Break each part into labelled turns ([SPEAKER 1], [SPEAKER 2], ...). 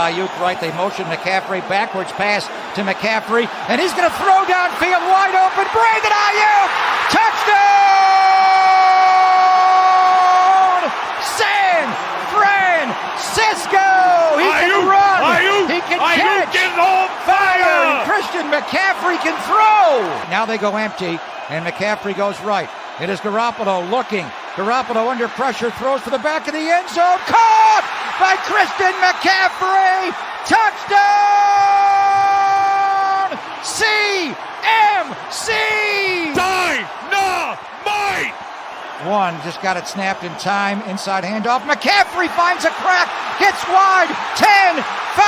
[SPEAKER 1] Ayuk right, they motion McCaffrey backwards pass to McCaffrey, and he's going to throw downfield wide open. Brandon Ayuk, touchdown! San Francisco! He can run, he can catch,
[SPEAKER 2] is on fire!
[SPEAKER 1] Christian McCaffrey can throw! Now they go empty, and McCaffrey goes right. It is Garoppolo looking. Garoppolo under pressure, throws to the back of the end zone. Caught by Christian McCaffrey. Touchdown! CMC!
[SPEAKER 2] Dynamite!
[SPEAKER 1] One, just got it snapped in time. Inside handoff. McCaffrey finds a crack. Gets wide. 10, 5,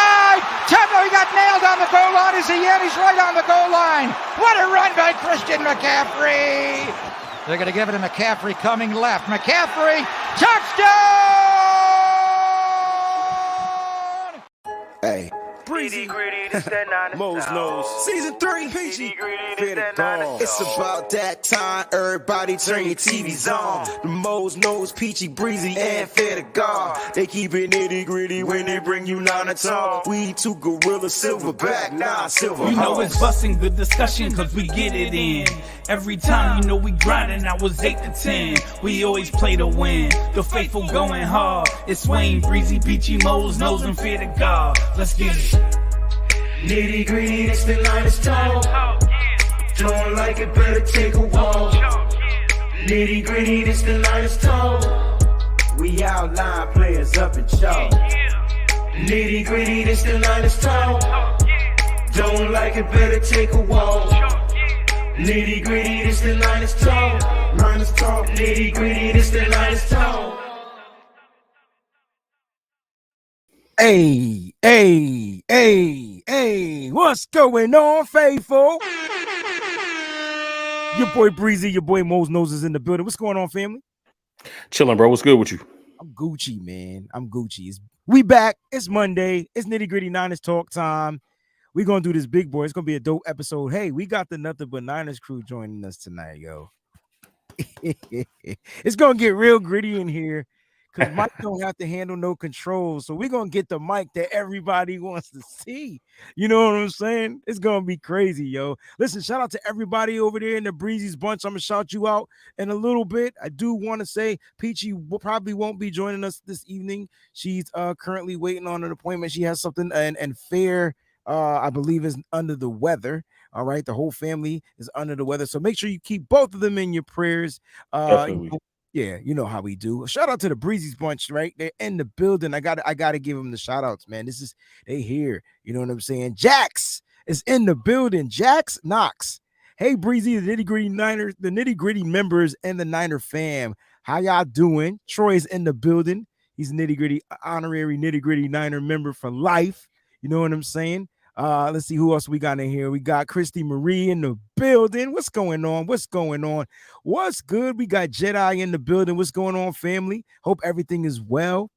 [SPEAKER 1] 10. Oh, he got nailed on the goal line. Is he in? He's right on the goal line. What a run by Christian McCaffrey! They're going to give it to McCaffrey coming left. McCaffrey, touchdown!
[SPEAKER 3] Hey.
[SPEAKER 4] Breezy,
[SPEAKER 3] Mo's Nose. Season 3, Peachy. It's about that time, everybody turn your TVs on. The Mo's Nose, Peachy, Breezy, and Fair to God. They keep it nitty gritty when they bring you Nana Talk. We two gorilla silverback, nah, silver.
[SPEAKER 4] You know it's busting the discussion cause we get it in. Every time you know we grinding, I was 8 to 10. We always play to win. The faithful going hard. It's Wayne, Breezy, Peachy, Mo's Nose, and Fear to God. Let's get it.
[SPEAKER 5] Nitty gritty, it's the lightest talk. Don't like it, better take a walk. Nitty gritty, it's the lightest talk. We outline players up in chalk. Nitty gritty, it's the lightest talk. Don't like it, better take a walk. Nitty gritty, it's the lightest talk. Lightest talk. Nitty gritty, it's the lightest talk.
[SPEAKER 3] Hey, hey, hey, hey, what's going on, faithful? Your boy Breezy, your boy Mo's Nose is in the building. What's going on, family?
[SPEAKER 2] Chilling, bro. What's good with you?
[SPEAKER 3] I'm Gucci, man. I'm Gucci. We back. It's Monday. It's Nitty Gritty Niners talk time. We're going to do this big boy. It's going to be a dope episode. Hey, we got the Nothing But Niners crew joining us tonight, yo. It's going to get real gritty in here. Because Mike don't have to handle no controls. So we're going to get the mic that everybody wants to see. You know what I'm saying? It's going to be crazy, yo. Listen, shout out to everybody over there in the Breezy's bunch. I'm going to shout you out in a little bit. I do want to say Peachy probably won't be joining us this evening. She's currently waiting on an appointment. She has something and Fair, I believe, is under the weather. All right. The whole family is under the weather. So make sure you keep both of them in your prayers. Yeah, you know how we do. Shout out to the Breezy's bunch, right? They're in the building. I gotta give them the shout outs, man. They here. You know what I'm saying? Jax is in the building. Jax Knox. Hey, Breezy, the Nitty Gritty Niners, the Nitty Gritty members, and the Niner fam. How y'all doing? Troy's in the building. He's a Nitty Gritty honorary Nitty Gritty Niner member for life. You know what I'm saying? Let's see who else we got in here. We got Christy Marie in the building. What's going on? What's going on? What's good? We got Jedi in the building. What's going on, family? Hope everything is well.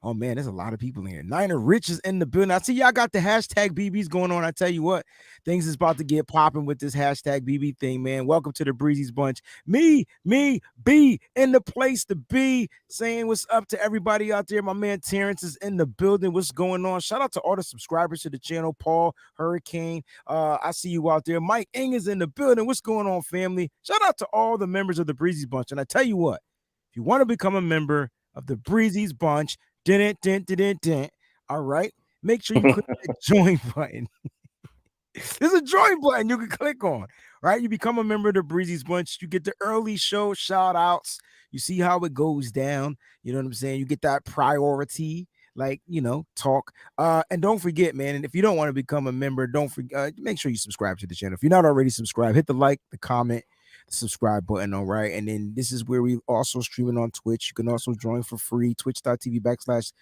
[SPEAKER 3] Oh, man, there's a lot of people in here. Niner Rich is in the building. I see y'all got the hashtag BBs going on. I tell you what, things is about to get popping with this hashtag BB thing, man. Welcome to the Breezy's bunch. Me, B, in the place to be. Saying what's up to everybody out there. My man Terrence is in the building. What's going on? Shout out to all the subscribers to the channel. Paul, Hurricane. I see you out there. Mike Ing is in the building. What's going on, family? Shout out to all the members of the Breezy's bunch. And I tell you what, if you want to become a member of the Breezy's bunch, all right, make sure you click the join button. There's a join button you can click on, right? You become a member of the Breezy's bunch. You get the early show shout outs. You see how it goes down. You know what I'm saying? You get that priority, like, you know, talk. And don't forget, man, and if you don't want to become a member, don't forget, make sure you subscribe to the channel. If you're not already subscribed, hit the like, the comment, subscribe button. All right, and then this is where we also streaming on Twitch. You can also join for free, twitch.tv/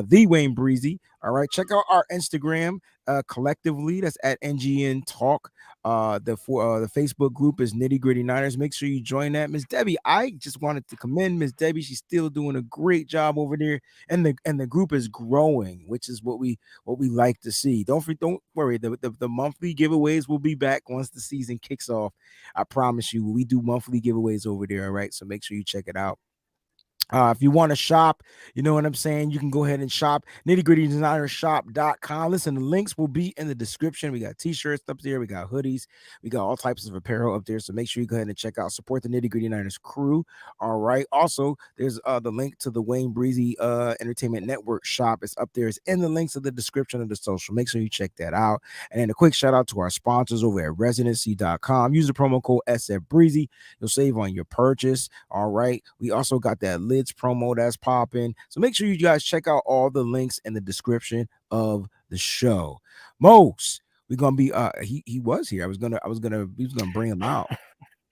[SPEAKER 3] the Wayne Breezy. All right, check out our Instagram collectively. That's at NGN Talk. The Facebook group is Nitty Gritty Niners. Make sure you join that. Miss Debbie, I just wanted to commend Miss Debbie. She's still doing a great job over there, and the group is growing, which is what we like to see. Don't worry, the monthly giveaways will be back once the season kicks off. I promise you, we do monthly giveaways over there. All right, so make sure you check it out. If you want to shop, you know what I'm saying, you can go ahead and shop nittygrittydesignershop.com. Listen, the links will be in the description. We got t-shirts up there, we got hoodies, we got all types of apparel up there. So make sure you go ahead and check out, support the Nitty Gritty Niners crew. All right. Also, there's the link to the Wayne Breezy Entertainment Network shop. It's up there. It's in the links of the description of the social. Make sure you check that out. And then a quick shout out to our sponsors over at residency.com. Use the promo code SFBreezy. You'll save on your purchase. All right. We also got that lids promo that's popping. So make sure you guys check out all the links in the description of the show. Mose, we're gonna be he was here. I was gonna bring him out.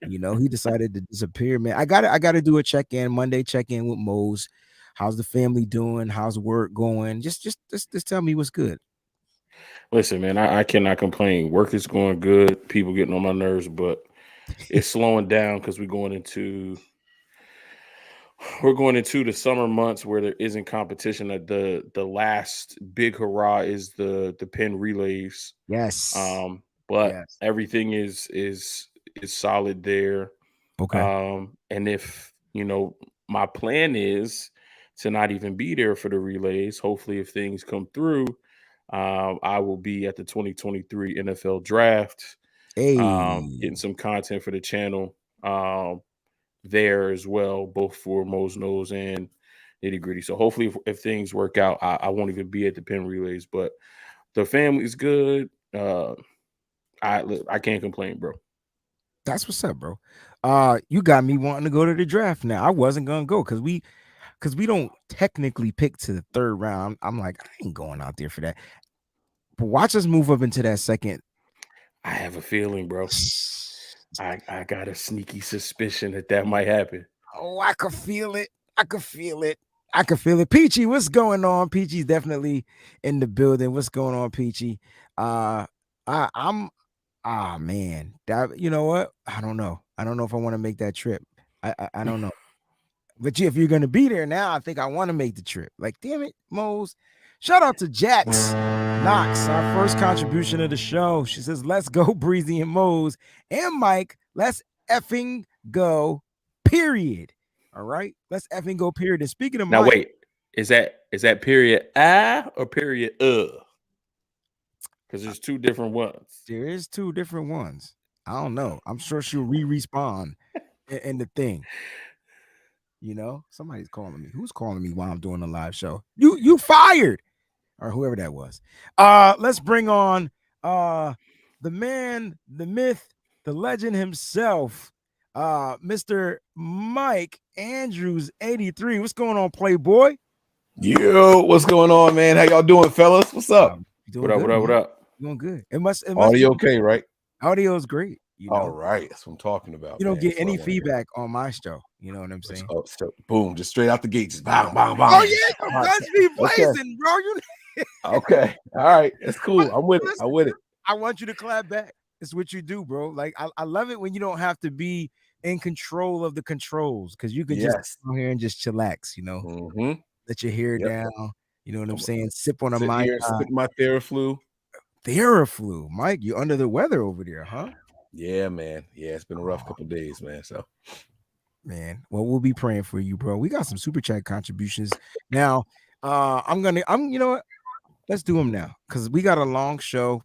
[SPEAKER 3] You know, he decided to disappear, man. I gotta do a check-in Monday, check-in with Mose. How's the family doing? How's work going? Just tell me what's good.
[SPEAKER 2] Listen, man, I cannot complain. Work is going good. People getting on my nerves, but it's slowing down because we're going into the summer months where there isn't competition. The last big hurrah is the Penn relays.
[SPEAKER 3] Yes.
[SPEAKER 2] But
[SPEAKER 3] yes.
[SPEAKER 2] everything is solid there.
[SPEAKER 3] Okay.
[SPEAKER 2] And if my plan is to not even be there for the relays. Hopefully, if things come through, I will be at the 2023 NFL draft.
[SPEAKER 3] Hey.
[SPEAKER 2] Getting some content for the channel there as well, both for Mose Knows and Nitty Gritty. So hopefully, if things work out, I won't even be at the Penn relays. But the family's good. I can't complain, bro.
[SPEAKER 3] That's what's up, bro. You got me wanting to go to the draft now. I wasn't gonna go because we don't technically pick to the third round. I'm like, I ain't going out there for that. But watch us move up into that second.
[SPEAKER 2] I have a feeling, bro. I got a sneaky suspicion that might happen.
[SPEAKER 3] Oh, I could feel it. I could feel it. Peachy, what's going on? Peachy's definitely in the building. What's going on, Peachy? Man, that, you know what? I don't know if I want to make that trip. I don't know. But if you're gonna be there now, I think I want to make the trip. Like, damn it, Mose. Shout out to Jax Knox, our first contribution of the show. She says, "Let's go, Breezy and Mose and Mike. Let's effing go, period." All right, let's effing go, period. And speaking of
[SPEAKER 2] now,
[SPEAKER 3] Mike,
[SPEAKER 2] wait, is that period or period Because there's two different ones.
[SPEAKER 3] There is two different ones. I don't know. I'm sure she'll respawn in the thing. You know, somebody's calling me. Who's calling me while I'm doing a live show? You fired, or whoever that was. Let's bring on the man, the myth, the legend himself, Mr. Mike Andrews 83. What's going on, Playboy?
[SPEAKER 6] Yo, what's going on, man? How y'all doing, fellas? What's up?
[SPEAKER 2] What up?
[SPEAKER 3] Doing good. It must
[SPEAKER 6] audio okay, right?
[SPEAKER 3] Audio is great. You know?
[SPEAKER 6] All right, that's what I'm talking about.
[SPEAKER 3] You don't get any feedback on my show. You know what I'm saying?
[SPEAKER 6] So, boom, just straight out the gate, just bang, bang, bang.
[SPEAKER 3] Oh yeah, your guns be blazing, bro.
[SPEAKER 6] Okay, all right, that's cool. I'm with it.
[SPEAKER 3] I want you to clap back. It's what you do, bro. Like I love it when you don't have to be in control of the controls, because you can just come here and just chillax. You know, let your hair down. You know what I'm saying? Sip on a mic.
[SPEAKER 6] Spit my Theraflu.
[SPEAKER 3] Theraflu, Mike. You under the weather over there, huh?
[SPEAKER 6] Yeah, man. Yeah, it's been a rough couple of days, man. So,
[SPEAKER 3] man, well, we'll be praying for you, bro. We got some super chat contributions now. You know what? Let's do them now because we got a long show.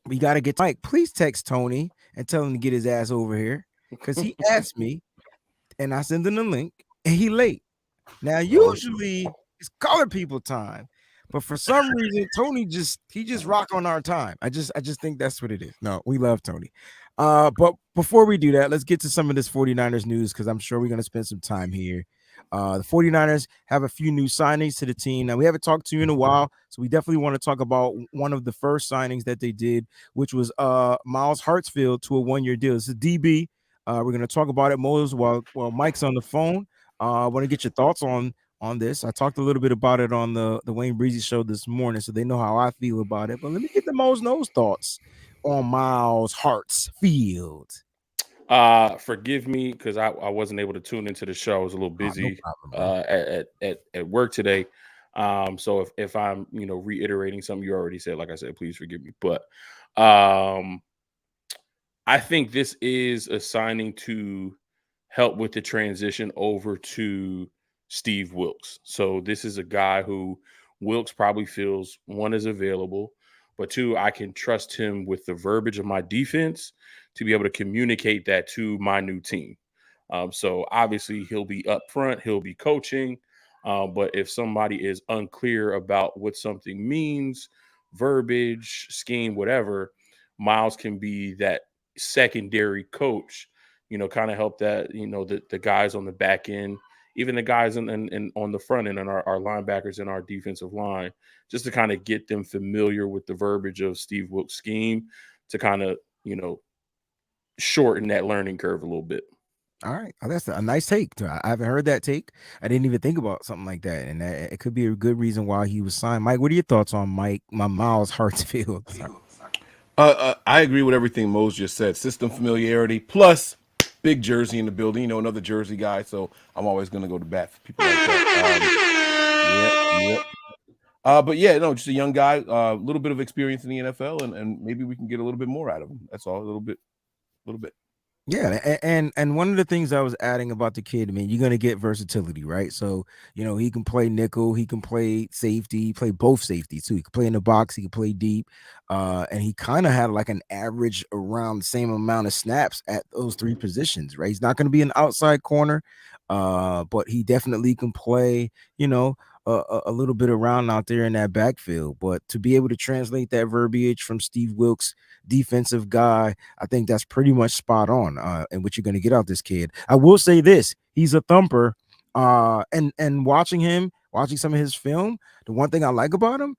[SPEAKER 3] We got to get Mike. Please text Tony and tell him to get his ass over here because he asked me, and I sent him the link, and he late. Now, usually it's color people time. But for some reason, Tony just rock on our time. I just think that's what it is. No, we love Tony. But before we do that, let's get to some of this 49ers news because I'm sure we're going to spend some time here. The 49ers have a few new signings to the team. Now, we haven't talked to you in a while, so we definitely want to talk about one of the first signings that they did, which was Miles Hartsfield to a one-year deal. It's a DB. We're going to talk about it more while Mike's on the phone. I want to get your thoughts on this. I talked a little bit about it on the Wayne Breezy show this morning, so they know how I feel about it. But let me get the Mose Knows thoughts on Miles Hartsfield.
[SPEAKER 2] Forgive me because I wasn't able to tune into the show. I was a little busy at work today. So if I'm reiterating something you already said, like I said, please forgive me. But I think this is a signing to help with the transition over to Steve Wilks. So this is a guy who Wilks probably feels, one, is available, but two, I can trust him with the verbiage of my defense to be able to communicate that to my new team. So obviously he'll be up front, he'll be coaching. But if somebody is unclear about what something means, verbiage, scheme, whatever, Miles can be that secondary coach, kind of help that, the guys on the back end, even the guys in on the front end and our linebackers and our defensive line, just to kind of get them familiar with the verbiage of Steve Wilks' scheme to kind of, shorten that learning curve a little bit.
[SPEAKER 3] All right. Oh, that's a nice take. I haven't heard that take. I didn't even think about something like that. And it could be a good reason why he was signed. Mike, what are your thoughts on Miles Hartsfield?
[SPEAKER 6] I agree with everything Mose just said. System familiarity plus big jersey in the building. Another Jersey guy. So I'm always going to go to bat for people like that. But yeah, no, just a young guy, a little bit of experience in the NFL, and maybe we can get a little bit more out of him. That's all, a little bit.
[SPEAKER 3] Yeah, and one of the things I was adding about the kid, I mean, you're gonna get versatility, right? So he can play nickel, he can play safety, play both safeties too. He can play in the box, he can play deep, and he kind of had like an average around the same amount of snaps at those three positions, right? He's not going to be an outside corner, but he definitely can play, a little bit around out there in that backfield. But to be able to translate that verbiage from Steve Wilks, defensive guy, I think that's pretty much spot on and what you're going to get out this kid. I will say this, he's a thumper, and watching some of his film, the one thing I like about him,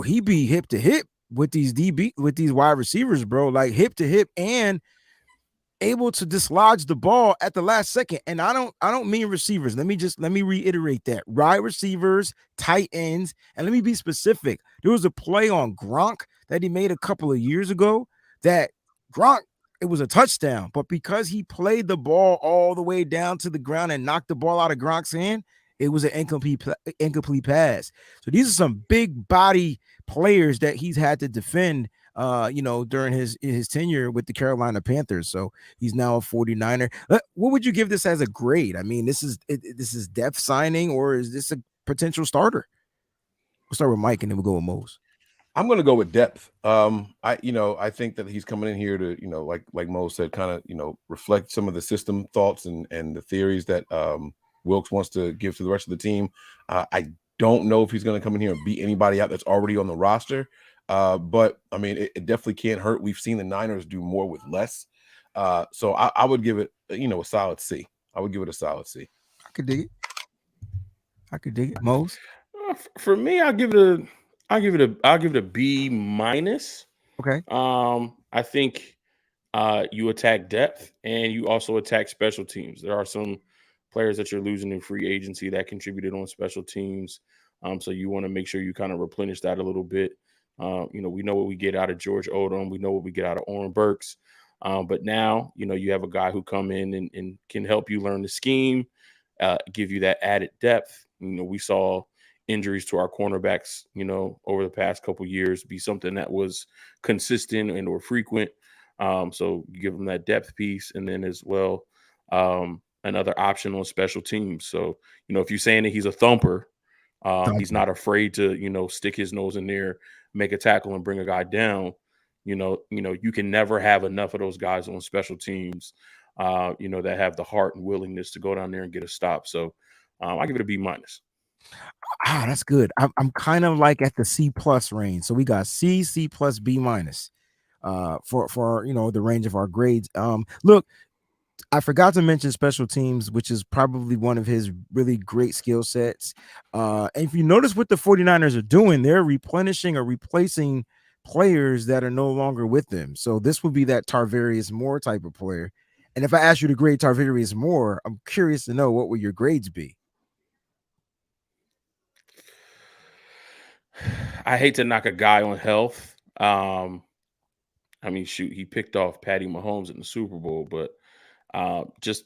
[SPEAKER 3] he be hip to hip with these wide receivers, bro, like hip to hip, and able to dislodge the ball at the last second. And I don't mean receivers. Let me reiterate that. Wide receivers, tight ends, and let me be specific. There was a play on Gronk that he made a couple of years ago that Gronk, it was a touchdown, but because he played the ball all the way down to the ground and knocked the ball out of Gronk's hand, it was an incomplete pass. So these are some big body players that he's had to defend during his tenure with the Carolina Panthers. So he's now a 49er. What would you give this as a grade? I mean, this is depth signing, or is this a potential starter? We'll start with Mike and then we'll go with Mose.
[SPEAKER 6] I'm going to go with depth. I think that he's coming in here to, like Mose said, kind of, reflect some of the system thoughts and the theories that Wilks wants to give to the rest of the team. I don't know if he's going to come in here and beat anybody out that's already on the roster. But I mean, it definitely can't hurt. We've seen the Niners do more with less. So I would give it, a solid C. I would give it a solid C.
[SPEAKER 3] I could dig it. Mose?
[SPEAKER 2] For me, I'll give it a B minus.
[SPEAKER 3] Okay.
[SPEAKER 2] I think you attack depth and you also attack special teams. There are some players that you're losing in free agency that contributed on special teams. So you want to make sure you kind of replenish that a little bit. We know what we get out of George Odom. We know what we get out of Oren Burks. But now, you have a guy who come in and can help you learn the scheme, give you that added depth. We saw injuries to our cornerbacks, over the past couple years be something that was consistent and or frequent. So you give them that depth piece, and then as well, another option on special teams. So, if you're saying that he's a thumper, he's not afraid to, stick his nose in there, make a tackle and bring a guy down. You can never have enough of those guys on special teams, that have the heart and willingness to go down there and get a stop. So I give it a B minus.
[SPEAKER 3] That's good. I'm kind of like at the C plus range. So we got C plus, B minus for the range of our grades. Look, I forgot to mention special teams, which is probably one of his really great skill sets. And if you notice what the 49ers are doing, they're replenishing or replacing players that are no longer with them. So this would be that Tarvarius Moore type of player. And if I ask you to grade Tarvarius Moore, I'm curious to know, what would your grades be?
[SPEAKER 2] I hate to knock a guy on health. I mean, shoot, he picked off Patty Mahomes in the Super Bowl, but just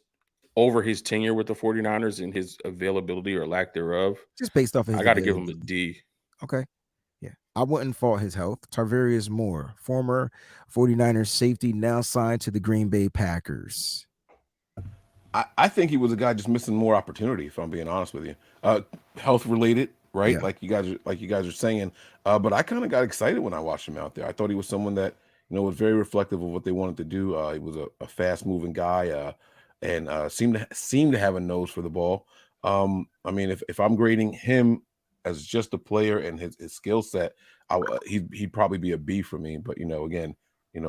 [SPEAKER 2] over his tenure with the 49ers and his availability or lack thereof,
[SPEAKER 3] just based off his,
[SPEAKER 2] I got to give him a D.
[SPEAKER 3] Okay. Yeah. I wouldn't fault his health. Tarvarius Moore, former 49ers safety, now signed to the Green Bay Packers.
[SPEAKER 6] I think he was a guy just missing more opportunity, if I'm being honest with you. Health related, right?
[SPEAKER 3] Yeah.
[SPEAKER 6] Like you guys are saying. But I kind of got excited when I watched him out there. I thought he was someone that, was very reflective of what they wanted to do. He was a fast moving guy, and seemed to have a nose for the ball. I mean, if I'm grading him as just a player and his skill set, he'd probably be a B for me. But again,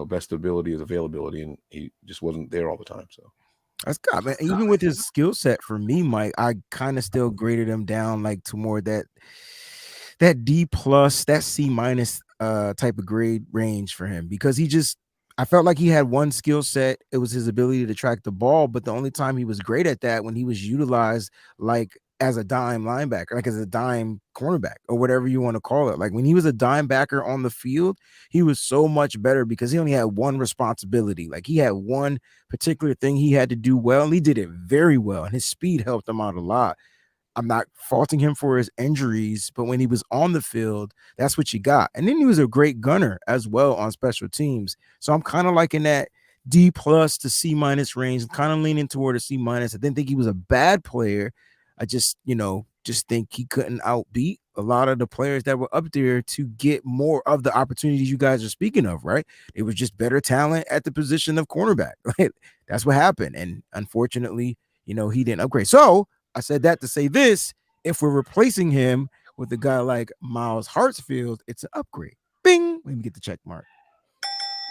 [SPEAKER 6] best ability is availability, and he just wasn't there all the time. So.
[SPEAKER 3] That's good, man. Even with his skill set, for me, Mike, I kind of still graded him down like to more that D plus, that C minus type of grade range for him, because I felt like he had one skill set. It was his ability to track the ball, but the only time he was great at that when he was utilized like as a dime linebacker, like as a dime cornerback or whatever you want to call it. Like when he was a dime backer on the field, he was so much better because he only had one responsibility. Like he had one particular thing he had to do well, and he did it very well. And his speed helped him out a lot. I'm not faulting him for his injuries, but when he was on the field, that's what you got. And then he was a great gunner as well on special teams. So I'm kind of like in that D plus to C minus range. I'm kind of leaning toward a C minus. I didn't think he was a bad player. I just think he couldn't outbeat a lot of the players that were up there to get more of the opportunities you guys are speaking of, right? It was just better talent at the position of cornerback. That's what happened. And unfortunately, he didn't upgrade. So I said that to say this: if we're replacing him with a guy like Miles Hartsfield, it's an upgrade. Bing! Let me get the check mark.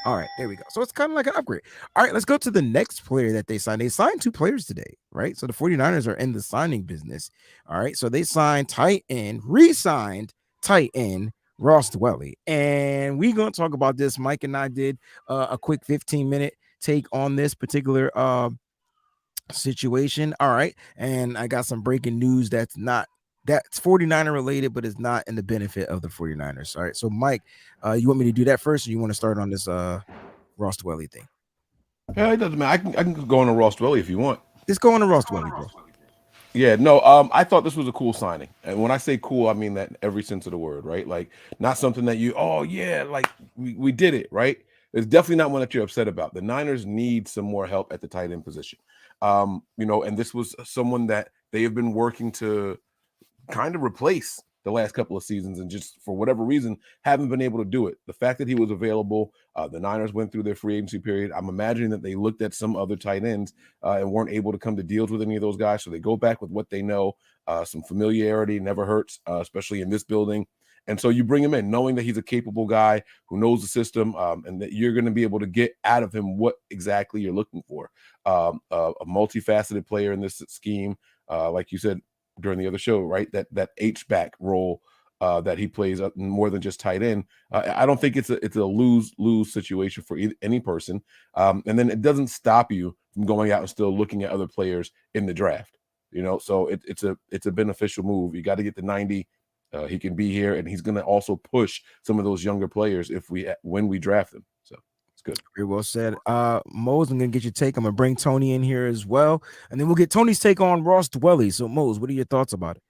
[SPEAKER 3] All right, there we go. So it's kind of like an upgrade. All right, let's go to the next player that they signed. They signed 2 players today, right? So the 49ers are in the signing business. All right, so they signed re-signed tight end Ross Dwelley. And we're going to talk about this. Mike and I did a quick 15-minute take on this particular situation. All right, and I got some breaking news that's 49er related, but it's not in the benefit of the 49ers. All right, so Mike, you want me to do that first, or you want to start on this Ross Dwelley thing?
[SPEAKER 6] Yeah, it doesn't matter. I can go on to Ross Dwelley if you want.
[SPEAKER 3] Let's go on to Ross Dwelley, bro.
[SPEAKER 6] Yeah, no, I thought this was a cool signing. And when I say cool, I mean that in every sense of the word, right? Like not something that like we did it, right? It's definitely not one that you're upset about. The Niners need some more help at the tight end position. And this was someone that they have been working to kind of replace the last couple of seasons, and just for whatever reason haven't been able to do it. The fact that he was available, the Niners went through their free agency period. I'm imagining that they looked at some other tight ends and weren't able to come to deals with any of those guys, so they go back with what they know. Some familiarity never hurts, especially in this building. And so you bring him in knowing that he's a capable guy who knows the system, and that you're going to be able to get out of him what exactly you're looking for. A multifaceted player in this scheme, like you said during the other show, right? That H-back role that he plays more than just tight end. I don't think it's a lose situation for any person. And then it doesn't stop you from going out and still looking at other players in the draft. So it's a beneficial move. You got to get to 90. He can be here, and he's going to also push some of those younger players when we draft them. So it's good.
[SPEAKER 3] Very well said. Mose, I'm going to get your take. I'm going to bring Tony in here as well, and then we'll get Tony's take on Ross Dwelley. So Mose, what are your thoughts about it?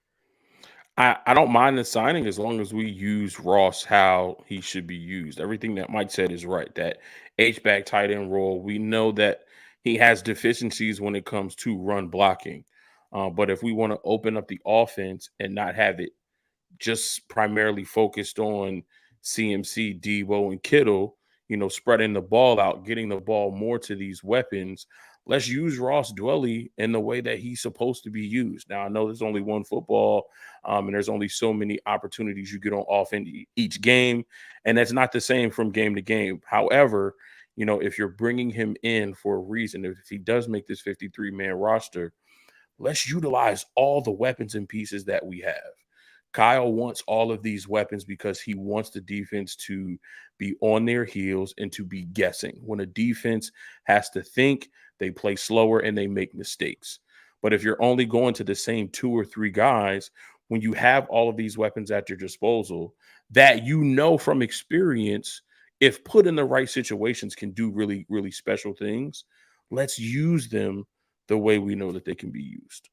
[SPEAKER 2] I don't mind the signing as long as we use Ross how he should be used. Everything that Mike said is right. That H-back tight end role, we know that he has deficiencies when it comes to run blocking. But if we want to open up the offense and not have it just primarily focused on CMC, Debo, and Kittle, spreading the ball out, getting the ball more to these weapons, let's use Ross Dwelley in the way that he's supposed to be used. Now, I know there's only one football, and there's only so many opportunities you get on off in each game, and that's not the same from game to game. However, if you're bringing him in for a reason, if he does make this 53-man roster, let's utilize all the weapons and pieces that we have. Kyle wants all of these weapons because he wants the defense to be on their heels and to be guessing. When a defense has to think, they play slower and they make mistakes. But if you're only going to the same 2 or 3 guys, when you have all of these weapons at your disposal that from experience, if put in the right situations, can do really, really special things, let's use them the way we know that they can be used.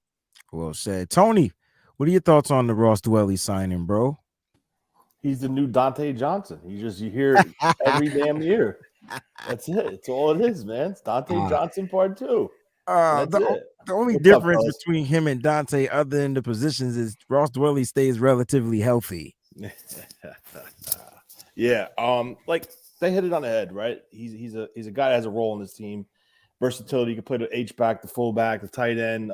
[SPEAKER 3] Well said. Tony, what are your thoughts on the Ross Dwelley signing, bro?
[SPEAKER 7] He's the new Dante Johnson. You hear every damn year. That's it. It's all it is, man. It's Dante Johnson part 2. That's
[SPEAKER 3] The
[SPEAKER 7] it.
[SPEAKER 3] only
[SPEAKER 7] What's up,
[SPEAKER 3] difference
[SPEAKER 7] fellas?
[SPEAKER 3] between him and Dante, other than the positions, is Ross Dwelly stays relatively healthy.
[SPEAKER 7] Yeah, like they hit it on the head, right? He's a guy that has a role in this team. Versatility, he can play the H back, the fullback, the tight end.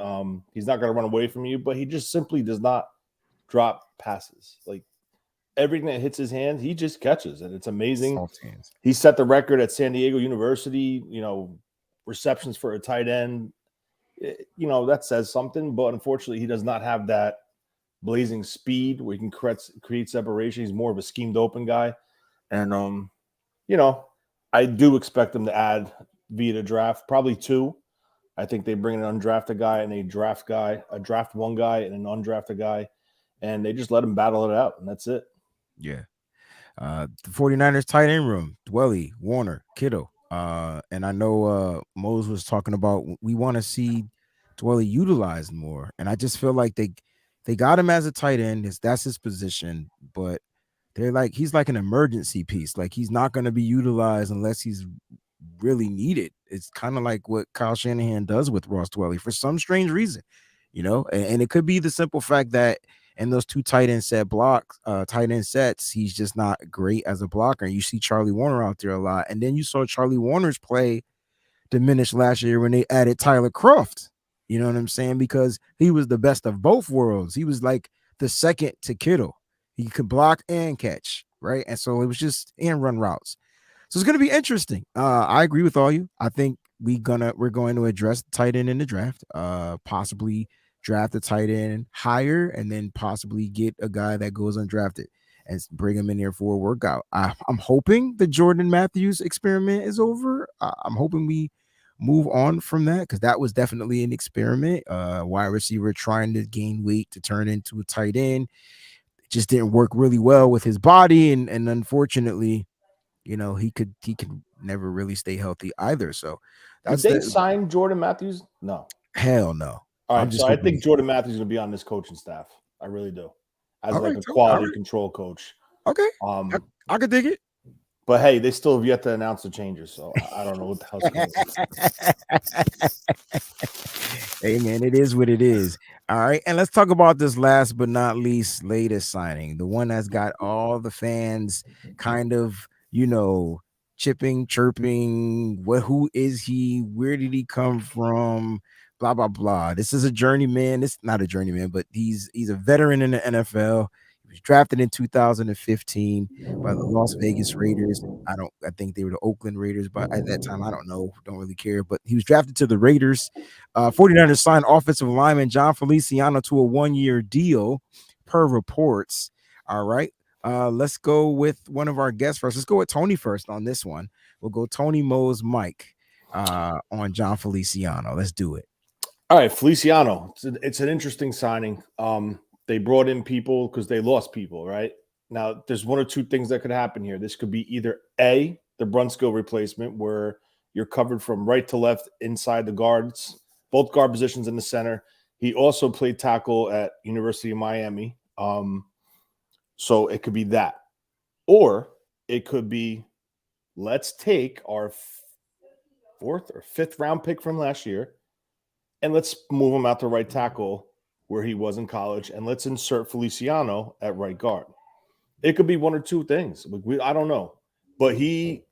[SPEAKER 7] He's not going to run away from you, but he just simply does not drop passes. Like everything that hits his hands, he just catches, and it's amazing.
[SPEAKER 3] Soft hands.
[SPEAKER 7] He set the record at San Diego University. Receptions for a tight end. That says something, but unfortunately, he does not have that blazing speed where he can create separation. He's more of a schemed open guy. And, I do expect them to add via the draft, probably 2. I think they bring an undrafted guy and a draft one guy and an undrafted guy, and they just let him battle it out, and that's it.
[SPEAKER 3] Yeah. The 49ers tight end room, Dwelly, Warner, Kittle. And I know Mose was talking about we want to see Dwelly utilized more. And I just feel like they got him as a tight end. That's his position, but he's like an emergency piece. Like he's not going to be utilized unless he's really needed. It's kind of like what Kyle Shanahan does with Ross Dwelly for some strange reason, and it could be the simple fact that in those 2 tight end sets, he's just not great as a blocker. You see Charlie Warner out there a lot. And then you saw Charlie Warner's play diminish last year when they added Tyler Kroft. You know what I'm saying? Because he was the best of both worlds. He was like the second to Kittle. He could block and catch, right? And so it was just and run routes. So it's going to be interesting. I agree with all you. I think we're going to address the tight end in the draft, possibly draft a tight end higher, and then possibly get a guy that goes undrafted and bring him in here for a workout. I'm hoping the Jordan Matthews experiment is over. I'm hoping we move on from that because that was definitely an experiment. Wide receiver trying to gain weight to turn into a tight end. It just didn't work really well with his body, and unfortunately, he could never really stay healthy either. So
[SPEAKER 7] Did they sign Jordan Matthews? No.
[SPEAKER 3] Hell no.
[SPEAKER 7] All right, so I think Jordan Matthews is going to be on this coaching staff. I really do, as
[SPEAKER 3] All
[SPEAKER 7] like
[SPEAKER 3] right,
[SPEAKER 7] a quality
[SPEAKER 3] all right.
[SPEAKER 7] control coach.
[SPEAKER 3] Okay, I could dig it.
[SPEAKER 7] But hey, they still have yet to announce the changes, so I don't know what the hell's going on.
[SPEAKER 3] Hey man, it is what it is. All right, and let's talk about this last but not least latest signing, the one that's got all the fans kind of chipping, chirping. Who is he? Where did he come from? Blah blah blah. This is a journeyman. It's not a journeyman, but he's a veteran in the NFL. He was drafted in 2015 by the Las Vegas Raiders. I think they were the Oakland Raiders, but at that time, I don't know. Don't really care. But he was drafted to the Raiders. 49ers signed offensive lineman John Feliciano to a 1-year deal, per reports. All right. Let's go with one of our guests first. Let's go with Tony first on this one. We'll go Tony, Mose, Mike on John Feliciano. Let's do it.
[SPEAKER 7] All right, Feliciano. It's an interesting signing. They brought in people because they lost people, right? Now, there's 1 or 2 things that could happen here. This could be either A, the Brunskill replacement, where you're covered from right to left inside the guards, both guard positions in the center. He also played tackle at University of Miami. So it could be that. Or it could be, let's take our 4th or 5th round pick from last year, and let's move him out to right tackle where he was in college, and let's insert Feliciano at right guard. It could be 1 or 2 things. I don't know. But he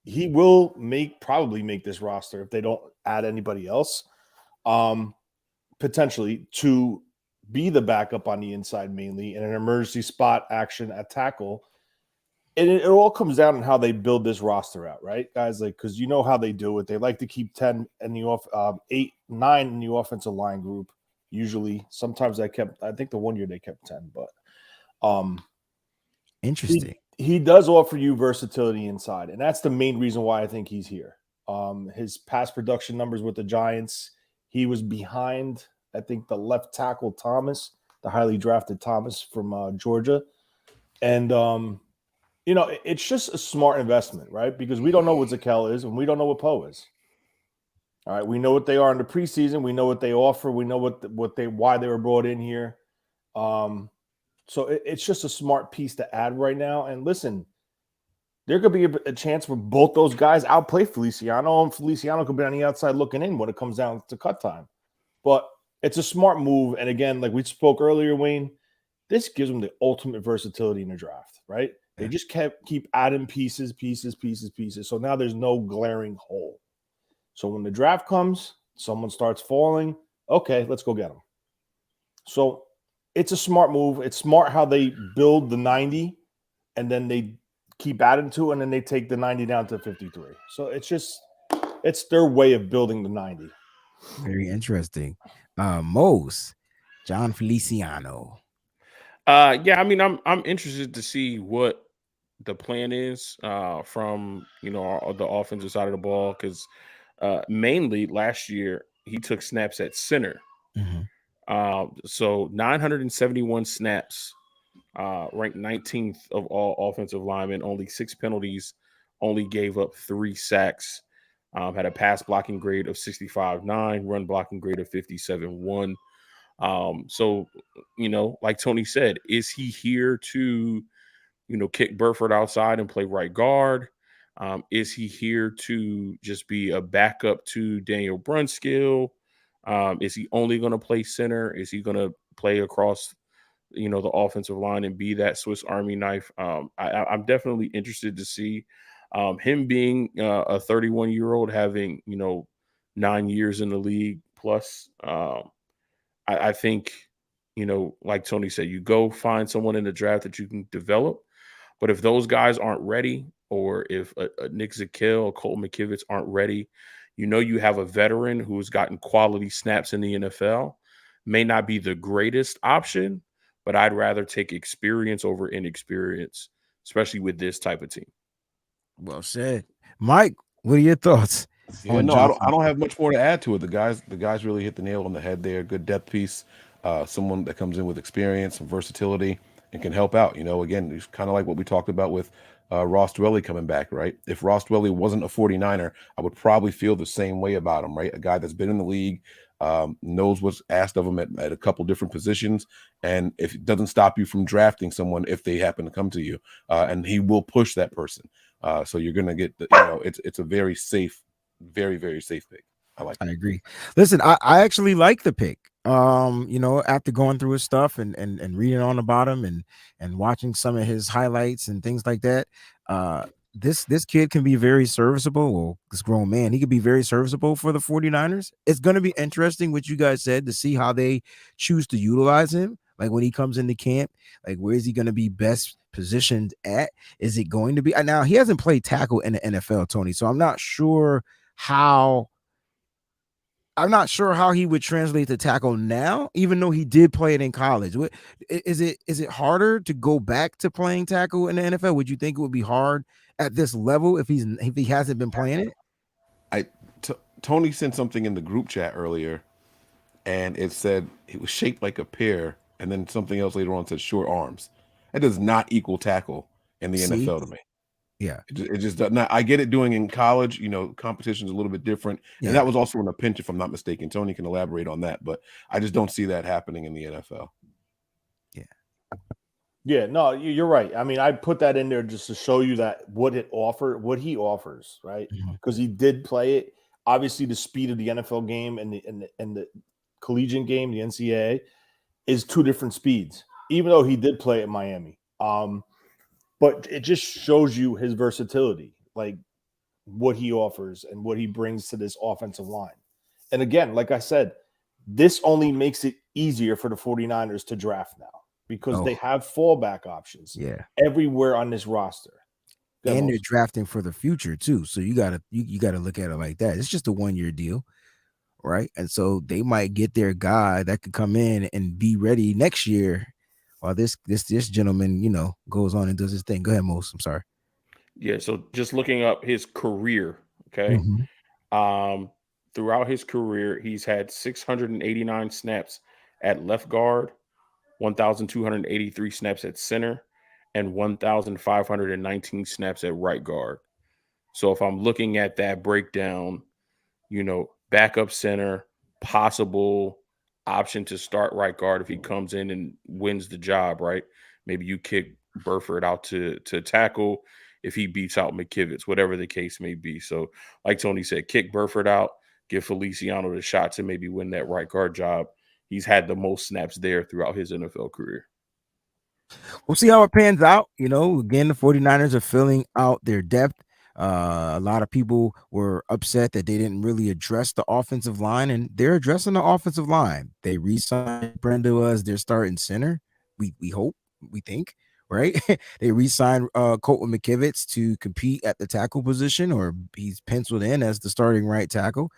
[SPEAKER 7] will probably make this roster if they don't add anybody else, potentially to be the backup on the inside mainly in an emergency spot action at tackle. And it all comes down on how they build this roster out, right, guys? Because you know how they do it. They like to keep 10 in the 8, 9 in the offensive line group. Usually, sometimes I think the 1 year they kept 10, but
[SPEAKER 3] interesting.
[SPEAKER 7] He does offer you versatility inside, and that's the main reason why I think he's here. His pass production numbers with the Giants, he was behind, I think, the left tackle Thomas, the highly drafted Thomas from Georgia, and it's just a smart investment, right? Because we don't know what Zakelj is, and we don't know what Poe is. All right, we know what they are in the preseason. We know what they offer. We know why they were brought in here. So it's just a smart piece to add right now. And listen, there could be a chance for both those guys outplay Feliciano, and Feliciano could be on the outside looking in when it comes down to cut time. But it's a smart move. And again, like we spoke earlier, Wayne, this gives them the ultimate versatility in the draft, right? They just keep adding pieces. So now there's no glaring hole. So when the draft comes, someone starts falling. Okay, let's go get them. So it's a smart move. It's smart how they build the 90 and then they keep adding to it, and then they take the 90 down to 53. So it's their way of building the 90.
[SPEAKER 3] Very interesting. Mose, John Feliciano.
[SPEAKER 2] Yeah, I mean, I'm interested to see what the plan is from the offensive side of the ball, because mainly last year he took snaps at center. So 971 snaps, ranked 19th of all offensive linemen, only 6 penalties, only gave up 3 sacks, had a pass blocking grade of 65.9, run blocking grade of 57.1. So, like Tony said, is he here to, kick Burford outside and play right guard? Is he here to just be a backup to Daniel Brunskill? Is he only going to play center? Is he going to play across, the offensive line and be that Swiss Army knife? I'm definitely interested to see him being a 31-year-old, having, 9 years in the league plus. I think, like Tony said, you go find someone in the draft that you can develop. But if those guys aren't ready, or if a Nick Zakelj or Colt McKivitz aren't ready, you have a veteran who's gotten quality snaps in the NFL. May not be the greatest option, but I'd rather take experience over inexperience, especially with this type of team.
[SPEAKER 3] Well said. Mike, what are your thoughts?
[SPEAKER 6] Yeah, no, I don't have much more to add to it. The guys really hit the nail on the head there. Good depth piece. Someone that comes in with experience and versatility and can help out. Again, it's kind of like what we talked about with Ross Dwelley coming back, right? If Ross Dwelley wasn't a 49er, I would probably feel the same way about him, right? A guy that's been in the league, knows what's asked of him at a couple different positions, and if it doesn't stop you from drafting someone if they happen to come to you, and he will push that person. So you're going to get, it's a very safe, very, very safe pick. I
[SPEAKER 3] agree. Listen, I actually like the pick. After going through his stuff and reading on about him and watching some of his highlights and things like that, this kid can be very serviceable. Well, this grown man, he could be very serviceable for the 49ers. It's going to be interesting what you guys said to see how they choose to utilize him. Like when he comes into camp, like where is he going to be best positioned at? Is it going to be now? He hasn't played tackle in the NFL, Tony, so I'm not sure how he would translate to tackle now, even though he did play it in college. Is it harder to go back to playing tackle in the NFL? Would you think it would be hard at this level if he hasn't been playing it?
[SPEAKER 6] Tony sent something in the group chat earlier, and it said it was shaped like a pear, and then something else later on said short arms. That does not equal tackle in the NFL to me.
[SPEAKER 3] Yeah,
[SPEAKER 6] it just does not. I get it doing in college, competition is a little bit different. Yeah. And that was also in a pinch, if I'm not mistaken. Tony can elaborate on that, but I just don't see that happening in the NFL.
[SPEAKER 7] Yeah, no, you're right. I mean, I put that in there just to show you that what he offers, right? Because he did play it. Obviously, the speed of the NFL game and the collegiate game, the NCAA, is 2 different speeds. Even though he did play at Miami, but it just shows you his versatility, like what he offers and what he brings to this offensive line. And again, like I said, this only makes it easier for the 49ers to draft now because they have fallback options everywhere on this roster.
[SPEAKER 3] And they're drafting for the future too. So you gotta look at it like that. It's just a 1-year deal, right? And so they might get their guy that could come in and be ready next year. While this gentleman, goes on and does his thing. Go ahead, Mose. I'm sorry.
[SPEAKER 2] Yeah, so just looking up his career, okay? Throughout his career, he's had 689 snaps at left guard, 1,283 snaps at center, and 1,519 snaps at right guard. So if I'm looking at that breakdown, backup center, possible option to start right guard if he comes in and wins the job, right? Maybe you kick Burford out to tackle. if he beats out McKivitz, whatever the case may be. So, like Tony said, kick Burford out, give Feliciano the shot to maybe win that right guard job. He's had the most snaps there throughout his NFL career.
[SPEAKER 3] We'll see how it pans out. You know, again, the 49ers are filling out their depth. A lot of people were upset that they didn't really address the offensive line, and they're addressing the offensive line. They re-signed Brenda as their starting center. We hope, we think, right? They re-signed Colton McKivitz to compete at the tackle position, or he's penciled in as the starting right tackle.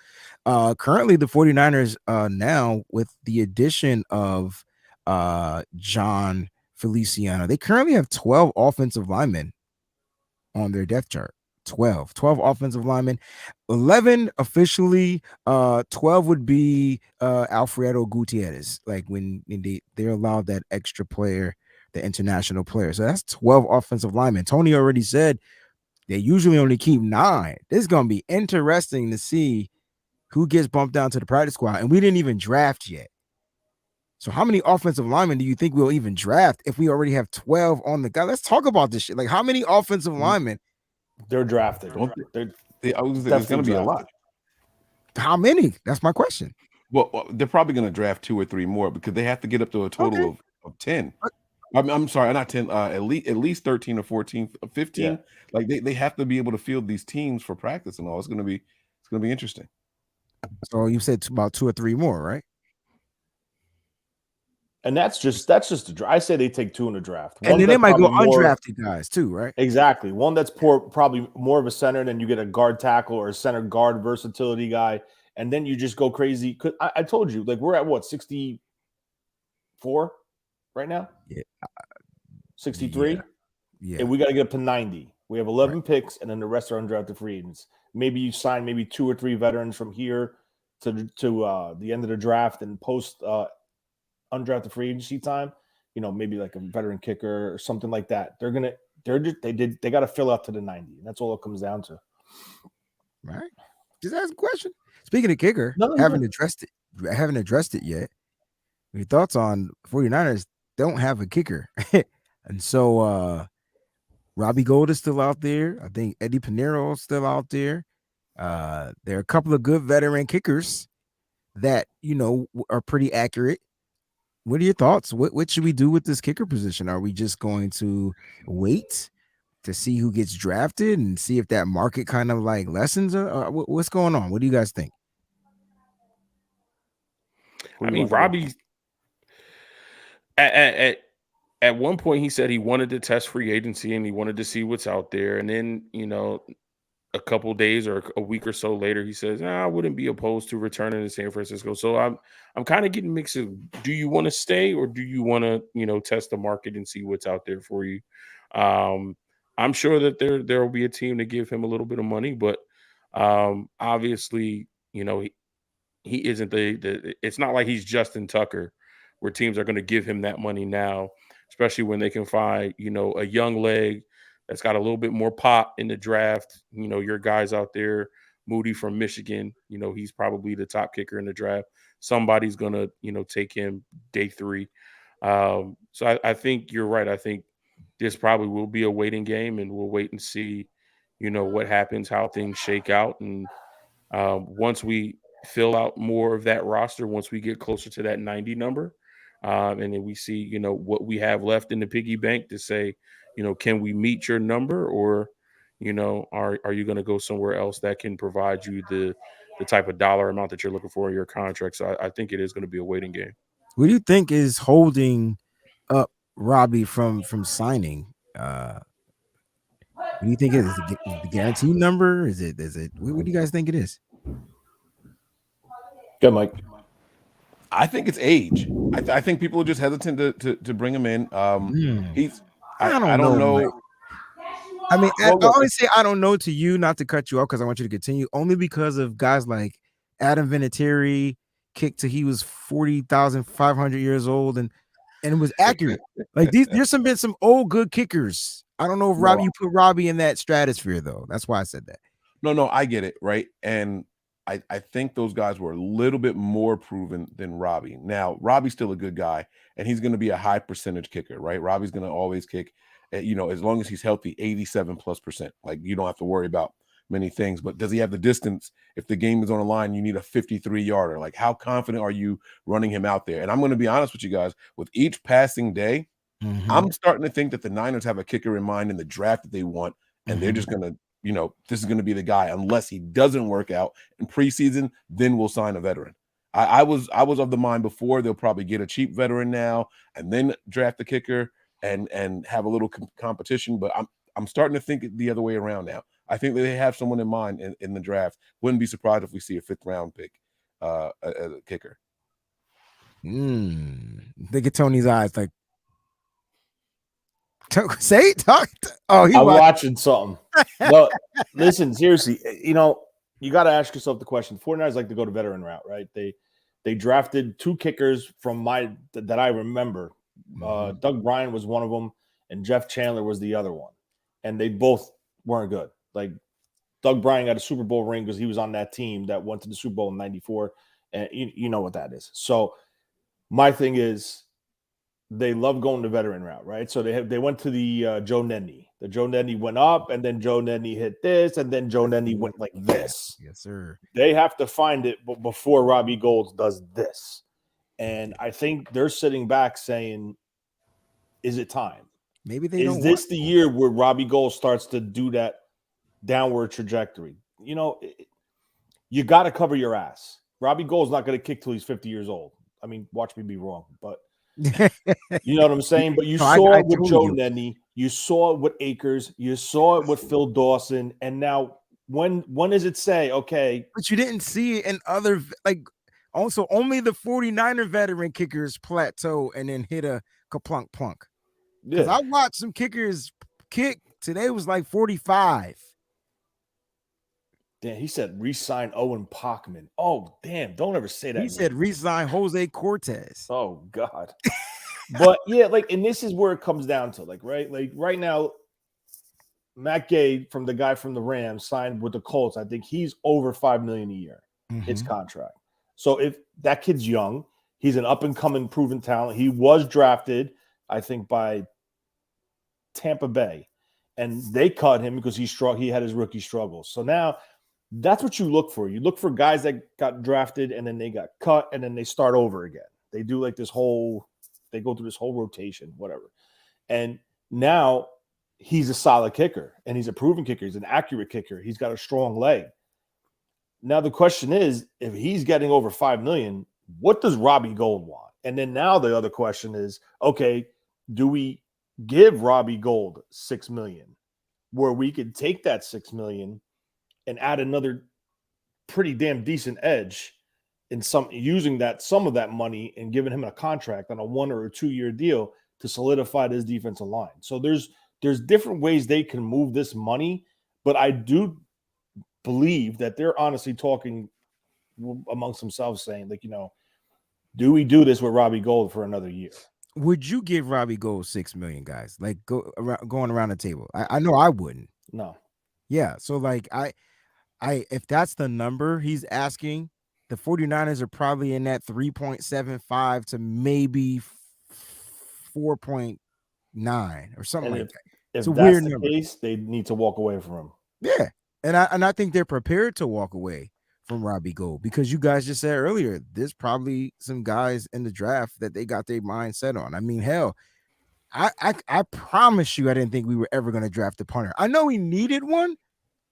[SPEAKER 3] Currently, the 49ers now, with the addition of John Feliciano, they currently have 12 offensive linemen on their depth chart. 12 offensive linemen, 11 officially, 12 would be Alfredo Gutierrez, like when they're allowed that extra player, the international player. So that's 12 offensive linemen. Tony already said they usually only keep 9. This is going to be interesting to see who gets bumped down to the practice squad, and we didn't even draft yet. So how many offensive linemen do you think we'll even draft if we already have 12 on the guy? Let's talk about this shit. Like, how many offensive linemen?
[SPEAKER 7] They're drafted.
[SPEAKER 6] There's going to be a lot.
[SPEAKER 3] How many? That's my question.
[SPEAKER 6] Well, they're probably going to draft 2 or 3 more because they have to get up to a total of 10. I'm sorry, not 10. At least 13 or 14, 15. Yeah. Like they have to be able to field these teams for practice and all. It's going to be interesting.
[SPEAKER 3] So you said about 2 or 3 more, right?
[SPEAKER 7] And that's just the draft. I say they take 2 in the draft.
[SPEAKER 3] And then they might go undrafted guys too, right?
[SPEAKER 7] Exactly. One that's probably more of a center, and then you get a guard tackle or a center guard versatility guy, and then you just go crazy. I told you, like, we're at what, 64 right now?
[SPEAKER 3] Yeah.
[SPEAKER 7] 63?
[SPEAKER 3] Yeah.
[SPEAKER 7] And we got to get up to 90. We have 11 picks, and then the rest are undrafted free agents. Maybe you sign maybe 2 or 3 veterans from here to the end of the draft and post undrafted free agency time, you know, maybe like a veteran kicker or something like that. They got to fill up to the 90. And that's all it comes down to.
[SPEAKER 3] Right. Just ask a question. Speaking of kicker, haven't addressed it yet. Your thoughts on 49ers don't have a kicker. And so Robbie Gould is still out there. I think Eddie Pinheiro is still out there. There are a couple of good veteran kickers that, you know, are pretty accurate. What are your thoughts? What should we do with this kicker position? Are we just going to wait to see who gets drafted and see if that market kind of like lessens? What's going on? What do you guys think?
[SPEAKER 2] I mean, Robbie, at one point he said he wanted to test free agency and he wanted to see what's out there. And then, you know, a couple days or a week or so later, he says, I wouldn't be opposed to returning to San Francisco. So I'm kind of getting mixed. Do you want to stay or do you want to, you know, test the market and see what's out there for you? I'm sure that there will be a team to give him a little bit of money, but obviously, you know, he isn't it's not like he's Justin Tucker where teams are going to give him that money now, especially when they can find, you know, a young leg that's got a little bit more pop in the draft. You know, your guys out there, Moody from Michigan, you know, he's probably the top kicker in the draft. Somebody's going to, you know, take him day 3. So I think you're right. I think this probably will be a waiting game and we'll wait and see, you know, what happens, how things shake out. And once we fill out more of that roster, once we get closer to that 90 number, and then we see, you know, what we have left in the piggy bank to say, you know, can we meet your number or, you know, are you going to go somewhere else that can provide you the type of dollar amount that you're looking for in your contract? So I think it is going to be a waiting game.
[SPEAKER 3] What do you think is holding up Robbie from signing? What do you think it is? The guaranteed number? Is it? What do you guys think it is?
[SPEAKER 7] Good, Mike.
[SPEAKER 6] I think it's age. I think people are just hesitant to bring him in. I don't know.
[SPEAKER 3] I mean, I always say I don't know to you, not to cut you off because I want you to continue, only because of guys like Adam Vinatieri kicked till he was 40,500 years old and it was accurate. Like there's been some old good kickers. I don't know if you put Robbie in that stratosphere though. That's why I said that.
[SPEAKER 6] No, I get it, right? And I think those guys were a little bit more proven than Robbie. Now, Robbie's still a good guy, and he's going to be a high percentage kicker, right? Robbie's going to always kick you know, as long as he's healthy, 87+%. Like, you don't have to worry about many things. But does he have the distance? If the game is on the line, you need a 53-yarder. Like, how confident are you running him out there? And I'm going to be honest with you guys, with each passing day, I'm starting to think that the Niners have a kicker in mind in the draft that they want, and they're just going to, you know, this is going to be the guy. Unless he doesn't work out in preseason, then we'll sign a veteran. I was of the mind before they'll probably get a cheap veteran now and then draft the kicker and have a little competition. But I'm starting to think the other way around now. I think that they have someone in mind in the draft. Wouldn't be surprised if we see a 5th round pick as a kicker.
[SPEAKER 3] Look at Tony's eyes, like, say talk. Oh,
[SPEAKER 7] I'm watching something. But listen, seriously, you know, you got to ask yourself the question. 49ers like to go to veteran route, right? They drafted 2 kickers from that I remember. Doug Bryan was one of them, and Jeff Chandler was the other one, and they both weren't good. Like, Doug Bryan got a Super Bowl ring because he was on that team that went to the Super Bowl in '94, and you know what that is. So my thing is, they love going the veteran route, right? So they went to the Joe Nenny. The Joe Nenny went up, and then Joe Nenny hit this, and then Joe Nenny went like this.
[SPEAKER 3] Yes, sir.
[SPEAKER 7] They have to find it before Robbie Gould does this. And I think they're sitting back saying, is it time?
[SPEAKER 3] Maybe they
[SPEAKER 7] is this the year where Robbie Gould starts to do that downward trajectory? You know, you got to cover your ass. Robbie Gould's not going to kick till he's 50 years old. I mean, watch me be wrong, but you know what I'm saying? But you saw it with Joe Nenny, you saw it with Akers, you saw it with Phil Dawson, and now when does it say, okay?
[SPEAKER 3] But you didn't see it in other, like, also only the 49er veteran kickers plateau and then hit a kaplunk plunk. Because I watched some kickers kick today, was like 45.
[SPEAKER 7] Damn, he said re-sign Owen Pockman. Oh, damn, don't ever say that.
[SPEAKER 3] He said re-sign Jose Cortez.
[SPEAKER 7] Oh, God. But, yeah, like, and this is where it comes down to, like, right? Like, right now, Matt Gay, from the guy from the Rams, signed with the Colts. I think he's over $5 million a year, his contract. So if that kid's young, he's an up-and-coming proven talent. He was drafted, I think, by Tampa Bay, and they cut him because he had his rookie struggles. So now that's what you look for. You look for guys that got drafted and then they got cut and then they start over again. They do like they go through this whole rotation, whatever. And now he's a solid kicker and he's a proven kicker. He's an accurate kicker. He's got a strong leg. Now the question is, if he's getting over $5 million, what does Robbie Gould want? And then now the other question is, okay, do we give Robbie Gould $6 million where we could take that $6 million and add another pretty damn decent edge in some of that money and giving him a contract on a 1 or a 2 year deal to solidify his defensive line? So there's different ways they can move this money, but I do believe that they're honestly talking amongst themselves saying, like, you know, do we do this with Robbie Gould for another year?
[SPEAKER 3] Would you give Robbie Gould $6 million, guys? Like, going around the table. I know I wouldn't.
[SPEAKER 7] No.
[SPEAKER 3] Yeah. So like if that's the number he's asking, the 49ers are probably in that 3.75 to maybe 4.9 or something like that.
[SPEAKER 7] If that's the case, they need to walk away from him.
[SPEAKER 3] Yeah. And I think they're prepared to walk away from Robbie Gould because you guys just said earlier, there's probably some guys in the draft that they got their mind set on. I mean, hell, I promise you I didn't think we were ever going to draft a punter. I know we needed one,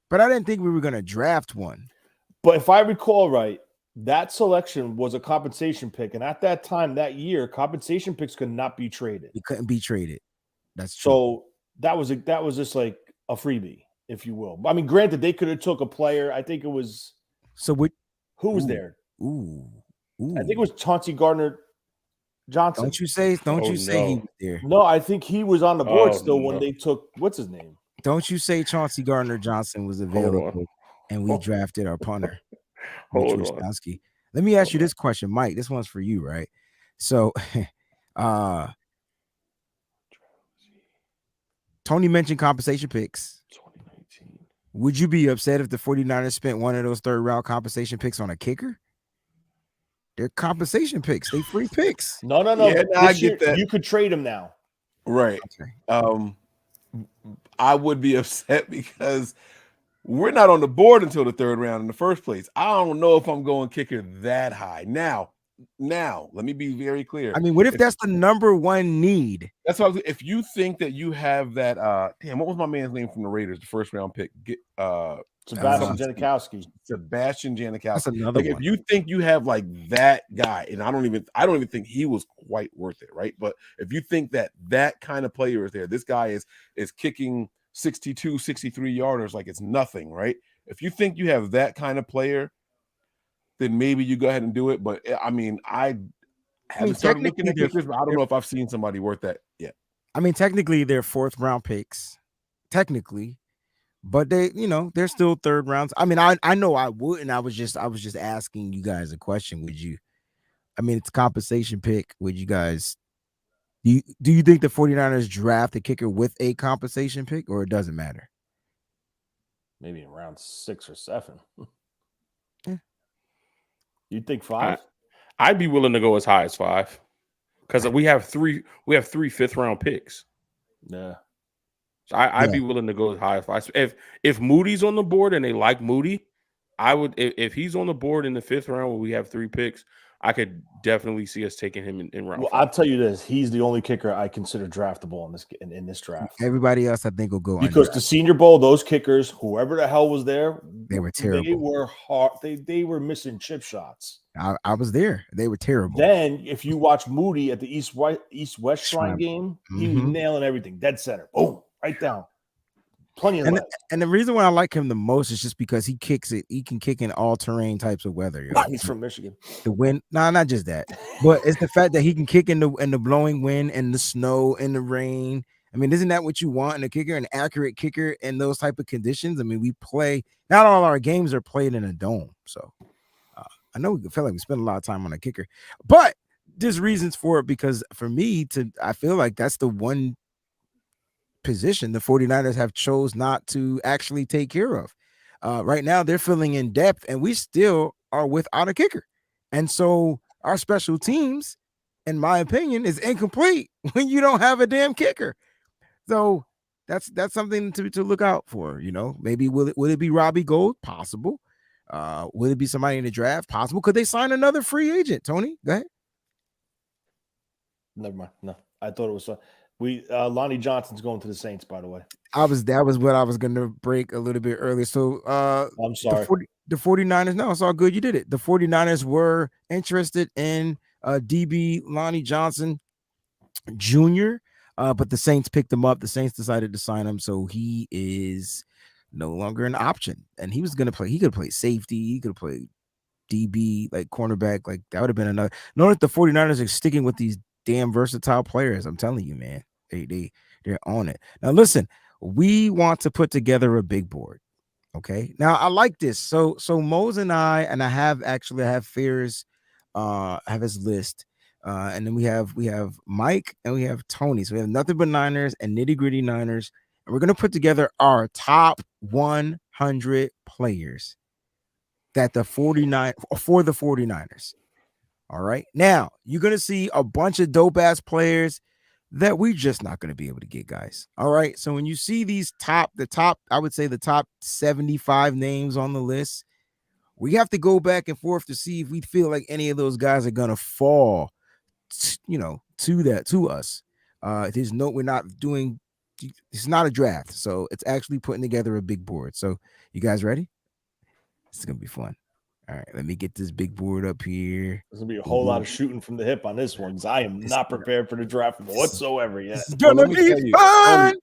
[SPEAKER 3] but I didn't think we were going to draft one.
[SPEAKER 7] But if I recall right, that selection was a compensation pick. And at that time, that year, compensation picks could not be traded.
[SPEAKER 3] It couldn't be traded. That's true.
[SPEAKER 7] So that was just like a freebie, if you will. I mean, granted, they could have took a player. I think it was who was there? I think it was Chauncey Gardner-Johnson.
[SPEAKER 3] Don't you say he was there?
[SPEAKER 7] No, I think he was on the board when they took what's his name?
[SPEAKER 3] Don't you say Chauncey Gardner-Johnson was available and we drafted our punter.
[SPEAKER 2] Hold on.
[SPEAKER 3] Let me ask you this question, Mike. This one's for you, right? So Tony mentioned compensation picks.
[SPEAKER 2] 2019.
[SPEAKER 3] Would you be upset if the 49ers spent one of those third round compensation picks on a kicker? They're compensation picks. They free picks.
[SPEAKER 7] No.
[SPEAKER 6] Yeah, I get that.
[SPEAKER 7] You could trade him now.
[SPEAKER 6] Right.
[SPEAKER 3] Okay.
[SPEAKER 6] I would be upset because we're not on the board until the third round in the first place. I don't know if I'm going kicker that high. Now, let me be very clear.
[SPEAKER 3] I mean, what if that's the number one need?
[SPEAKER 6] That's what if you think that you have that damn, what was my man's name from the Raiders, the first round pick?
[SPEAKER 7] Sebastian Janikowski.
[SPEAKER 6] Sebastian Janikowski.
[SPEAKER 3] That's another
[SPEAKER 6] like
[SPEAKER 3] one.
[SPEAKER 6] If you think you have like that guy, and I don't even think he was quite worth it, right? But if you think that kind of player is there, this guy is kicking 62, 63 yarders like it's nothing, right? If you think you have that kind of player, then maybe you go ahead and do it. But I mean, I haven't started looking at kickers, but I don't know if I've seen somebody worth that yet.
[SPEAKER 3] I mean, technically they're fourth round picks, technically, but they're still third rounds. I mean, I know I would, and I was just asking you guys a question. Would you? I mean, it's a compensation pick. Would you guys? Do you think the 49ers draft a kicker with a compensation pick, or it doesn't matter?
[SPEAKER 7] Maybe in round 6 or 7.
[SPEAKER 3] Yeah.
[SPEAKER 7] You'd think 5?
[SPEAKER 2] I'd be willing to go as high as 5 because we have three fifth round picks.
[SPEAKER 7] Yeah.
[SPEAKER 2] So I'd be willing to go as high as 5. If Moody's on the board and they like Moody, I would. If he's on the board in the 5th round where we have 3 picks, I could definitely see us taking him in round 5.
[SPEAKER 7] I'll tell you this: he's the only kicker I consider draftable in this draft.
[SPEAKER 3] Everybody else, I think, will go
[SPEAKER 7] because the Senior Bowl, those kickers, whoever the hell was there,
[SPEAKER 3] they were terrible.
[SPEAKER 7] They were hard. They were missing chip shots.
[SPEAKER 3] I was there. They were terrible.
[SPEAKER 7] Then, if you watch Moody at the East-West Shrine game, he was nailing everything, dead center, boom, right down. Plenty of legs.
[SPEAKER 3] And the reason why I like him the most is just because he kicks it. He can kick in all terrain types of weather.
[SPEAKER 7] He's from Michigan.
[SPEAKER 3] The wind, not just that, but it's the fact that he can kick in the blowing wind and the snow and the rain. I mean, isn't that what you want in a kicker? An accurate kicker in those type of conditions. I mean, we play. Not all our games are played in a dome, so I know we feel like we spend a lot of time on a kicker, but there's reasons for it because for me, I feel like that's the one position the 49ers have chose not to actually take care of. Right now they're filling in depth and we still are without a kicker. And so our special teams, in my opinion, is incomplete when you don't have a damn kicker. So that's something to look out for. Maybe will it be Robbie Gould? Possible. Will it be somebody in the draft? Possible. Could they sign another free agent? Tony, go ahead.
[SPEAKER 7] Never mind. No, I thought it was Lonnie Johnson's going to the Saints, by the way.
[SPEAKER 3] That was what I was going to break a little bit earlier. So
[SPEAKER 7] I'm sorry.
[SPEAKER 3] The 49ers, no, it's all good. You did it. The 49ers were interested in DB Lonnie Johnson Jr., but the Saints picked him up. The Saints decided to sign him, so he is no longer an option. And he was going to play. He could play safety. He could play DB, like cornerback. Like that would have been another. Notice the 49ers are sticking with these damn versatile players. I'm telling you, man. They're on it. Now, listen, we want to put together a big board. Okay. Now, I like this. So Mose and I have Fears, have his list. And then we have Mike and we have Tony. So we have Nothing But Niners and Nitty Gritty Niners. And we're going to put together our top 100 players that for the 49ers. All right. Now, you're going to see a bunch of dope ass players that we're just not going to be able to get, guys. All right. So when you see these I would say the top 75 names on the list, we have to go back and forth to see if we feel like any of those guys are going to fall, to us. We're not doing, it's not a draft. So it's actually putting together a big board. So you guys ready? It's going to be fun. All right, let me get this big board up here.
[SPEAKER 7] There's gonna be a whole lot of shooting from the hip on this one because I am not prepared for the draft whatsoever yet.
[SPEAKER 3] It's gonna be fun.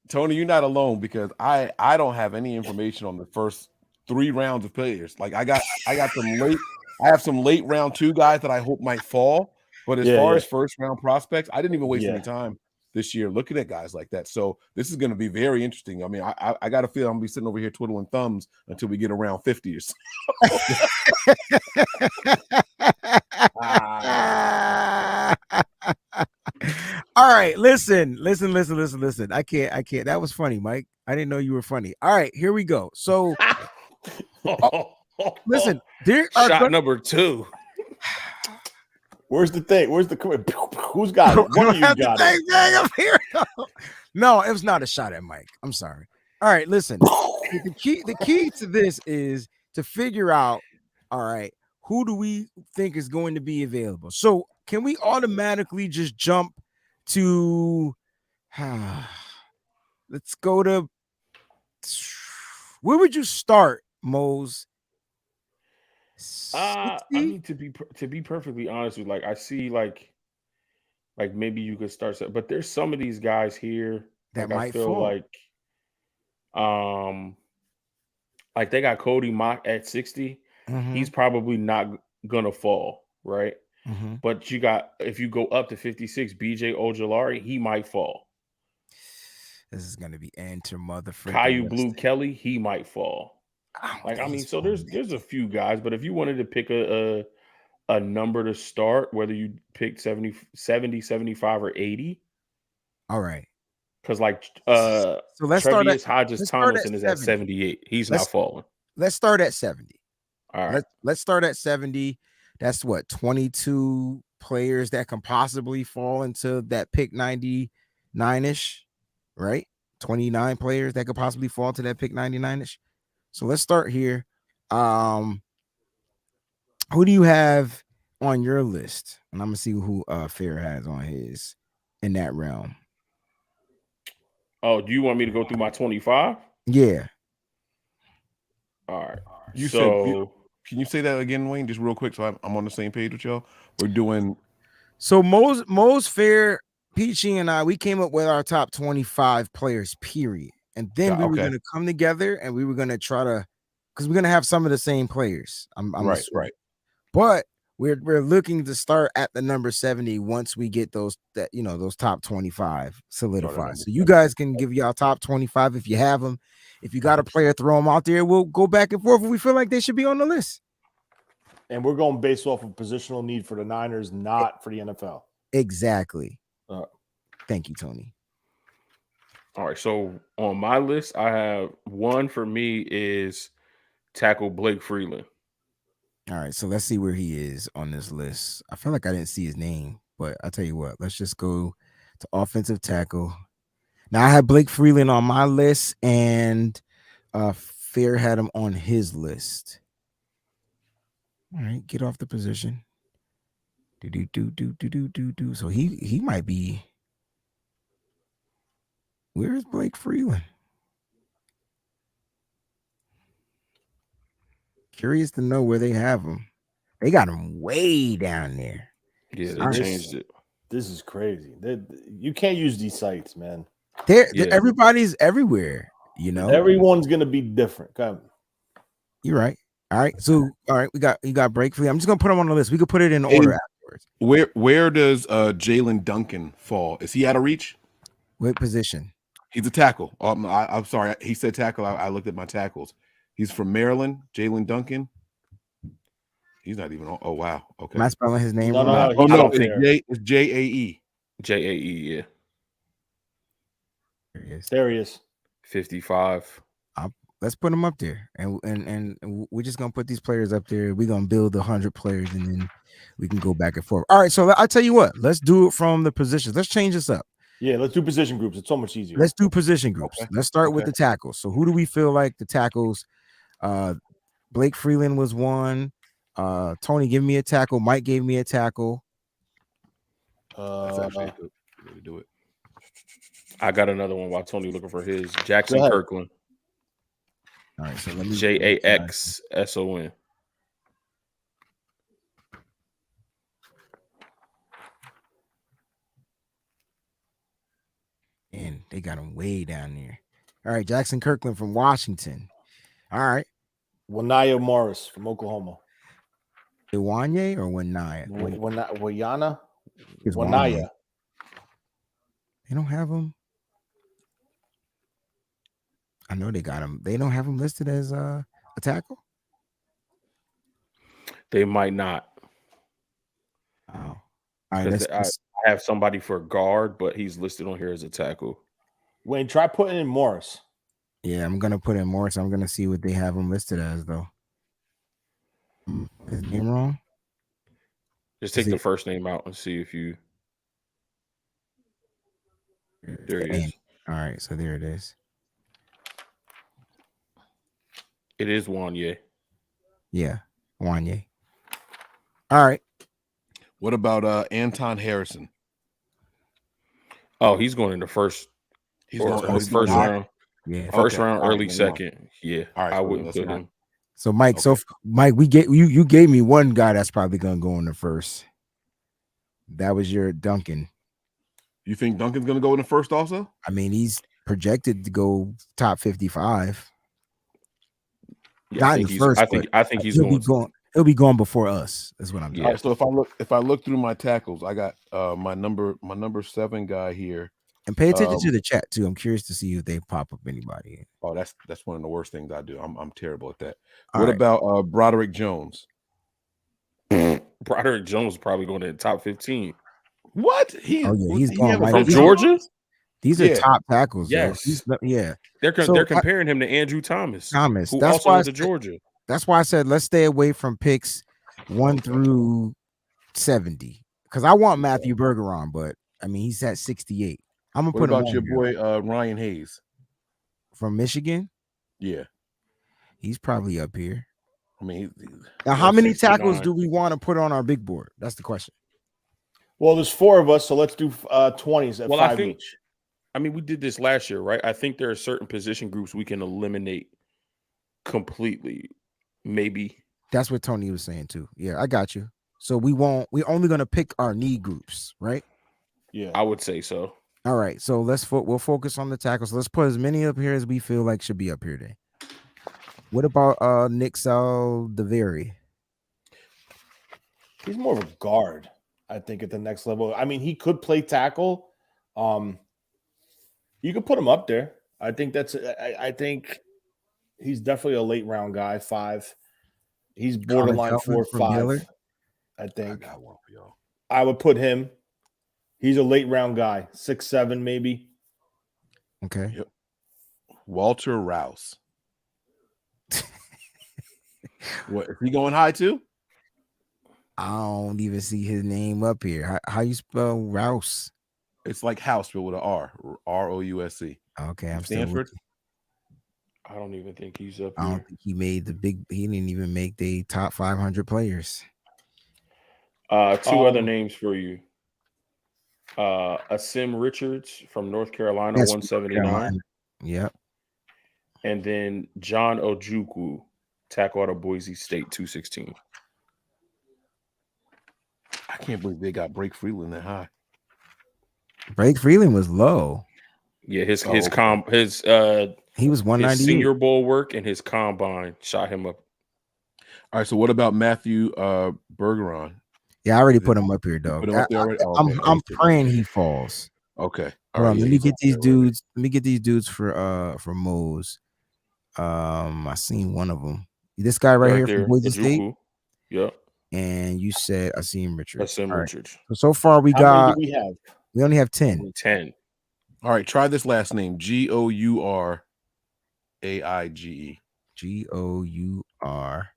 [SPEAKER 6] Tony, you're not alone because I don't have any information on the first 3 rounds of players. Like I got some late. I have some late round 2 guys that I hope might fall. But as far as first round prospects, I didn't even waste any time this year looking at guys like that. So this is going to be very interesting. I mean, I got to feel I'm going to be sitting over here twiddling thumbs until we get around 50 or so.
[SPEAKER 3] All right, listen. I can't. That was funny, Mike. I didn't know you were funny. All right, here we go. So listen, there are
[SPEAKER 2] shot number 2.
[SPEAKER 7] Where's the thing? Where's the who's got it? One of you
[SPEAKER 3] Have the
[SPEAKER 7] got
[SPEAKER 3] thing
[SPEAKER 7] it.
[SPEAKER 3] up here. No, it was not a shot at Mike. I'm sorry. All right, listen. The key to this is to figure out, all right, who do we think is going to be available? So can we automatically just jump to let's go to where would you start, Mose?
[SPEAKER 2] I
[SPEAKER 3] 60?
[SPEAKER 2] mean, to be perfectly honest with you, like I see like maybe you could start, but there's some of these guys here
[SPEAKER 3] That
[SPEAKER 2] like I
[SPEAKER 3] might
[SPEAKER 2] feel
[SPEAKER 3] fall.
[SPEAKER 2] like they got Cody Mock at 60.
[SPEAKER 3] Mhm,
[SPEAKER 2] He's probably not gonna fall, right?
[SPEAKER 3] mhm.
[SPEAKER 2] But you got if you go up to 56, BJ Ojolari, he might fall.
[SPEAKER 3] This is gonna be enter motherfucking
[SPEAKER 2] Caillou
[SPEAKER 3] West.
[SPEAKER 2] Blue Kelly, he might fall.
[SPEAKER 3] I don't
[SPEAKER 2] Like I
[SPEAKER 3] think
[SPEAKER 2] mean,
[SPEAKER 3] he's
[SPEAKER 2] so
[SPEAKER 3] falling
[SPEAKER 2] there's a few guys, but if you wanted to pick a number to start, whether you pick 70, 75, or 80,
[SPEAKER 3] all right.
[SPEAKER 2] because like
[SPEAKER 3] So let's start at
[SPEAKER 2] Trevius Hodges
[SPEAKER 3] let's start at
[SPEAKER 2] Tomlinson is at
[SPEAKER 3] 70.
[SPEAKER 2] 78. He's
[SPEAKER 3] Let's
[SPEAKER 2] not falling.
[SPEAKER 3] let's start at 70.
[SPEAKER 2] All right.
[SPEAKER 3] Let's start at 70. That's what 22 players that can possibly fall into that pick 99-ish, right? 29 players that could possibly fall to that pick 99-ish. So let's start here. Who do you have on your list? And I'm gonna see who Fair has on his in that realm.
[SPEAKER 2] Oh, do you want me to go through my 25?
[SPEAKER 3] Yeah.
[SPEAKER 2] All right.
[SPEAKER 6] You
[SPEAKER 2] So
[SPEAKER 6] Can you say that again, Wayne, just real quick, so I'm on the same page with y'all? We're doing
[SPEAKER 3] So Mo's Fair, Peachy, and I, we came up with our top 25 players, period. And then we were
[SPEAKER 6] okay.
[SPEAKER 3] going to come together and we were going to try to, because we're going to have some of the same players. I'm
[SPEAKER 6] right,
[SPEAKER 3] assuming.
[SPEAKER 6] right.
[SPEAKER 3] But we're looking to start at the number 70 once we get those top 25 solidified. So you guys can give y'all top 25 if you have them. If you got a player, throw them out there. We'll go back and forth if we feel like they should be on the list.
[SPEAKER 7] And we're going based off of positional need for the Niners, not for the NFL.
[SPEAKER 3] Exactly. Thank you, Tony.
[SPEAKER 2] all right. So on my list, I have one for me is tackle Blake Freeland.
[SPEAKER 3] All right, so let's see where he is on this list. I feel like I didn't see his name, but I'll tell you what, let's just go to offensive tackle. Now, I have Blake Freeland on my list, and Fair had him on his list. All right, get off the position. Do. So he might be. Where is Blake Freeland? Curious to know where they have him. They got him way down there.
[SPEAKER 2] Yeah, they changed it.
[SPEAKER 7] This is crazy. You can't use these sites, man.
[SPEAKER 3] Everybody's everywhere, you know.
[SPEAKER 7] Everyone's gonna be different.
[SPEAKER 3] You're right. All right. So you got Blake Freeland. I'm just gonna put him on the list. We could put it in order afterwards.
[SPEAKER 6] Where does Jalen Duncan fall? Is he out of reach?
[SPEAKER 3] What position?
[SPEAKER 6] He's a tackle. I'm sorry. He said tackle. I looked at my tackles. He's from Maryland. Jalen Duncan. He's not even on. Oh, wow. Okay.
[SPEAKER 3] Am I spelling his name
[SPEAKER 7] No,
[SPEAKER 3] wrong?
[SPEAKER 7] no,
[SPEAKER 6] No,
[SPEAKER 7] It's
[SPEAKER 6] it's Jae.
[SPEAKER 2] JAE, yeah.
[SPEAKER 7] There he is.
[SPEAKER 2] 55.
[SPEAKER 3] Let's put him up there, and we're just gonna put these players up there. We're gonna build 100 players, and then we can go back and forth. All right, so I'll tell you what. Let's do it from the positions. Let's change this up.
[SPEAKER 7] Yeah, let's do position groups. It's so much easier.
[SPEAKER 3] Let's do position groups.
[SPEAKER 6] Okay.
[SPEAKER 3] Let's start with the tackles. So who do we feel like the tackles? Blake Freeland was one. Tony gave me a tackle. Mike gave me a tackle.
[SPEAKER 6] That's actually a good way to do it.
[SPEAKER 2] I got another one while Tony looking for his. Jackson Kirkland.
[SPEAKER 3] All right, so let me
[SPEAKER 2] JAXSON.
[SPEAKER 3] And they got him way down there. All right, Jackson Kirkland from Washington. All right.
[SPEAKER 7] Wanaya Morris from Oklahoma.
[SPEAKER 3] Iwanye or Wanaya?
[SPEAKER 7] Wayana?
[SPEAKER 3] It's
[SPEAKER 7] Wanaya.
[SPEAKER 3] They don't have him. I know they got him. They don't have him listed as a tackle.
[SPEAKER 2] They might not.
[SPEAKER 3] Oh, all right.
[SPEAKER 2] I have somebody for guard, but he's listed on here as a tackle.
[SPEAKER 7] Wayne, try putting in Morris.
[SPEAKER 3] Yeah, I'm gonna put in Morris. I'm gonna see what they have him listed as, though. His name wrong?
[SPEAKER 2] Just take the first name out and see if you. There it is.
[SPEAKER 3] All right, so there it is.
[SPEAKER 2] It is Wanye.
[SPEAKER 3] Yeah, Wanye. All right.
[SPEAKER 6] What about Anton Harrison?
[SPEAKER 2] Oh, he's going in the first.
[SPEAKER 6] He's
[SPEAKER 2] or
[SPEAKER 6] going
[SPEAKER 2] first round.
[SPEAKER 3] Yeah.
[SPEAKER 2] First
[SPEAKER 6] Okay.
[SPEAKER 2] round,
[SPEAKER 6] All right,
[SPEAKER 2] early
[SPEAKER 6] then
[SPEAKER 2] second. Yeah,
[SPEAKER 6] All right,
[SPEAKER 2] I
[SPEAKER 6] cool.
[SPEAKER 2] wouldn't
[SPEAKER 6] That's
[SPEAKER 2] put
[SPEAKER 6] fine.
[SPEAKER 2] him.
[SPEAKER 3] So Mike,
[SPEAKER 6] Okay.
[SPEAKER 3] Mike, we get you gave me one guy that's probably gonna go in the first. That was your Duncan.
[SPEAKER 6] You think Duncan's going to go in the first also?
[SPEAKER 3] I mean, he's projected to go top 55.
[SPEAKER 2] Yeah,
[SPEAKER 3] Not
[SPEAKER 2] I
[SPEAKER 3] in
[SPEAKER 2] think
[SPEAKER 3] the
[SPEAKER 2] he's.
[SPEAKER 3] first,
[SPEAKER 2] I think he's
[SPEAKER 3] he'll be
[SPEAKER 2] going.
[SPEAKER 3] going. He'll be going before us. That's what I'm
[SPEAKER 2] Yeah.
[SPEAKER 6] All right, so if I look through my tackles, I got my number 7 guy here.
[SPEAKER 3] And pay attention to the chat too. I'm curious to see if they pop up anybody.
[SPEAKER 6] Oh, that's one of the worst things I do. I'm terrible at that.
[SPEAKER 3] All
[SPEAKER 6] What
[SPEAKER 3] right.
[SPEAKER 6] about Broderick Jones?
[SPEAKER 2] Broderick Jones is probably going to the top 15
[SPEAKER 6] What?
[SPEAKER 3] He's going
[SPEAKER 6] have a
[SPEAKER 3] right
[SPEAKER 2] from
[SPEAKER 6] first-
[SPEAKER 2] Georgia.
[SPEAKER 3] These
[SPEAKER 6] Yeah.
[SPEAKER 3] are top tackles.
[SPEAKER 2] Yes.
[SPEAKER 3] Yeah.
[SPEAKER 2] They're
[SPEAKER 3] So,
[SPEAKER 2] they're comparing him to Andrew Thomas,
[SPEAKER 3] Thomas.
[SPEAKER 2] who
[SPEAKER 3] That's
[SPEAKER 2] also
[SPEAKER 3] why
[SPEAKER 2] went
[SPEAKER 3] I
[SPEAKER 2] to
[SPEAKER 3] said-
[SPEAKER 2] Georgia.
[SPEAKER 3] That's why I said let's stay away from picks 1 through 70 because I want Matthew Bergeron, but I mean he's at 68. I'm gonna
[SPEAKER 6] What
[SPEAKER 3] put him
[SPEAKER 6] about
[SPEAKER 3] on
[SPEAKER 6] your
[SPEAKER 3] here.
[SPEAKER 6] boy Ryan Hayes?
[SPEAKER 3] From Michigan.
[SPEAKER 6] Yeah,
[SPEAKER 3] He's probably up here.
[SPEAKER 6] I mean,
[SPEAKER 3] Now, how many
[SPEAKER 2] 169.
[SPEAKER 3] tackles do we want to put on our big board? That's the question.
[SPEAKER 7] Well, there's 4 of us, so let's do 20s at
[SPEAKER 2] Well, I
[SPEAKER 7] 5
[SPEAKER 2] think-
[SPEAKER 7] each.
[SPEAKER 2] I mean, we did this last year, right? I think there are certain position groups we can eliminate completely. Maybe.
[SPEAKER 3] That's what Tony was saying too. Yeah, I got you. So we're only gonna pick our need groups, right?
[SPEAKER 7] Yeah.
[SPEAKER 2] I would say so.
[SPEAKER 3] All right. So we'll focus on the tackles. Let's put as many up here as we feel like should be up here today. What about Nick Saldiveri?
[SPEAKER 7] He's more of a guard, I think, at the next level. I mean, he could play tackle. You could put him up there. I think I think he's definitely a late round guy, 5. He's borderline
[SPEAKER 3] Calvin
[SPEAKER 7] 4 or
[SPEAKER 3] from
[SPEAKER 7] 5.
[SPEAKER 3] Baylor?
[SPEAKER 7] I
[SPEAKER 6] I
[SPEAKER 7] think
[SPEAKER 6] got one for y'all.
[SPEAKER 7] I would put him. He's a late round guy, 6'7", maybe.
[SPEAKER 3] Okay.
[SPEAKER 6] Yep. Walter Rouse. What is he going high too?
[SPEAKER 3] I don't even see his name up here. How you spell Rouse?
[SPEAKER 6] It's like house, but with an R. Rousc.
[SPEAKER 3] Okay, I'm still
[SPEAKER 6] Stanford.
[SPEAKER 3] looking.
[SPEAKER 2] I don't even think he's up
[SPEAKER 3] I don't
[SPEAKER 2] here.
[SPEAKER 3] think he made he didn't even make the top 500 players.
[SPEAKER 2] 2 other
[SPEAKER 7] Um,
[SPEAKER 2] names for you. Asim Richards from North Carolina,
[SPEAKER 3] That's
[SPEAKER 2] 179.
[SPEAKER 3] Carolina. Yep.
[SPEAKER 2] And then John Ojukwu, tackle out of Boise State, 216.
[SPEAKER 6] I can't believe they got Blake Freeland that high.
[SPEAKER 3] Blake Freeland was low.
[SPEAKER 2] Yeah, his
[SPEAKER 6] Oh,
[SPEAKER 2] his
[SPEAKER 6] okay.
[SPEAKER 2] com his
[SPEAKER 3] He was
[SPEAKER 2] his
[SPEAKER 3] 198.
[SPEAKER 2] Senior Bowl work and his combine shot him up.
[SPEAKER 6] All right, so what about Matthew Bergeron?
[SPEAKER 3] Yeah, I already put him up here, though.
[SPEAKER 6] Put him up there already? Oh, okay.
[SPEAKER 3] I'm praying he falls.
[SPEAKER 6] Okay.
[SPEAKER 3] Hold on,
[SPEAKER 6] yeah,
[SPEAKER 3] let me
[SPEAKER 6] he's
[SPEAKER 3] get
[SPEAKER 6] up
[SPEAKER 3] these
[SPEAKER 6] there already.
[SPEAKER 3] dudes. Let me get these dudes for Mose. I seen one of them. This guy right here
[SPEAKER 2] there,
[SPEAKER 3] from Boise State,
[SPEAKER 2] Ojukwu. Yep,
[SPEAKER 3] and you said Asim Richards.
[SPEAKER 2] Asim
[SPEAKER 3] All right.
[SPEAKER 2] Richards.
[SPEAKER 3] So far we
[SPEAKER 7] How many
[SPEAKER 3] got
[SPEAKER 7] do we have?
[SPEAKER 3] we only have 10.
[SPEAKER 2] 10.
[SPEAKER 6] All right, try this last name. Gouraige.
[SPEAKER 3] Gour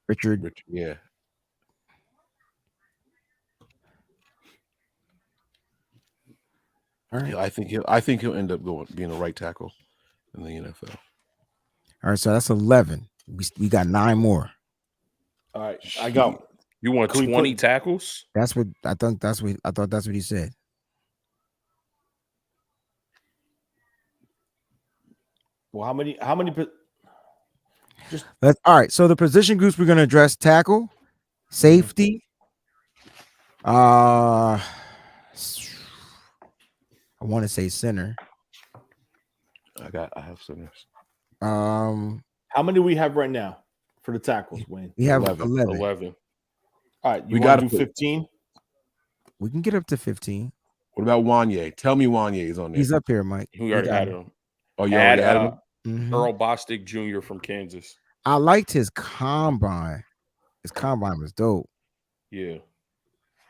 [SPEAKER 3] Richard.
[SPEAKER 6] Yeah.
[SPEAKER 3] All right.
[SPEAKER 6] Yeah, I think he'll end up being a right tackle in the NFL.
[SPEAKER 3] All right, so that's 11. We got 9 more.
[SPEAKER 7] All right. I got
[SPEAKER 2] You want
[SPEAKER 7] Can we
[SPEAKER 2] 20
[SPEAKER 7] put-
[SPEAKER 2] tackles?
[SPEAKER 3] That's what I thought. That's what he said.
[SPEAKER 7] well, how many
[SPEAKER 3] All right. So the position groups we're gonna address: tackle, safety. I want to say center.
[SPEAKER 6] I have centers.
[SPEAKER 7] how many do we have right now for the tackles, Wayne?
[SPEAKER 3] We have
[SPEAKER 6] 11.
[SPEAKER 3] 11.
[SPEAKER 7] All right, you
[SPEAKER 6] We
[SPEAKER 7] want
[SPEAKER 6] gotta
[SPEAKER 7] to do
[SPEAKER 6] put-
[SPEAKER 7] 15?
[SPEAKER 3] We can get up to 15.
[SPEAKER 6] What about Wanye? Tell me Wanye is on there.
[SPEAKER 3] He's up here, Mike.
[SPEAKER 2] We already
[SPEAKER 3] got
[SPEAKER 2] had
[SPEAKER 3] him.
[SPEAKER 2] him.
[SPEAKER 6] Oh, you
[SPEAKER 2] Add
[SPEAKER 6] already added him?
[SPEAKER 3] Mhm.
[SPEAKER 2] Earl Bostic Jr. from Kansas.
[SPEAKER 3] I liked his combine. His combine was dope.
[SPEAKER 2] Yeah.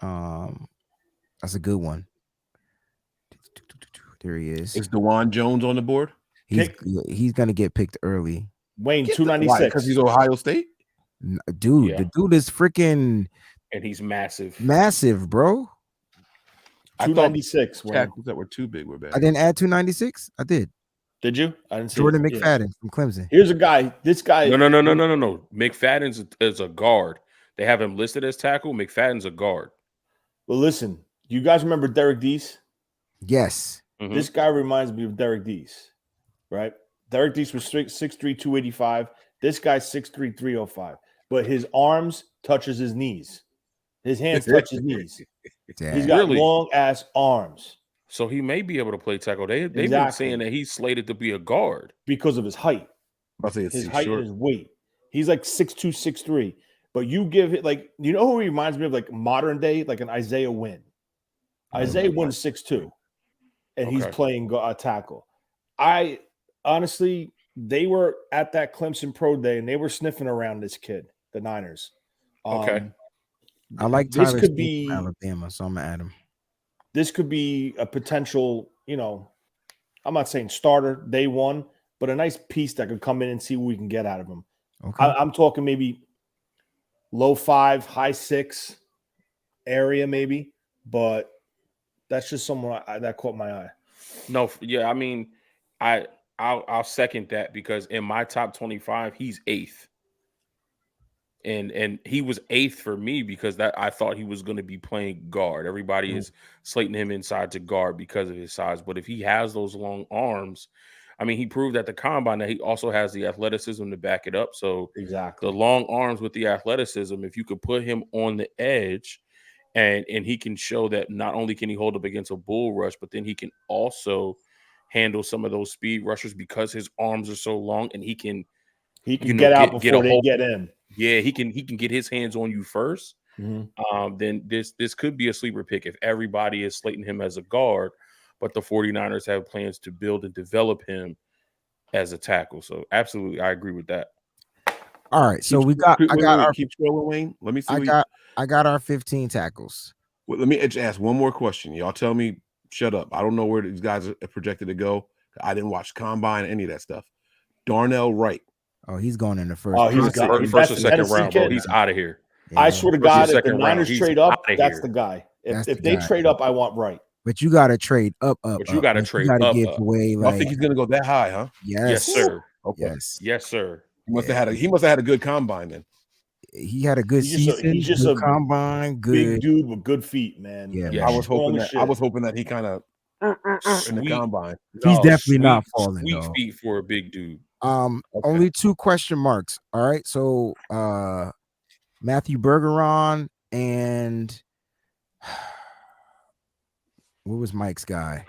[SPEAKER 3] That's a good one. There he is.
[SPEAKER 6] Is DeJuan Jones on the board?
[SPEAKER 3] He's gonna get picked early.
[SPEAKER 7] Wayne,
[SPEAKER 6] Because
[SPEAKER 7] 296.
[SPEAKER 6] he's Ohio State?
[SPEAKER 3] Dude,
[SPEAKER 2] Yeah.
[SPEAKER 3] the dude is freaking
[SPEAKER 2] and he's massive.
[SPEAKER 3] Massive, bro.
[SPEAKER 6] I thought
[SPEAKER 7] 296.
[SPEAKER 6] tackles that were too big were bad.
[SPEAKER 3] I didn't add 296. I did.
[SPEAKER 7] Did you? I didn't see
[SPEAKER 3] Jordan
[SPEAKER 7] it. Yeah.
[SPEAKER 3] McFadden from Clemson.
[SPEAKER 7] Here's a guy. This guy.
[SPEAKER 2] No. McFadden's is a guard. They have him listed as tackle. McFadden's a guard.
[SPEAKER 7] Well, listen. You guys remember Derek Deese?
[SPEAKER 3] Yes.
[SPEAKER 2] Mhm.
[SPEAKER 7] This guy reminds me of Derek Deese, right? Derek Deese was 6'3", 285. This guy's 6'3", 305. But his arms touches his knees. His hands touch his knees.
[SPEAKER 3] Damn.
[SPEAKER 7] He's got
[SPEAKER 2] Really?
[SPEAKER 7] long ass arms
[SPEAKER 2] So he may be able to play tackle. They've been
[SPEAKER 7] Exactly.
[SPEAKER 2] saying that he's slated to be a guard.
[SPEAKER 7] because of his height.
[SPEAKER 6] I'll say it's
[SPEAKER 7] His
[SPEAKER 6] too
[SPEAKER 7] height
[SPEAKER 6] short.
[SPEAKER 7] and his weight. He's like 6'2", 6'3". But you give it like, you know who he reminds me of, like modern day, like an Isaiah Wynn. Isaiah Wynn's 6'2", and he's
[SPEAKER 2] Okay.
[SPEAKER 7] playing tackle. I honestly, they were at that Clemson Pro Day and they were sniffing around this kid, the Niners.
[SPEAKER 2] Okay.
[SPEAKER 3] I like
[SPEAKER 7] This
[SPEAKER 3] Tyler
[SPEAKER 7] could
[SPEAKER 3] Snead
[SPEAKER 7] be-
[SPEAKER 3] from Alabama, so I'm gonna add him.
[SPEAKER 7] This could be a potential, I'm not saying starter day one, but a nice piece that could come in and see what we can get out of him.
[SPEAKER 3] Okay.
[SPEAKER 7] I'm talking maybe low 5, high 6 area, maybe, but that's just someone that caught my eye.
[SPEAKER 2] No, yeah, I mean, I'll second that because in my top 25, he's 8th. And he was 8th for me because that I thought he was going to be playing guard. Everybody is slating him inside to guard because of his size. But if he has those long arms, I mean, he proved at the combine that he also has the athleticism to back it up. So
[SPEAKER 7] Exactly.
[SPEAKER 2] the long arms with the athleticism, if you could put him on the edge and he can show that not only can he hold up against a bull rush, but then he can also handle some of those speed rushers because his arms are so long and he can
[SPEAKER 7] get out
[SPEAKER 2] get
[SPEAKER 7] before
[SPEAKER 2] a
[SPEAKER 7] they
[SPEAKER 2] hold.
[SPEAKER 7] get in.
[SPEAKER 2] Yeah, he can get his hands on you first.
[SPEAKER 7] Mhm.
[SPEAKER 2] Then this could be a sleeper pick if everybody is slating him as a guard, but the 49ers have plans to build and develop him as a tackle. So absolutely, I agree with that.
[SPEAKER 3] All right. So
[SPEAKER 6] Keep scrolling, Wayne. Let me see.
[SPEAKER 3] I got our 15 tackles.
[SPEAKER 6] Well, let me ask one more question. Y'all tell me, shut up. I don't know where these guys are projected to go. I didn't watch combine, any of that stuff. Darnell Wright.
[SPEAKER 3] Oh, he's going in the first.
[SPEAKER 7] Oh, he's
[SPEAKER 3] round.
[SPEAKER 7] got-
[SPEAKER 2] First
[SPEAKER 7] that's
[SPEAKER 2] or
[SPEAKER 7] the
[SPEAKER 2] second
[SPEAKER 7] Tennessee
[SPEAKER 2] round, bro.
[SPEAKER 7] kid.
[SPEAKER 2] He's out of here.
[SPEAKER 7] I
[SPEAKER 3] Yeah.
[SPEAKER 7] swear to
[SPEAKER 2] First or
[SPEAKER 7] God, if the
[SPEAKER 2] second round,
[SPEAKER 7] Niners
[SPEAKER 2] he's
[SPEAKER 7] trade up,
[SPEAKER 2] outta
[SPEAKER 7] that's
[SPEAKER 2] here.
[SPEAKER 7] the guy.
[SPEAKER 3] That's
[SPEAKER 7] If
[SPEAKER 3] the
[SPEAKER 7] they
[SPEAKER 3] guy.
[SPEAKER 7] trade up, I want Wright.
[SPEAKER 3] But you got to trade up.
[SPEAKER 2] But you gotta
[SPEAKER 3] Like,
[SPEAKER 2] trade
[SPEAKER 3] gotta
[SPEAKER 2] up,
[SPEAKER 3] give
[SPEAKER 2] up.
[SPEAKER 3] away.
[SPEAKER 6] I
[SPEAKER 3] Like,
[SPEAKER 6] think he's gonna go that high, huh?
[SPEAKER 2] Yes, sir.
[SPEAKER 6] Okay.
[SPEAKER 3] Yes.
[SPEAKER 2] Yes, sir.
[SPEAKER 6] He must have had a good combine then.
[SPEAKER 3] He had a good
[SPEAKER 7] He's just a-
[SPEAKER 3] season.
[SPEAKER 7] he's just
[SPEAKER 3] good
[SPEAKER 7] a
[SPEAKER 3] combine.
[SPEAKER 7] Big
[SPEAKER 3] Good.
[SPEAKER 7] dude with good feet, man.
[SPEAKER 3] Yeah,
[SPEAKER 2] Yeah.
[SPEAKER 6] I was hoping
[SPEAKER 7] Strong
[SPEAKER 6] that
[SPEAKER 7] shit.
[SPEAKER 6] he kind of in the
[SPEAKER 2] Sweet.
[SPEAKER 6] combine.
[SPEAKER 3] He's definitely
[SPEAKER 2] sweet,
[SPEAKER 3] not falling,
[SPEAKER 2] Sweet
[SPEAKER 3] though.
[SPEAKER 2] feet for a big dude.
[SPEAKER 6] Okay.
[SPEAKER 3] Only 2 question marks. All right. So Matthew Bergeron and what was Mike's guy?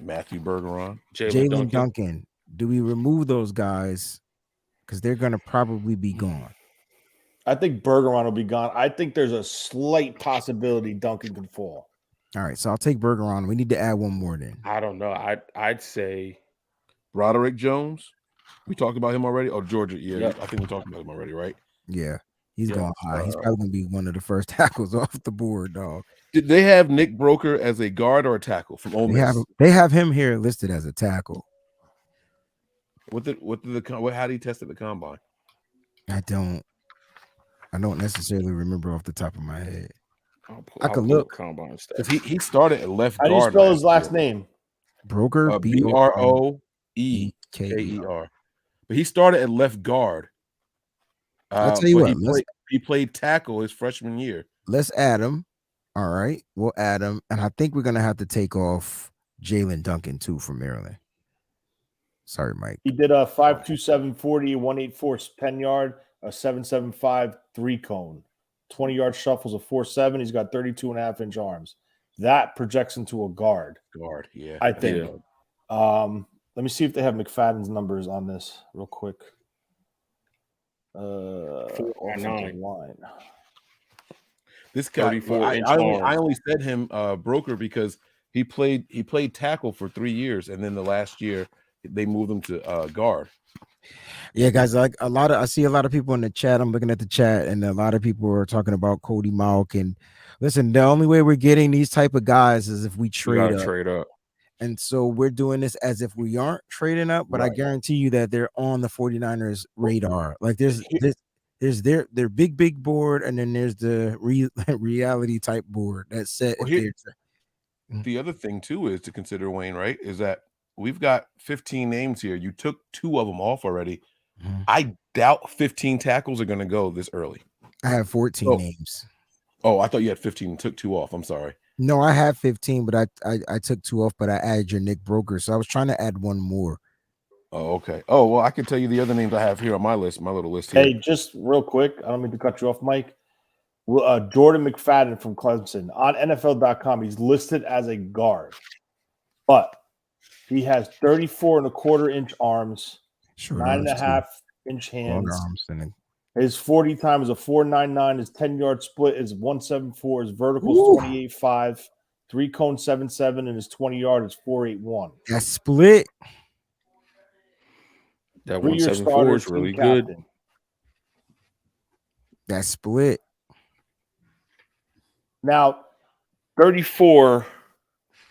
[SPEAKER 6] Matthew Bergeron.
[SPEAKER 3] Jalen Duncan. Do we remove those guys? Because they're gonna probably be gone.
[SPEAKER 7] I think Bergeron will be gone. I think there's a slight possibility Duncan could fall.
[SPEAKER 3] All right, so I'll take Bergeron. We need to add one more then.
[SPEAKER 2] I don't know. I'd say
[SPEAKER 6] Broderick Jones. We talked about him already. Oh, Georgia. Yeah,
[SPEAKER 2] Yep.
[SPEAKER 6] I think we talked about him already, right?
[SPEAKER 3] Yeah, he's
[SPEAKER 2] Yeah,
[SPEAKER 3] going high. He's probably gonna be one of the first tackles off the board, dog.
[SPEAKER 6] Did they have Nick Broker as a guard or a tackle from Ole Miss?
[SPEAKER 3] They have him here listed as a tackle.
[SPEAKER 6] How did he test at the combine?
[SPEAKER 3] I don't necessarily remember off the top of my head.
[SPEAKER 2] I'll
[SPEAKER 3] I could
[SPEAKER 2] pull
[SPEAKER 3] look.
[SPEAKER 2] up combine stats.
[SPEAKER 6] Because he started at left
[SPEAKER 7] How do you
[SPEAKER 6] guard.
[SPEAKER 7] spell his last name?
[SPEAKER 3] Broker,
[SPEAKER 6] Broeker.
[SPEAKER 3] K-E-R.
[SPEAKER 6] But he started at left guard.
[SPEAKER 3] I'll tell you
[SPEAKER 6] but
[SPEAKER 3] what,
[SPEAKER 6] he played tackle his freshman year.
[SPEAKER 3] Let's add him. All right, we'll add him, and I think we're gonna have to take off Jalen Duncan too from Maryland. Sorry, Mike.
[SPEAKER 7] He did a 5.27 40, 184 10 yard, a 7.75 3 cone, 20 yard shuffles, a 4.7. He's got 32.5-inch arms. That projects into a guard.
[SPEAKER 6] Guard, yeah.
[SPEAKER 7] I think. Let me see if they have McFadden's numbers on this real quick.
[SPEAKER 2] 4.9.
[SPEAKER 7] Line.
[SPEAKER 6] This guy,
[SPEAKER 2] 34
[SPEAKER 6] I
[SPEAKER 2] inch
[SPEAKER 6] only
[SPEAKER 2] arms.
[SPEAKER 6] said him Broker because he played tackle for 3 years, and then the last year they moved him to guard.
[SPEAKER 3] Yeah, guys, like I see a lot of people in the chat. I'm looking at the chat, and a lot of people are talking about Cody Mauch. And listen, the only way we're getting these type of guys is if we
[SPEAKER 2] You
[SPEAKER 3] trade
[SPEAKER 2] gotta
[SPEAKER 3] up.
[SPEAKER 2] trade up.
[SPEAKER 3] And so we're doing this as if we aren't trading up, but I
[SPEAKER 6] Right.
[SPEAKER 3] guarantee you that they're on the 49ers radar. Like there's There's their big board, and then there's the reality type board that's set.
[SPEAKER 6] Well,
[SPEAKER 3] if
[SPEAKER 6] here-
[SPEAKER 3] they're-
[SPEAKER 6] The other thing too is to consider, Wayne, right? Is that we've got 15 names here. You took 2 of them off already.
[SPEAKER 3] Mhm.
[SPEAKER 6] I doubt 15 tackles are going to go this early.
[SPEAKER 3] I have 14
[SPEAKER 6] Oh.
[SPEAKER 3] names.
[SPEAKER 6] Oh, I thought you had 15 and took 2 off. I'm sorry.
[SPEAKER 3] No, I have 15, but I took 2 off, but I added your Nick Broker, so I was trying to add 1 more.
[SPEAKER 6] Oh, okay. Oh, well, I can tell you the other names I have here on my list, my little list here.
[SPEAKER 7] Hey, just real quick, I don't mean to cut you off, Mike. Jordan McFadden from Clemson on NFL.com. He's listed as a guard, but he has 34.25-inch arms,
[SPEAKER 3] Sure,
[SPEAKER 7] 9.5-inch
[SPEAKER 3] long
[SPEAKER 7] hands.
[SPEAKER 3] arms, and then
[SPEAKER 7] His 40 time is a 4.99. His 10-yard split is 1.74. His vertical
[SPEAKER 3] Woo.
[SPEAKER 7] is 28.5. 3-cone 7.7, and his 20-yard is 4.81.
[SPEAKER 3] that split.
[SPEAKER 2] That
[SPEAKER 7] 3-year
[SPEAKER 2] 174
[SPEAKER 7] starter,
[SPEAKER 2] is really
[SPEAKER 7] team
[SPEAKER 2] good.
[SPEAKER 7] captain.
[SPEAKER 3] That split.
[SPEAKER 7] Now, 34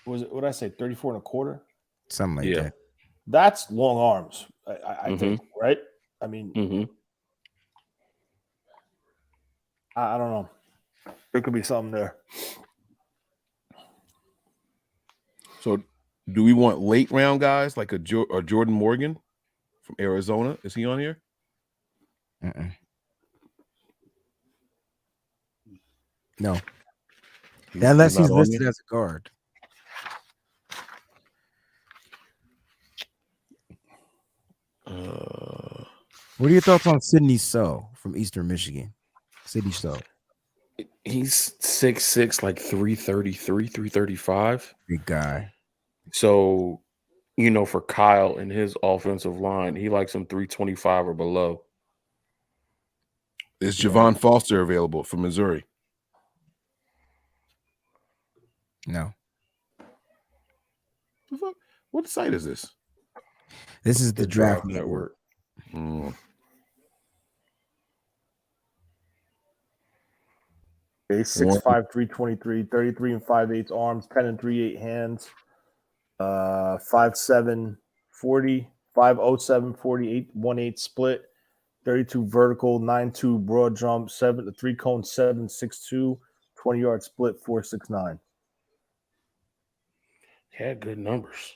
[SPEAKER 7] was it? What did I say? 34.25.
[SPEAKER 3] Something like
[SPEAKER 2] Yeah.
[SPEAKER 3] that.
[SPEAKER 7] That's long arms. I think, right? I mean,
[SPEAKER 2] Mm-hmm.
[SPEAKER 7] I don't know. There could be something there.
[SPEAKER 6] So, do we want late round guys like a Jordan Morgan from Arizona? Is he on here?
[SPEAKER 3] Mm-mm. No, unless he's
[SPEAKER 6] not on
[SPEAKER 3] listed
[SPEAKER 6] here?
[SPEAKER 3] as a guard. What are your thoughts on Sidney Sow from Eastern Michigan? Sidney Sow,
[SPEAKER 2] He's 6'6", like 333, 335.
[SPEAKER 3] big guy.
[SPEAKER 2] So, you know, for Kyle and his offensive line, he likes him 325 or below.
[SPEAKER 6] Is Javon Foster available from Missouri?
[SPEAKER 3] No,
[SPEAKER 6] What site is this?
[SPEAKER 3] this is the draft network.
[SPEAKER 2] network.
[SPEAKER 6] Hmm.
[SPEAKER 7] He's 6'5", 323, 33 and 5/8 arms, 10 and 3/8 hands, 5'7", 40, 5'07", 48, 1/8 split, 32 vertical, 9'2" broad jump, 3-cone 7.62, 20-yard split, 4.69.
[SPEAKER 2] Had good numbers.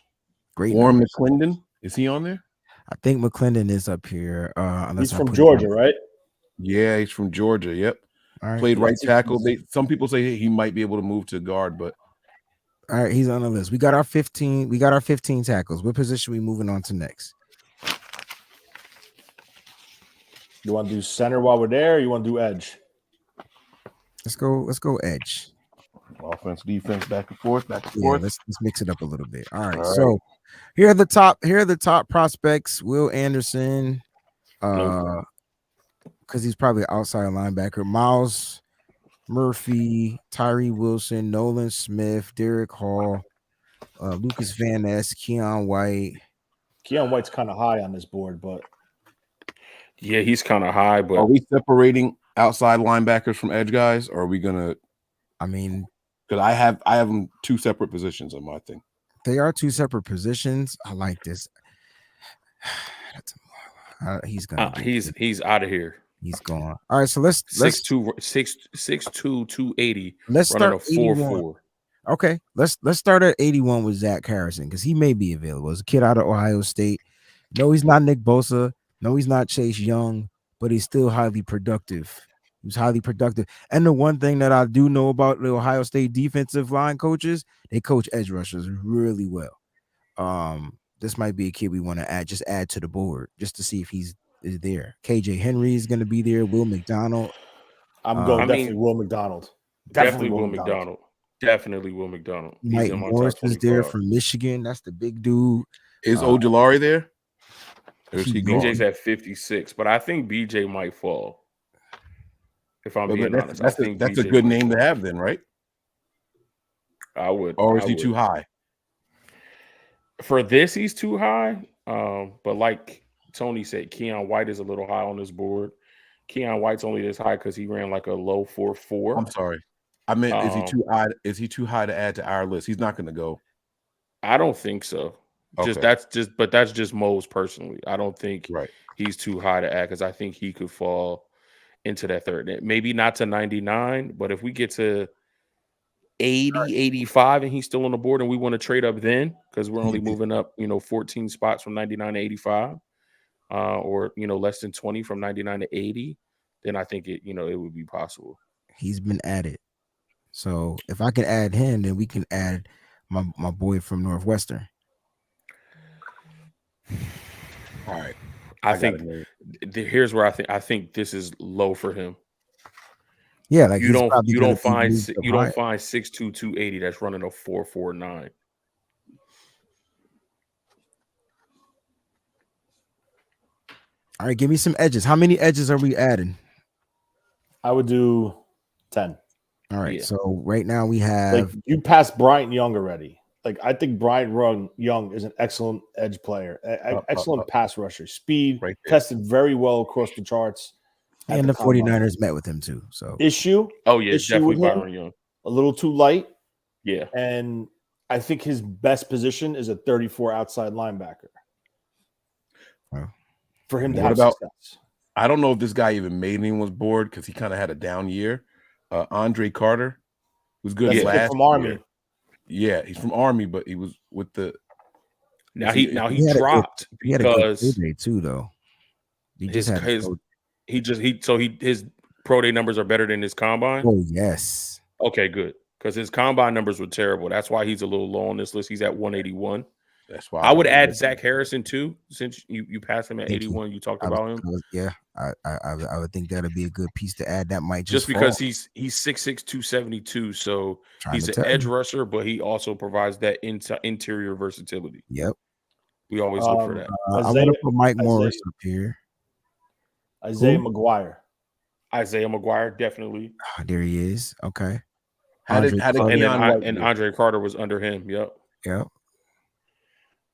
[SPEAKER 3] Great.
[SPEAKER 6] Warren
[SPEAKER 3] numbers.
[SPEAKER 6] McClendon, is he on there?
[SPEAKER 3] I think McClendon is up here. Unless
[SPEAKER 7] He's
[SPEAKER 3] I
[SPEAKER 7] from
[SPEAKER 3] put it
[SPEAKER 7] Georgia,
[SPEAKER 3] wrong.
[SPEAKER 7] right?
[SPEAKER 6] Yeah, he's from Georgia. Yep.
[SPEAKER 3] All right.
[SPEAKER 6] Played right
[SPEAKER 7] think
[SPEAKER 6] tackle.
[SPEAKER 7] he's-
[SPEAKER 6] Some people say he might be able to move to guard, but
[SPEAKER 3] All right, he's on the list. We got our 15. We got our 15 tackles. What position we moving on to next?
[SPEAKER 7] You want to do center while we're there, or you want to do edge?
[SPEAKER 3] Let's go edge.
[SPEAKER 6] offense, defense, back and forth, back and
[SPEAKER 3] Yeah,
[SPEAKER 6] forth.
[SPEAKER 3] let's mix it up a little bit. All right.
[SPEAKER 6] All right.
[SPEAKER 3] So here are the top prospects. Will Anderson, because he's probably outside linebacker. Miles Murphy, Tyree Wilson, Nolan Smith, Derek Hall, Lucas Van Ness, Keon White.
[SPEAKER 7] Keon White's kind of high on this board, but
[SPEAKER 2] Yeah, he's kind of high, but
[SPEAKER 6] Are we separating outside linebackers from edge guys, or are we gonna?
[SPEAKER 3] I mean,
[SPEAKER 6] Because I have them two separate positions on my thing.
[SPEAKER 3] they are two separate positions. I like this. He's gonna.
[SPEAKER 2] he's out of here.
[SPEAKER 3] He's gone. All right, so let's
[SPEAKER 2] 6'2", 280.
[SPEAKER 3] let's
[SPEAKER 2] Running
[SPEAKER 3] start
[SPEAKER 2] a
[SPEAKER 3] 81.
[SPEAKER 2] 4.4.
[SPEAKER 3] Okay, let's start at 81 with Zach Harrison because he may be available. As a kid out of Ohio State. No, he's not Nick Bosa. No, he's not Chase Young, but he's still highly productive. He's highly productive. And the one thing that I do know about the Ohio State defensive line coaches, they coach edge rushers really well. This might be a kid we want to add to the board just to see if is there. KJ Henry is going to be there. Will McDonald.
[SPEAKER 7] I'm going
[SPEAKER 2] I
[SPEAKER 7] definitely
[SPEAKER 2] mean,
[SPEAKER 7] Will McDonald.
[SPEAKER 2] Definitely Will McDonald. Definitely Will McDonald. He's
[SPEAKER 3] Mike
[SPEAKER 2] in my
[SPEAKER 3] Morris
[SPEAKER 2] top
[SPEAKER 3] is there
[SPEAKER 2] 25.
[SPEAKER 3] from Michigan. That's the big dude.
[SPEAKER 6] Is Ojulari there? Or is
[SPEAKER 3] he
[SPEAKER 6] he gone?
[SPEAKER 2] BJ's at 56, but I think BJ might fall. If I'm
[SPEAKER 6] But
[SPEAKER 2] being
[SPEAKER 6] that's
[SPEAKER 2] honest,
[SPEAKER 6] that's,
[SPEAKER 2] I think
[SPEAKER 6] that's a
[SPEAKER 2] BJ
[SPEAKER 6] good
[SPEAKER 2] might
[SPEAKER 6] name to
[SPEAKER 2] fall.
[SPEAKER 6] have, then, right?
[SPEAKER 2] I would.
[SPEAKER 6] Or is
[SPEAKER 2] I
[SPEAKER 6] he
[SPEAKER 2] would.
[SPEAKER 6] too high?
[SPEAKER 2] For this, he's too high. But like Tony said, Keon White is a little high on this board. Keon White's only this high because he ran like a low 4.4.
[SPEAKER 6] I'm sorry. I meant, is he
[SPEAKER 2] Um,
[SPEAKER 6] too high? Is he too high to add to our list? He's not going to go.
[SPEAKER 2] I don't think so.
[SPEAKER 6] Okay.
[SPEAKER 2] That's just Mo's personally. I don't think
[SPEAKER 6] Right.
[SPEAKER 2] he's too high to add because I think he could fall into that third. Maybe not to 99, but if we get to 80, 85 and he's still on the board and we want to trade up then because we're only moving up, 14 spots from 99 to 85 or, less than 20 from 99 to 80, then I think it would be possible.
[SPEAKER 3] He's been added. So if I can add him, then we can add my boy from Northwestern.
[SPEAKER 6] All right.
[SPEAKER 2] I think here's where I think this is low for him.
[SPEAKER 3] Yeah, like
[SPEAKER 2] you don't find 6'2", 280 that's running a 4.49.
[SPEAKER 3] All right, give me some edges. How many edges are we adding?
[SPEAKER 7] I would do 10.
[SPEAKER 3] All right, so right now we have
[SPEAKER 7] you passed Bryant Young already. Like I think Bryant Young is an excellent edge player, excellent pass rusher, speed, tested very well across the charts.
[SPEAKER 3] And the 49ers met with him too. So
[SPEAKER 7] issue.
[SPEAKER 2] Oh yeah, definitely Byron Young.
[SPEAKER 7] A little too light.
[SPEAKER 2] Yeah.
[SPEAKER 7] And I think his best position is a 34 outside linebacker.
[SPEAKER 3] Wow.
[SPEAKER 7] For him to have success.
[SPEAKER 6] I don't know if this guy even made anyone's board because he kind of had a down year. Andre Carter was good last
[SPEAKER 7] from Army.
[SPEAKER 6] year. Yeah, he's from Army, but he was with the.
[SPEAKER 2] Now he dropped because
[SPEAKER 3] he had a good too though.
[SPEAKER 2] His pro day numbers are better than his combine.
[SPEAKER 3] Oh yes.
[SPEAKER 2] Okay, good. Because his combine numbers were terrible. That's why he's a little low on this list. He's at 181.
[SPEAKER 6] That's why
[SPEAKER 2] I would add Zach Harrison too, since you passed him at 81. You talked about him.
[SPEAKER 3] Yeah, I would think that'd be a good piece to add. That might
[SPEAKER 2] just because he's 6'6", 272, so he's an edge rusher, but he also provides that interior versatility.
[SPEAKER 3] Yep,
[SPEAKER 2] we always look for that.
[SPEAKER 3] I want to put Mike Morris up here.
[SPEAKER 7] Isaiah McGuire,
[SPEAKER 2] definitely.
[SPEAKER 3] Oh, there he is. Okay.
[SPEAKER 2] And Andre Carter was under him. Yep.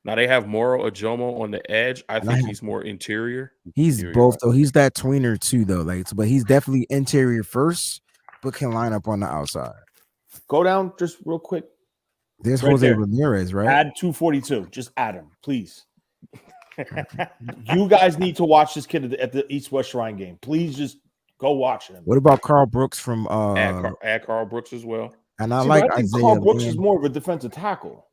[SPEAKER 2] Now they have Moro Ajomo on the edge. I think he's more interior.
[SPEAKER 3] He's both though. He's that tweener too though. But he's definitely interior first, but can line up on the outside.
[SPEAKER 7] Go down just real quick.
[SPEAKER 3] There's Jose Ramirez, right?
[SPEAKER 7] Add 242. Just add him, please. You guys need to watch this kid at the East West Shrine game. Please just go watch him.
[SPEAKER 3] What about Carl Brooks from
[SPEAKER 2] add Carl Brooks as well?
[SPEAKER 3] And I think Isaiah
[SPEAKER 7] Carl Brooks is more of a defensive tackle.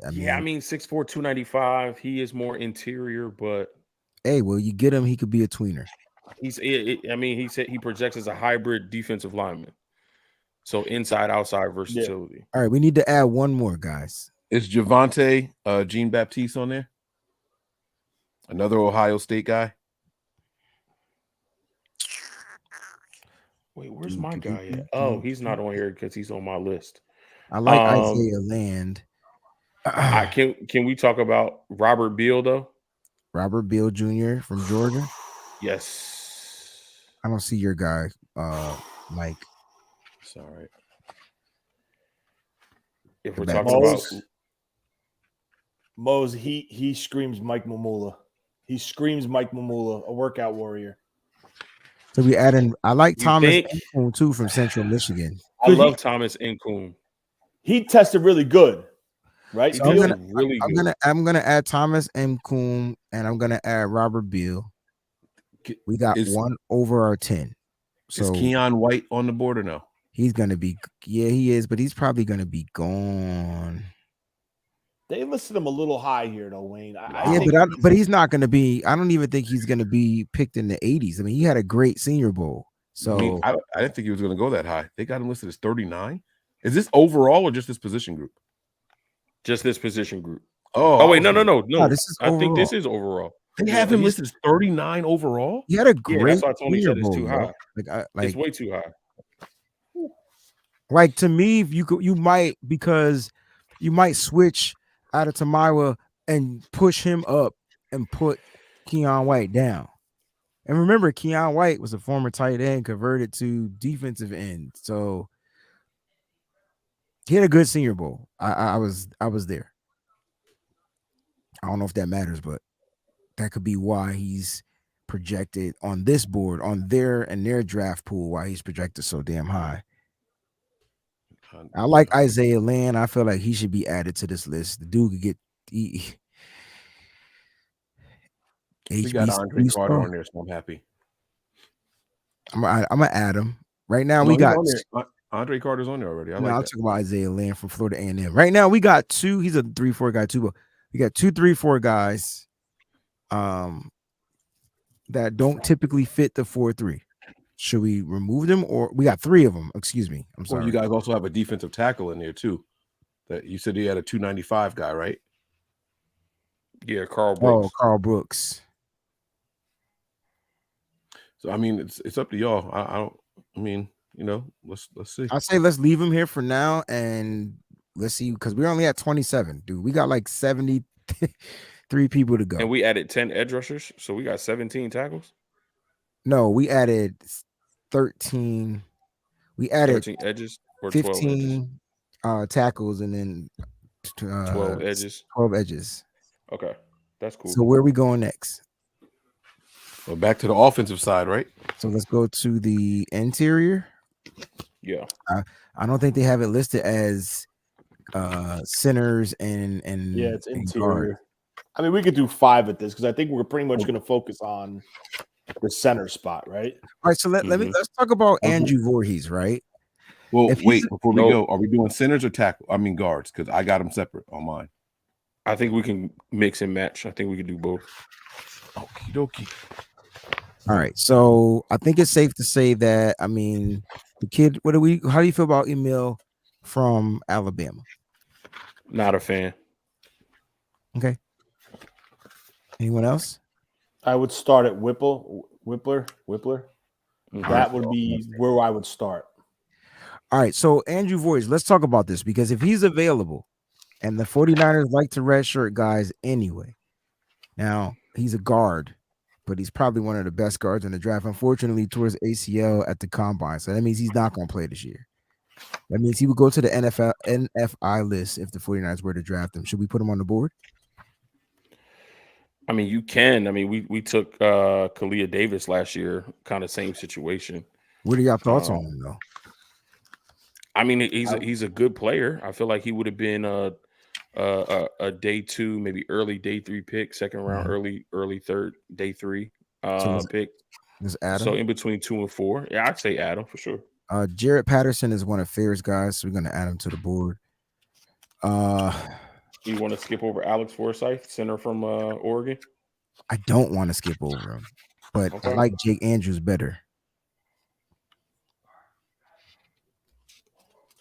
[SPEAKER 2] I mean 6'4", 295. He is more interior, but
[SPEAKER 3] hey, well, you get him, he could be a tweener.
[SPEAKER 2] He said he projects as a hybrid defensive lineman. So inside outside versatility.
[SPEAKER 3] Yeah. All right, we need to add one more, guys.
[SPEAKER 6] Is Javonte Jean Baptiste on there? Another Ohio State guy.
[SPEAKER 2] Wait, where's my guy at? Oh, he's not on here because he's on my list.
[SPEAKER 3] I like Isaiah Land.
[SPEAKER 2] Can we talk about Robert Beal though?
[SPEAKER 3] Robert Beal Jr. from Georgia.
[SPEAKER 2] Yes.
[SPEAKER 3] I don't see your guy, Mike.
[SPEAKER 6] Sorry.
[SPEAKER 2] If we're talking about
[SPEAKER 7] Mose, he screams Mike Mamula. He screams Mike Mamula, a workout warrior.
[SPEAKER 3] So we add in. I like Thomas Nkoum too from Central Michigan.
[SPEAKER 2] I love Thomas Nkoum.
[SPEAKER 7] He tested really good. Right,
[SPEAKER 3] so I'm gonna add Thomas Nkoum and I'm gonna add Robert Beal. We got one over our 10. So
[SPEAKER 6] is Keon White on the board or no?
[SPEAKER 3] He's gonna be, he is, but he's probably gonna be gone.
[SPEAKER 7] They listed him a little high here, though, Wayne.
[SPEAKER 3] But he's not gonna be. I don't even think he's gonna be picked in the 80s. I mean, he had a great Senior Bowl. So
[SPEAKER 6] I didn't think he was gonna go that high. They got him listed as 39. Is this overall or just this position group?
[SPEAKER 2] Just this position group.
[SPEAKER 6] Oh
[SPEAKER 2] wait, no.
[SPEAKER 3] This is
[SPEAKER 2] I think this is overall.
[SPEAKER 6] They have him listed as 39 overall.
[SPEAKER 3] He had a great.
[SPEAKER 2] That's why Tony said it's too high. It's way too high.
[SPEAKER 3] Like to me, you might because you might switch out of Tamiwa and push him up and put Keon White down. And remember, Keon White was a former tight end converted to defensive end, so. He had a good Senior Bowl. I was there. I don't know if that matters, but that could be why he's projected on this board, on their draft pool, why he's projected so damn high. I like Isaiah Land. I feel like he should be added to this list. The dude could get
[SPEAKER 6] we got Andre Carter on there, so I'm happy.
[SPEAKER 3] I'm gonna add him. Right now,
[SPEAKER 6] No,
[SPEAKER 3] we
[SPEAKER 6] he's
[SPEAKER 3] got.
[SPEAKER 6] on there. Andre Carter's on there already. I
[SPEAKER 3] No,
[SPEAKER 6] like
[SPEAKER 3] I'll
[SPEAKER 6] that.
[SPEAKER 3] talk about Isaiah Land from Florida A&M. Right now, we got two. He's a 3-4 guy too. But we got 2 3-4 guys, that don't typically fit the 4-3. Should we remove them, or we got 3 of them? Excuse me. I'm sorry.
[SPEAKER 6] Well, you guys also have a defensive tackle in there too. That you said he had a 295 guy, right?
[SPEAKER 2] Yeah, Carl Brooks.
[SPEAKER 3] Oh, Carl Brooks.
[SPEAKER 6] So I mean, it's up to y'all. I don't. I mean, you know, let's see.
[SPEAKER 3] I say let's leave him here for now, and let's see, because we're only at 27, dude. We got like 73 people to go.
[SPEAKER 2] And we added 10 edge rushers, so we got 17 tackles.
[SPEAKER 3] No, we added 13. We added
[SPEAKER 2] 13 edges or 12 edges?
[SPEAKER 3] 15 tackles, and then
[SPEAKER 2] 12 edges.
[SPEAKER 3] 12 edges.
[SPEAKER 2] Okay, that's cool.
[SPEAKER 3] So where are we going next?
[SPEAKER 6] Well, back to the offensive side, right?
[SPEAKER 3] So let's go to the interior.
[SPEAKER 2] Yeah.
[SPEAKER 3] I don't think they have it listed as centers and
[SPEAKER 7] Yeah, it's
[SPEAKER 3] and
[SPEAKER 7] interior.
[SPEAKER 3] guard.
[SPEAKER 7] I mean, we could do 5 at this because I think we're pretty much going to focus on the center spot, right?
[SPEAKER 3] All right, so let's talk about Andrew Voorhees, right?
[SPEAKER 6] Well,
[SPEAKER 3] If he's
[SPEAKER 6] wait,
[SPEAKER 3] a-
[SPEAKER 6] before we go, are we doing centers or tackle? I mean guards, because I got them separate on mine.
[SPEAKER 2] I think we can mix and match. I think we can do both.
[SPEAKER 6] Okie dokie.
[SPEAKER 3] All right, so I think it's safe to say that, I mean, the kid. How do you feel about Emil from Alabama?
[SPEAKER 2] Not a fan.
[SPEAKER 3] Okay. Anyone else?
[SPEAKER 7] I would start at Whippler.
[SPEAKER 2] Mhm.
[SPEAKER 7] That would be where I would start.
[SPEAKER 3] All right, so Andrew Voorhees, let's talk about this, because if he's available, and the 49ers like to redshirt guys anyway. Now, he's a guard, but he's probably one of the best guards in the draft. Unfortunately, towards ACL at the combine. So that means he's not going to play this year. That means he would go to the NFI list if the 49ers were to draft him. Should we put him on the board?
[SPEAKER 2] I mean, you can. I mean, we took Kalia Davis last year, kind of same situation.
[SPEAKER 3] What are your thoughts on him, though?
[SPEAKER 2] I mean, he's a good player. I feel like he would have been a day 2, maybe early day 3 pick, second round, early third, day 3 pick.
[SPEAKER 3] Is Adam?
[SPEAKER 2] So in between 2 and 4, yeah, I'd say Adam for sure.
[SPEAKER 3] Jarrett Patterson is one of Fair's guys, so we're going to add him to the board.
[SPEAKER 2] You want to skip over Alex Forsyth, center from Oregon?
[SPEAKER 3] I don't want to skip over him, but I like Jake Andrews better.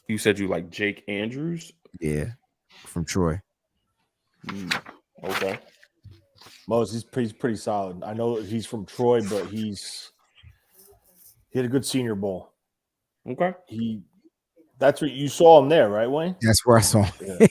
[SPEAKER 2] You said you like Jake Andrews?
[SPEAKER 3] Yeah, from Troy.
[SPEAKER 2] Okay.
[SPEAKER 7] Moses, he's pretty solid. I know he's from Troy, but he had a good Senior Bowl.
[SPEAKER 2] Okay.
[SPEAKER 7] That's what you saw him there, right, Wayne?
[SPEAKER 3] That's where I saw him. Yeah.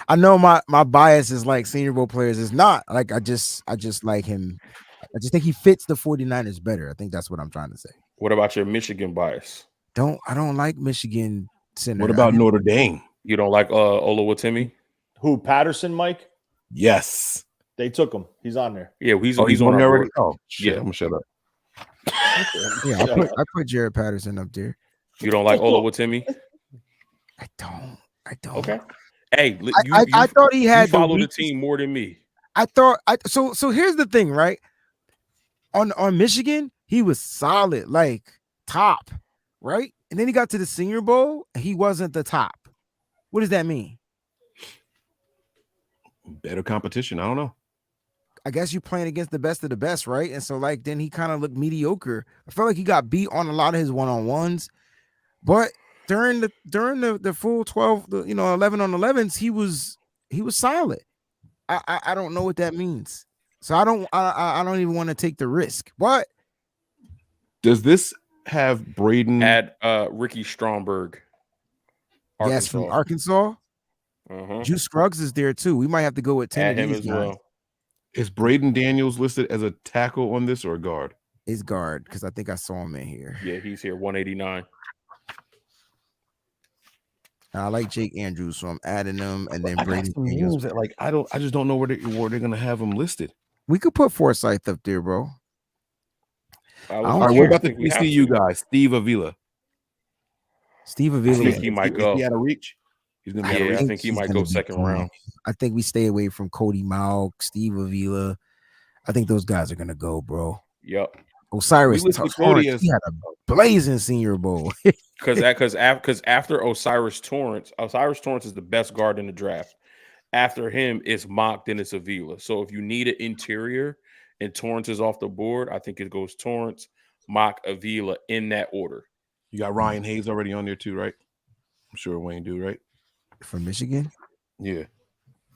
[SPEAKER 3] I know my bias is like Senior Bowl players. It's not like I just like him. I just think he fits the 49ers better. I think that's what I'm trying to say.
[SPEAKER 2] What about your Michigan bias?
[SPEAKER 3] I don't like Michigan center.
[SPEAKER 6] What about Notre Dame?
[SPEAKER 2] You don't like Oluwatimi?
[SPEAKER 7] Who, Patterson, Mike?
[SPEAKER 6] Yes.
[SPEAKER 7] They took him. He's on there.
[SPEAKER 2] Yeah, he's
[SPEAKER 6] on
[SPEAKER 2] our
[SPEAKER 6] there already.
[SPEAKER 2] board.
[SPEAKER 6] Oh, shit.
[SPEAKER 2] Yeah.
[SPEAKER 6] I'm gonna shut up.
[SPEAKER 3] Yeah, I put Jarrett Patterson up there.
[SPEAKER 2] You don't like Oluwatimi?
[SPEAKER 3] I don't.
[SPEAKER 2] Okay. Hey,
[SPEAKER 3] I thought he had
[SPEAKER 2] you follow the team more than me.
[SPEAKER 3] So here's the thing, right? On Michigan, he was solid, like top, right? And then he got to the Senior Bowl, he wasn't the top. What does that mean?
[SPEAKER 6] Better competition. I don't know.
[SPEAKER 3] I guess you're playing against the best of the best, right? And so like then he kind of looked mediocre. I felt like he got beat on a lot of his one-on-ones, but during the full 12, 11 on 11s, he was solid. I don't know what that means. So I don't even want to take the risk. What
[SPEAKER 6] does this have Braden?
[SPEAKER 2] Add Ricky Stromberg.
[SPEAKER 3] Arkansas. Yes, from Arkansas. Juice Scruggs is there too. We might have to go with 10
[SPEAKER 2] Add him as
[SPEAKER 3] guys.
[SPEAKER 2] well.
[SPEAKER 6] Is Braden Daniels listed as a tackle on this or a guard?
[SPEAKER 3] Is guard, because I think I saw him in here.
[SPEAKER 2] Yeah, he's here, 189.
[SPEAKER 3] I like Jake Andrews, so I'm adding him, and then Braden
[SPEAKER 6] Daniels. Like I just don't know where they're gonna have him listed.
[SPEAKER 3] We could put Forsyth up there, bro.
[SPEAKER 6] All right, what about the TCU guy, Steve Avila?
[SPEAKER 3] Steve Avila.
[SPEAKER 2] I think he might go.
[SPEAKER 6] He had a reach. He's gonna be
[SPEAKER 2] I think he might go second round.
[SPEAKER 3] I think we stay away from Cody Mauch, Steve Avila. I think those guys are gonna go, bro.
[SPEAKER 2] Yep.
[SPEAKER 3] Osiris
[SPEAKER 6] We listed
[SPEAKER 3] Torrance,
[SPEAKER 6] Cody
[SPEAKER 3] he had a blazing Senior Bowl.
[SPEAKER 2] Because after Osiris Torrance is the best guard in the draft. After him, it's Mock, then it's Avila. So if you need an interior and Torrance is off the board, I think it goes Torrance, Mock, Avila in that order.
[SPEAKER 6] You got Ryan Hayes already on there too, right? I'm sure Wayne do, right?
[SPEAKER 3] From Michigan
[SPEAKER 6] Yeah.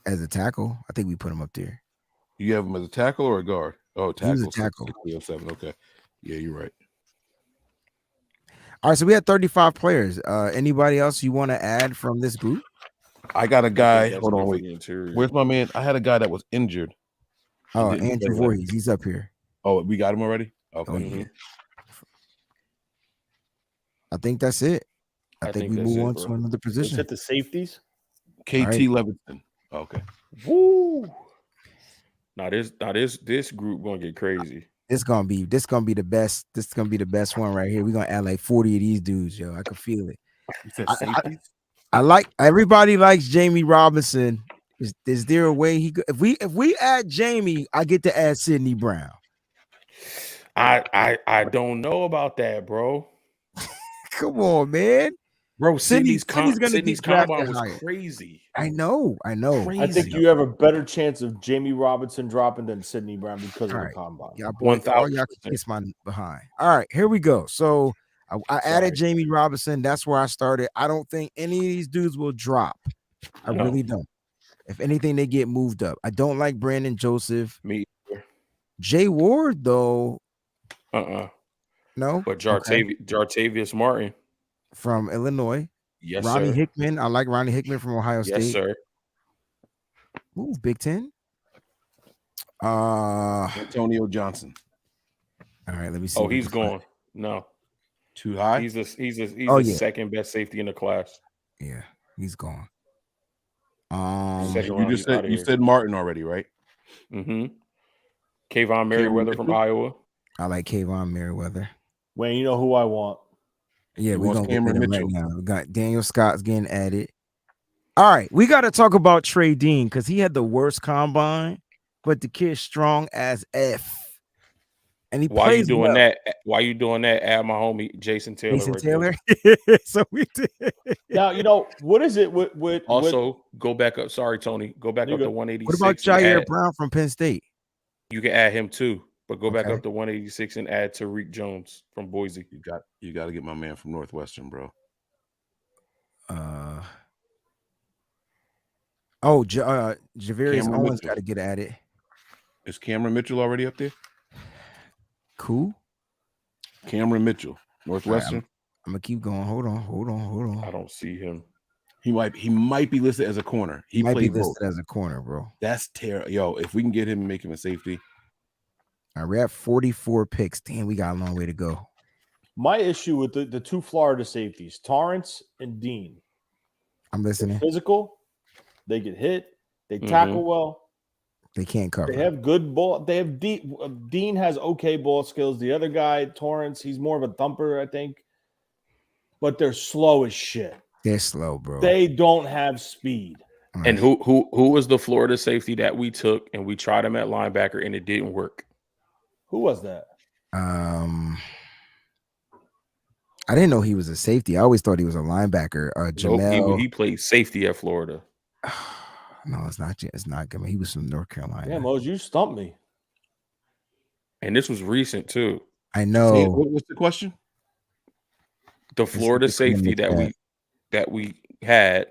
[SPEAKER 3] as a tackle. I think we put him up there.
[SPEAKER 6] You have him as a tackle or a guard? Oh,
[SPEAKER 3] He was a
[SPEAKER 6] tackle.
[SPEAKER 3] tackle.
[SPEAKER 6] 7. Okay. Yeah, you're right.
[SPEAKER 3] All right, so we had 35 players. Anybody else you want to add from this group?
[SPEAKER 6] I got a guy.
[SPEAKER 2] That's
[SPEAKER 6] Hold on,
[SPEAKER 2] good for
[SPEAKER 6] wait.
[SPEAKER 2] the interior.
[SPEAKER 6] Where's my man? I had a guy that was injured.
[SPEAKER 3] Oh,
[SPEAKER 6] didn't
[SPEAKER 3] Andrew
[SPEAKER 6] play well.
[SPEAKER 3] Voorhees. He's up here.
[SPEAKER 6] Oh, we got him already? Okay.
[SPEAKER 3] Oh, yeah. I think that's it. I think we
[SPEAKER 2] that's
[SPEAKER 3] move
[SPEAKER 2] it,
[SPEAKER 3] on
[SPEAKER 2] bro.
[SPEAKER 3] to another
[SPEAKER 7] Let's
[SPEAKER 3] position.
[SPEAKER 7] hit the safeties.
[SPEAKER 6] KT
[SPEAKER 3] right.
[SPEAKER 6] Levinson. Okay.
[SPEAKER 2] Woo! Now this group gonna get crazy.
[SPEAKER 3] This gonna be the best. This is gonna be the best one right here. We're gonna add like 40 of these dudes, yo. I can feel it.
[SPEAKER 6] You said
[SPEAKER 3] I-
[SPEAKER 6] safety?
[SPEAKER 3] I like everybody likes Jamie Robinson. Is there a way he could, if we add Jamie, I get to add Sidney Brown.
[SPEAKER 2] I don't know about that, bro.
[SPEAKER 3] Come on, man.
[SPEAKER 2] Bro,
[SPEAKER 3] Sidney's gonna
[SPEAKER 2] Sydney's
[SPEAKER 3] get drafted
[SPEAKER 2] combine was
[SPEAKER 3] higher.
[SPEAKER 2] crazy.
[SPEAKER 3] I know.
[SPEAKER 7] I think
[SPEAKER 2] Crazy.
[SPEAKER 7] you have a better chance of Jamie Robinson dropping than Sidney Brown because of
[SPEAKER 3] All
[SPEAKER 7] the
[SPEAKER 3] right.
[SPEAKER 7] combine.
[SPEAKER 3] Y'all boys, all y'all can
[SPEAKER 2] 1000%.
[SPEAKER 3] kiss my behind. All right, here we go. So I added Jamie Robinson. That's where I started. I don't think any of these dudes will drop. I
[SPEAKER 2] No.
[SPEAKER 3] really don't. If anything, they get moved up. I don't like Brandon Joseph.
[SPEAKER 2] Me,
[SPEAKER 3] Jay Ward, though, no.
[SPEAKER 2] but
[SPEAKER 3] Okay.
[SPEAKER 2] Jartavius Martin,
[SPEAKER 3] From Illinois.
[SPEAKER 2] yes,
[SPEAKER 3] Ronnie
[SPEAKER 2] sir.
[SPEAKER 3] Hickman. I like Ronnie Hickman from Ohio State.
[SPEAKER 2] Yes, sir.
[SPEAKER 3] Ooh, Big Ten.
[SPEAKER 6] Antonio Johnson.
[SPEAKER 3] All right, let me see.
[SPEAKER 2] Oh,
[SPEAKER 3] what we
[SPEAKER 2] he's
[SPEAKER 3] can find.
[SPEAKER 2] gone. No,
[SPEAKER 6] Too high?
[SPEAKER 2] he's the
[SPEAKER 3] Oh, yeah.
[SPEAKER 2] second best safety in the class.
[SPEAKER 3] Yeah, he's gone.
[SPEAKER 2] Second
[SPEAKER 6] You
[SPEAKER 2] round,
[SPEAKER 6] just
[SPEAKER 2] he's outta
[SPEAKER 6] said you
[SPEAKER 2] here.
[SPEAKER 6] said Martin already, right?
[SPEAKER 2] Mm-hmm. Kayvon Merriweather from
[SPEAKER 6] Mitchell?
[SPEAKER 2] Iowa.
[SPEAKER 3] I like Kayvon Merriweather.
[SPEAKER 7] Wayne, you know who I want.
[SPEAKER 3] Yeah,
[SPEAKER 6] He
[SPEAKER 3] we're
[SPEAKER 6] wants
[SPEAKER 3] gonna get
[SPEAKER 6] Cameron
[SPEAKER 3] to them right
[SPEAKER 6] Mitchell.
[SPEAKER 3] now. We got Daniel Scott's getting added. All right, we got to talk about Trey Dean because he had the worst combine, but the kid's strong as F. And he
[SPEAKER 2] Why you
[SPEAKER 3] plays
[SPEAKER 2] doing
[SPEAKER 3] well.
[SPEAKER 2] that? Why you doing that? Add my homie Jason Taylor.
[SPEAKER 3] Jason
[SPEAKER 2] right there.
[SPEAKER 3] Taylor. So we did.
[SPEAKER 7] Now, you know, what is it with
[SPEAKER 2] Also, go back up. Sorry, Tony. Go back
[SPEAKER 7] You
[SPEAKER 2] up to
[SPEAKER 7] go.
[SPEAKER 2] 186.
[SPEAKER 3] What about
[SPEAKER 2] and
[SPEAKER 3] Jair
[SPEAKER 2] add-
[SPEAKER 3] Brown from Penn State?
[SPEAKER 2] You can add him too, but go back
[SPEAKER 3] Okay.
[SPEAKER 2] up to 186 and add Tariq Jones from Boise.
[SPEAKER 6] You got to get my man from Northwestern, bro.
[SPEAKER 3] Javarius
[SPEAKER 6] Cameron
[SPEAKER 3] Owens
[SPEAKER 6] Mitchell.
[SPEAKER 3] got to get added.
[SPEAKER 6] Is Cameron Mitchell already up there?
[SPEAKER 3] Cool.
[SPEAKER 6] Cameron Mitchell, Northwestern.
[SPEAKER 3] I'm gonna keep going. Hold on.
[SPEAKER 2] I don't see him.
[SPEAKER 6] He might be listed as a corner. He
[SPEAKER 3] Might be
[SPEAKER 6] played both.
[SPEAKER 3] listed as a corner, bro.
[SPEAKER 6] That's terrible. Yo, if we can get him and make him a safety,
[SPEAKER 3] All right, we're at 44 picks. Damn, we got a long way to go.
[SPEAKER 7] my issue with the two Florida safeties, Torrance and Dean?
[SPEAKER 3] I'm
[SPEAKER 7] They're
[SPEAKER 3] listening.
[SPEAKER 7] physical, they get hit, they
[SPEAKER 2] Mhm.
[SPEAKER 7] tackle well,
[SPEAKER 3] They can't cover.
[SPEAKER 7] they have good ball. They have Dean has okay ball skills. The other guy, Torrance, he's more of a thumper, I think, but they're slow as shit.
[SPEAKER 3] They're slow, bro.
[SPEAKER 7] They don't have speed.
[SPEAKER 3] All
[SPEAKER 2] And
[SPEAKER 3] right.
[SPEAKER 2] who was the Florida safety that we took and we tried him at linebacker and it didn't work?
[SPEAKER 7] Who was that?
[SPEAKER 3] I didn't know he was a safety. I always thought he was a linebacker.
[SPEAKER 2] Nope,
[SPEAKER 3] Jamel.
[SPEAKER 2] he played safety at Florida.
[SPEAKER 3] No, it's not. It's not. I mean, he was from North Carolina.
[SPEAKER 7] Yeah, Mose, you stumped me.
[SPEAKER 2] And this was recent too.
[SPEAKER 3] I know.
[SPEAKER 6] what's the question?
[SPEAKER 2] The Florida
[SPEAKER 3] Let's look at him
[SPEAKER 2] safety
[SPEAKER 3] in the
[SPEAKER 2] that we had,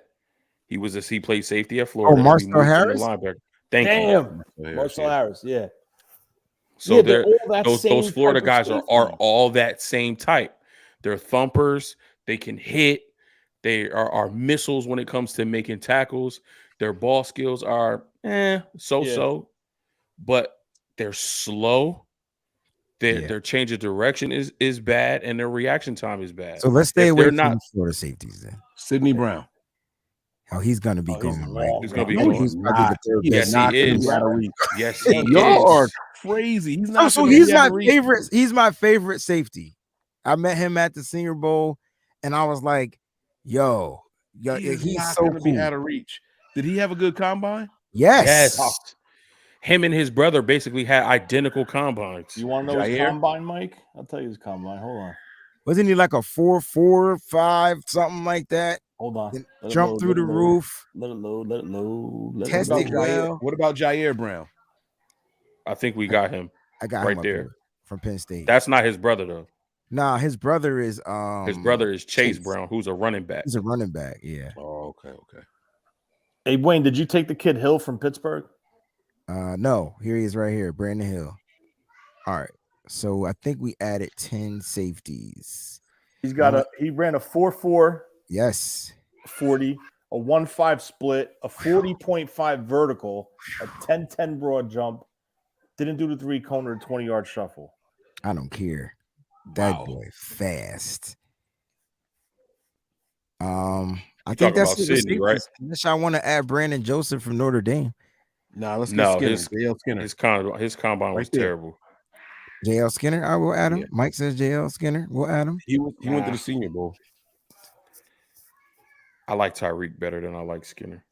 [SPEAKER 2] he played safety at Florida. and we
[SPEAKER 3] Marcel
[SPEAKER 2] moved him to
[SPEAKER 3] Harris?
[SPEAKER 2] linebacker. Thank you.
[SPEAKER 7] Damn,
[SPEAKER 6] Yeah,
[SPEAKER 7] Marcel
[SPEAKER 6] yeah.
[SPEAKER 7] Harris. Yeah.
[SPEAKER 2] So
[SPEAKER 7] Yeah,
[SPEAKER 2] they're
[SPEAKER 7] all that
[SPEAKER 2] those
[SPEAKER 7] same
[SPEAKER 2] Florida
[SPEAKER 7] type of
[SPEAKER 2] guys are
[SPEAKER 7] safety.
[SPEAKER 2] all that same type. They're thumpers. They can hit. They are missiles when it comes to making tackles. Their ball skills are so, but they're slow. Their change of direction is bad, and their reaction time is bad.
[SPEAKER 3] So let's stay
[SPEAKER 2] If
[SPEAKER 3] away
[SPEAKER 2] they're
[SPEAKER 3] from
[SPEAKER 2] not-
[SPEAKER 3] the Florida safeties then.
[SPEAKER 6] Sidney Brown.
[SPEAKER 3] Oh, he's gonna be
[SPEAKER 7] Oh, he's
[SPEAKER 3] going, right?
[SPEAKER 7] long
[SPEAKER 2] He's gonna be
[SPEAKER 3] No,
[SPEAKER 2] going.
[SPEAKER 3] he's probably the third
[SPEAKER 6] He
[SPEAKER 3] best.
[SPEAKER 2] Yes,
[SPEAKER 6] not
[SPEAKER 2] he
[SPEAKER 6] gonna
[SPEAKER 2] is.
[SPEAKER 6] be out of reach.
[SPEAKER 2] Yes, he
[SPEAKER 6] Y'all are
[SPEAKER 2] is.
[SPEAKER 6] crazy. He's
[SPEAKER 3] Oh,
[SPEAKER 6] not.
[SPEAKER 3] so
[SPEAKER 6] gonna
[SPEAKER 3] he's
[SPEAKER 6] be out
[SPEAKER 3] my
[SPEAKER 6] of reach.
[SPEAKER 3] favorite. He's my favorite safety. I met him at the Senior Bowl, and I was like, "Yo,
[SPEAKER 6] He is
[SPEAKER 3] he's
[SPEAKER 6] not
[SPEAKER 3] so
[SPEAKER 6] gonna be
[SPEAKER 3] cool."
[SPEAKER 6] out of reach. Did he have a good combine?
[SPEAKER 3] Yes.
[SPEAKER 2] Yes. him and his brother basically had identical combines.
[SPEAKER 7] You want to know his
[SPEAKER 6] Jair?
[SPEAKER 7] combine, Mike? I'll tell you his combine. Hold on.
[SPEAKER 3] Wasn't he like a 4.45, something like that?
[SPEAKER 7] Hold on.
[SPEAKER 3] Then
[SPEAKER 7] Let it
[SPEAKER 3] jump
[SPEAKER 7] load,
[SPEAKER 3] through
[SPEAKER 7] let
[SPEAKER 3] the
[SPEAKER 7] it load.
[SPEAKER 3] roof.
[SPEAKER 7] Let it load. Let it load. Let
[SPEAKER 3] Test
[SPEAKER 7] it
[SPEAKER 6] What
[SPEAKER 3] it
[SPEAKER 6] about
[SPEAKER 7] load.
[SPEAKER 6] Jair?
[SPEAKER 3] well.
[SPEAKER 6] What about Jair Brown?
[SPEAKER 2] I think we got him.
[SPEAKER 3] I got
[SPEAKER 2] Right
[SPEAKER 3] him up
[SPEAKER 2] there.
[SPEAKER 3] here from Penn State.
[SPEAKER 2] That's not his brother though.
[SPEAKER 3] Nah, his brother is
[SPEAKER 2] His brother is Chase
[SPEAKER 3] Chase.
[SPEAKER 2] Brown, who's a running back.
[SPEAKER 3] He's a running back. Yeah.
[SPEAKER 6] Oh, okay.
[SPEAKER 7] Hey, Wayne, did you take the kid Hill from Pittsburgh?
[SPEAKER 3] No, here he is right here, Brandon Hill. All right. So I think we added 10 safeties.
[SPEAKER 7] He ran a 4.4
[SPEAKER 3] Yes.
[SPEAKER 7] 40, a 1.5 split, a 40.5 vertical, a 10-10 broad jump. Didn't do the 3-coner, 20-yard shuffle.
[SPEAKER 3] I don't care. That
[SPEAKER 6] Wow.
[SPEAKER 3] boy fast. I think
[SPEAKER 2] talking
[SPEAKER 3] that's
[SPEAKER 2] about
[SPEAKER 3] it with
[SPEAKER 2] Sydney, right?
[SPEAKER 3] safeties. Unless I want to add Brandon Joseph from Notre Dame.
[SPEAKER 6] Nah, let's get
[SPEAKER 2] No,
[SPEAKER 6] Skinner.
[SPEAKER 2] his-
[SPEAKER 6] JL Skinner.
[SPEAKER 2] His combine was
[SPEAKER 6] Right there.
[SPEAKER 2] terrible.
[SPEAKER 3] JL Skinner, I will add him.
[SPEAKER 6] Yeah.
[SPEAKER 3] Mike says JL Skinner. We'll add him.
[SPEAKER 6] He went to
[SPEAKER 2] Nah.
[SPEAKER 6] the Senior Bowl.
[SPEAKER 2] I like Tyreek better than I like Skinner.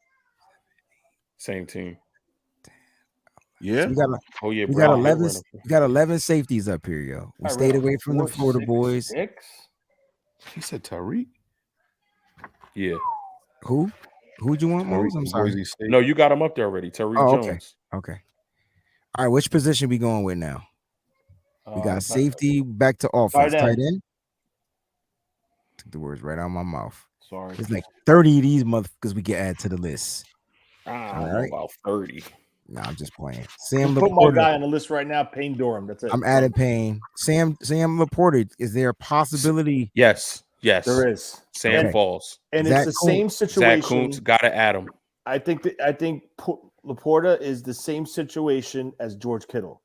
[SPEAKER 2] Same team.
[SPEAKER 6] Yeah.
[SPEAKER 3] So we got
[SPEAKER 2] Oh yeah,
[SPEAKER 3] we
[SPEAKER 2] Brown
[SPEAKER 3] got
[SPEAKER 2] did
[SPEAKER 3] 11
[SPEAKER 2] run a-
[SPEAKER 3] we got 11 safeties up here, yo. We
[SPEAKER 7] I
[SPEAKER 3] stayed
[SPEAKER 7] ran a
[SPEAKER 3] away from the Florida
[SPEAKER 7] 4.6.
[SPEAKER 3] boys.
[SPEAKER 6] He said Tyreek.
[SPEAKER 2] Yeah.
[SPEAKER 3] Who'd you want,
[SPEAKER 6] Tyreek
[SPEAKER 3] Mose? I'm
[SPEAKER 6] from
[SPEAKER 3] sorry.
[SPEAKER 6] Boise State.
[SPEAKER 2] No, you got him up there already. Tariq
[SPEAKER 3] Oh, okay.
[SPEAKER 2] Jones.
[SPEAKER 3] Okay. All right, which position we going with now? We got safety back to offense.
[SPEAKER 7] tight
[SPEAKER 3] Tight
[SPEAKER 7] end.
[SPEAKER 3] end. Took the words right out of my mouth.
[SPEAKER 7] Sorry.
[SPEAKER 3] It's like 30 of these motherfuckers we can add to the list.
[SPEAKER 2] I don't
[SPEAKER 3] All
[SPEAKER 2] know
[SPEAKER 3] right.
[SPEAKER 2] about 30.
[SPEAKER 3] No, I'm just playing. Sam
[SPEAKER 7] Just put my guy
[SPEAKER 3] Laporta.
[SPEAKER 7] on the list right now, Payne Durham. That's it.
[SPEAKER 3] I'm adding Payne. Sam Laporta. Is there a possibility?
[SPEAKER 2] Yes.
[SPEAKER 7] There is.
[SPEAKER 2] Sam
[SPEAKER 3] Okay.
[SPEAKER 2] Falls.
[SPEAKER 7] And
[SPEAKER 3] Zach
[SPEAKER 7] it's the same
[SPEAKER 2] Zach
[SPEAKER 7] situation.
[SPEAKER 2] Kuntz got to add him.
[SPEAKER 7] I think Laporta is the same situation as George Kittle.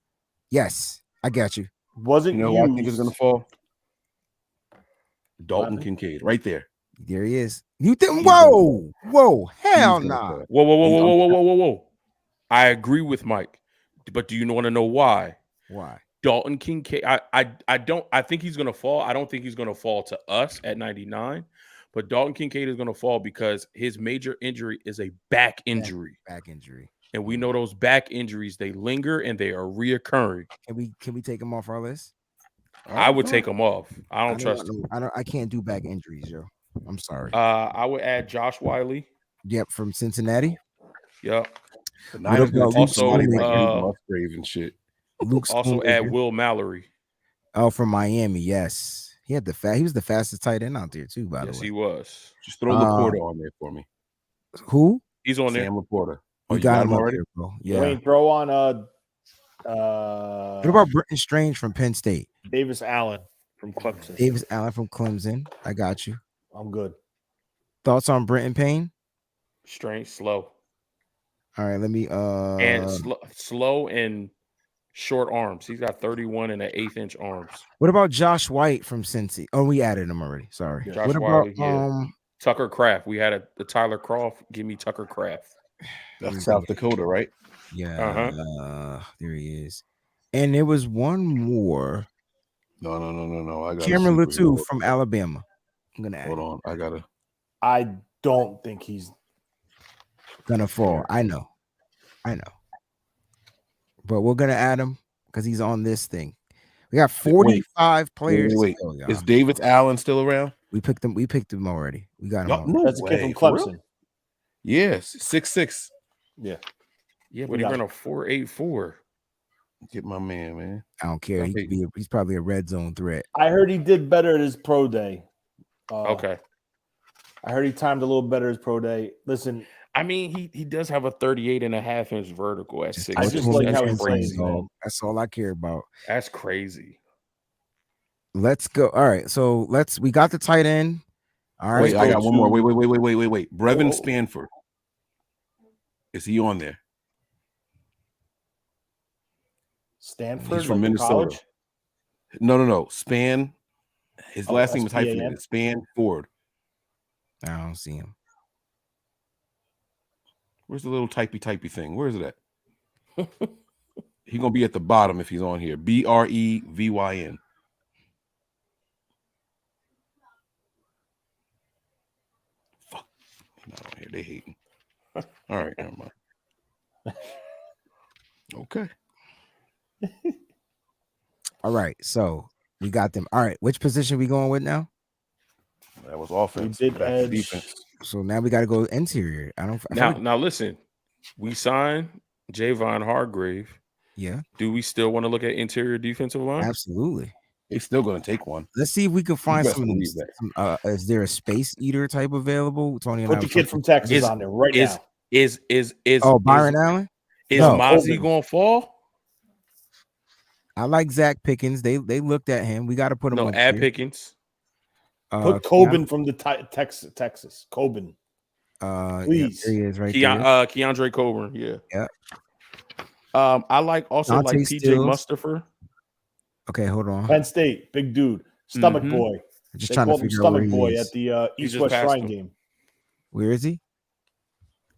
[SPEAKER 3] Yes, I got you.
[SPEAKER 7] Wasn't
[SPEAKER 6] You know who I think is going to fall? Dalton
[SPEAKER 7] What?
[SPEAKER 6] Kincaid, right there.
[SPEAKER 3] There he is. You think?
[SPEAKER 6] He's
[SPEAKER 3] Whoa, hell
[SPEAKER 6] He's gonna
[SPEAKER 3] nah.
[SPEAKER 6] fall.
[SPEAKER 2] Whoa. I agree with Mike. But do you want to know why?
[SPEAKER 3] Why?
[SPEAKER 2] Dalton Kincaid. I think he's gonna fall. I don't think he's gonna fall to us at 99, but Dalton Kincaid is gonna fall because his major injury is a back injury.
[SPEAKER 3] Back injury.
[SPEAKER 2] And we know those back injuries, they linger and they are reoccurring.
[SPEAKER 3] Can we take him off our list?
[SPEAKER 2] I would take him off. I don't trust him.
[SPEAKER 3] I can't do back injuries, yo. I'm sorry.
[SPEAKER 2] I would add Josh Wiley.
[SPEAKER 3] Yep, from Cincinnati.
[SPEAKER 2] Yep.
[SPEAKER 6] The Niners
[SPEAKER 3] about
[SPEAKER 6] gonna
[SPEAKER 3] Luke
[SPEAKER 6] take somebody
[SPEAKER 3] Schoonmaker?
[SPEAKER 6] like Musgrave and shit.
[SPEAKER 3] Luke
[SPEAKER 2] Also
[SPEAKER 3] Schoonmaker.
[SPEAKER 2] add Will Mallory.
[SPEAKER 3] Oh, from Miami. Yes, he was the fastest tight end out there too. By
[SPEAKER 2] Yes,
[SPEAKER 3] the way,
[SPEAKER 2] he was.
[SPEAKER 6] Just throw Laporta on there for me.
[SPEAKER 3] who?
[SPEAKER 2] He's on there.
[SPEAKER 6] Sam Laporta.
[SPEAKER 3] We
[SPEAKER 6] you
[SPEAKER 3] got him up
[SPEAKER 6] already?
[SPEAKER 3] there, bro. Yeah.
[SPEAKER 7] Wayne, throw on
[SPEAKER 3] What about Britton Strange from Penn State?
[SPEAKER 7] Davis Allen from Clemson?
[SPEAKER 3] Davis Allen from Clemson. I got you.
[SPEAKER 7] I'm good.
[SPEAKER 3] Thoughts on Britton Payne?
[SPEAKER 2] Strange, slow.
[SPEAKER 3] All right, let me
[SPEAKER 2] And slow and short arms. He's got 31 and an 1/8-inch arms.
[SPEAKER 3] What about Josh White from Cincy? Oh, we added him already. Sorry.
[SPEAKER 2] Josh
[SPEAKER 3] what about
[SPEAKER 2] Wiley, yeah. Tucker Kraft. We had the Tyler Croft. Give me Tucker Kraft.
[SPEAKER 6] That's South Dakota, right?
[SPEAKER 3] Yeah, there he is. And there was one more.
[SPEAKER 6] No. I got
[SPEAKER 3] Cameron Latou from Alabama. I'm gonna add.
[SPEAKER 6] Hold on.
[SPEAKER 7] I don't think he's
[SPEAKER 3] Gonna fall. I know. But we're gonna add him because he's on this thing. We got 45 players.
[SPEAKER 6] Wait.
[SPEAKER 3] to go, y'all.
[SPEAKER 6] Is Davis Allen still around?
[SPEAKER 3] We picked him already. We got him.
[SPEAKER 6] No,
[SPEAKER 3] already.
[SPEAKER 6] no
[SPEAKER 7] that's a kid
[SPEAKER 6] way,
[SPEAKER 7] from
[SPEAKER 6] for real?
[SPEAKER 7] Clemson.
[SPEAKER 6] Yes, 6'6".
[SPEAKER 7] Yeah.
[SPEAKER 2] Yeah,
[SPEAKER 7] We
[SPEAKER 2] but he
[SPEAKER 7] got
[SPEAKER 2] ran a 4.84.
[SPEAKER 6] Get my man.
[SPEAKER 3] I don't care. He's probably a red zone threat.
[SPEAKER 7] I heard he did better at his pro day.
[SPEAKER 2] Okay.
[SPEAKER 7] I heard he timed a little better his pro day. Listen,
[SPEAKER 2] I mean, he does have a 38.5-inch vertical at 6.
[SPEAKER 7] I just like how he
[SPEAKER 2] That's
[SPEAKER 7] plays,
[SPEAKER 2] crazy.
[SPEAKER 7] man.
[SPEAKER 3] That's all I care about.
[SPEAKER 2] That's crazy.
[SPEAKER 3] Let's go. All right. So we got the tight end. All right.
[SPEAKER 6] Wait, I got one more. Wait. Brevin
[SPEAKER 2] Whoa.
[SPEAKER 6] Stanford. Is he on there?
[SPEAKER 7] Stanford
[SPEAKER 6] He's from
[SPEAKER 7] like
[SPEAKER 6] Minnesota.
[SPEAKER 7] college?
[SPEAKER 6] No. Span. His
[SPEAKER 7] Oh,
[SPEAKER 6] last name is
[SPEAKER 7] SPAN?
[SPEAKER 6] hyphenated. Span Ford.
[SPEAKER 3] I don't see him.
[SPEAKER 6] Where's the little typey thing? Where is it at? He's gonna be at the bottom if he's on here. Brevyn. Fuck. He's not on here. They hating. All right, never mind. Okay.
[SPEAKER 3] All right, so we got them. All right, which position we going with now?
[SPEAKER 6] That was offense.
[SPEAKER 7] We did
[SPEAKER 6] Back to
[SPEAKER 7] edge.
[SPEAKER 6] defense.
[SPEAKER 3] So now we got to go interior. I feel like-
[SPEAKER 2] Now listen, we signed Javon Hargrave.
[SPEAKER 3] yeah,
[SPEAKER 2] Do we still want to look at interior defensive line?
[SPEAKER 3] absolutely.
[SPEAKER 6] He's still going to take one.
[SPEAKER 3] Let's see if we can find
[SPEAKER 6] best
[SPEAKER 3] some.
[SPEAKER 6] believe that.
[SPEAKER 3] Is there a space eater type available? Tony and
[SPEAKER 7] Put
[SPEAKER 3] I
[SPEAKER 7] the
[SPEAKER 3] were
[SPEAKER 7] kid
[SPEAKER 3] talking-
[SPEAKER 7] from Texas
[SPEAKER 2] Is-
[SPEAKER 7] on there right
[SPEAKER 2] is-
[SPEAKER 7] now.
[SPEAKER 2] Is
[SPEAKER 3] Byron Allen.
[SPEAKER 2] Is
[SPEAKER 3] No,
[SPEAKER 2] Mozzie
[SPEAKER 7] Coleman.
[SPEAKER 2] going to fall?
[SPEAKER 3] I like Zach Pickens. They looked at him. We got to put him.
[SPEAKER 2] No,
[SPEAKER 3] up
[SPEAKER 2] add
[SPEAKER 3] here.
[SPEAKER 2] Pickens.
[SPEAKER 7] Put Coben from the Texas. Coben. Please.
[SPEAKER 3] there he is right there.
[SPEAKER 2] Keandre Coburn. Yeah.
[SPEAKER 3] Yeah.
[SPEAKER 2] I like also
[SPEAKER 3] Dante
[SPEAKER 2] like PJ
[SPEAKER 3] Stills.
[SPEAKER 2] Mustafa.
[SPEAKER 3] Okay, hold on.
[SPEAKER 7] Penn State, big dude, stomach
[SPEAKER 2] Mhm.
[SPEAKER 7] boy.
[SPEAKER 3] Just
[SPEAKER 7] They
[SPEAKER 3] trying to
[SPEAKER 7] called him
[SPEAKER 3] figure out where
[SPEAKER 7] stomach
[SPEAKER 3] he
[SPEAKER 7] boy
[SPEAKER 3] is.
[SPEAKER 7] at the
[SPEAKER 2] He
[SPEAKER 7] East
[SPEAKER 2] just
[SPEAKER 7] West
[SPEAKER 2] passed
[SPEAKER 7] Shrine
[SPEAKER 2] him.
[SPEAKER 7] game.
[SPEAKER 3] Where is he?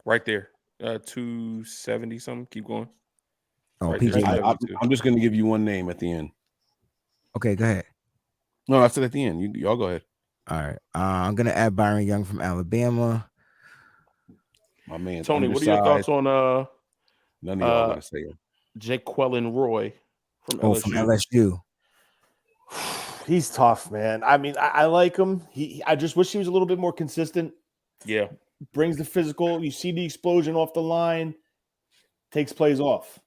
[SPEAKER 2] Right there. 270 something. Keep going.
[SPEAKER 3] Oh,
[SPEAKER 2] Right
[SPEAKER 3] PJ.
[SPEAKER 2] there.
[SPEAKER 6] I'm just going to give you one name at the end.
[SPEAKER 3] Okay, go ahead.
[SPEAKER 6] No, I said at the end. Y'all go ahead.
[SPEAKER 3] All right. I'm gonna add Byron Young from Alabama.
[SPEAKER 6] My man.
[SPEAKER 2] Tony, what are your thoughts on
[SPEAKER 6] None of y'all going to say him.
[SPEAKER 2] Jaquelin Roy from
[SPEAKER 3] Oh,
[SPEAKER 2] LSU?
[SPEAKER 3] from LSU.
[SPEAKER 7] He's tough, man. I mean, I like him. I just wish he was a little bit more consistent.
[SPEAKER 2] Yeah.
[SPEAKER 7] Brings the physical. You see the explosion off the line. Takes plays off.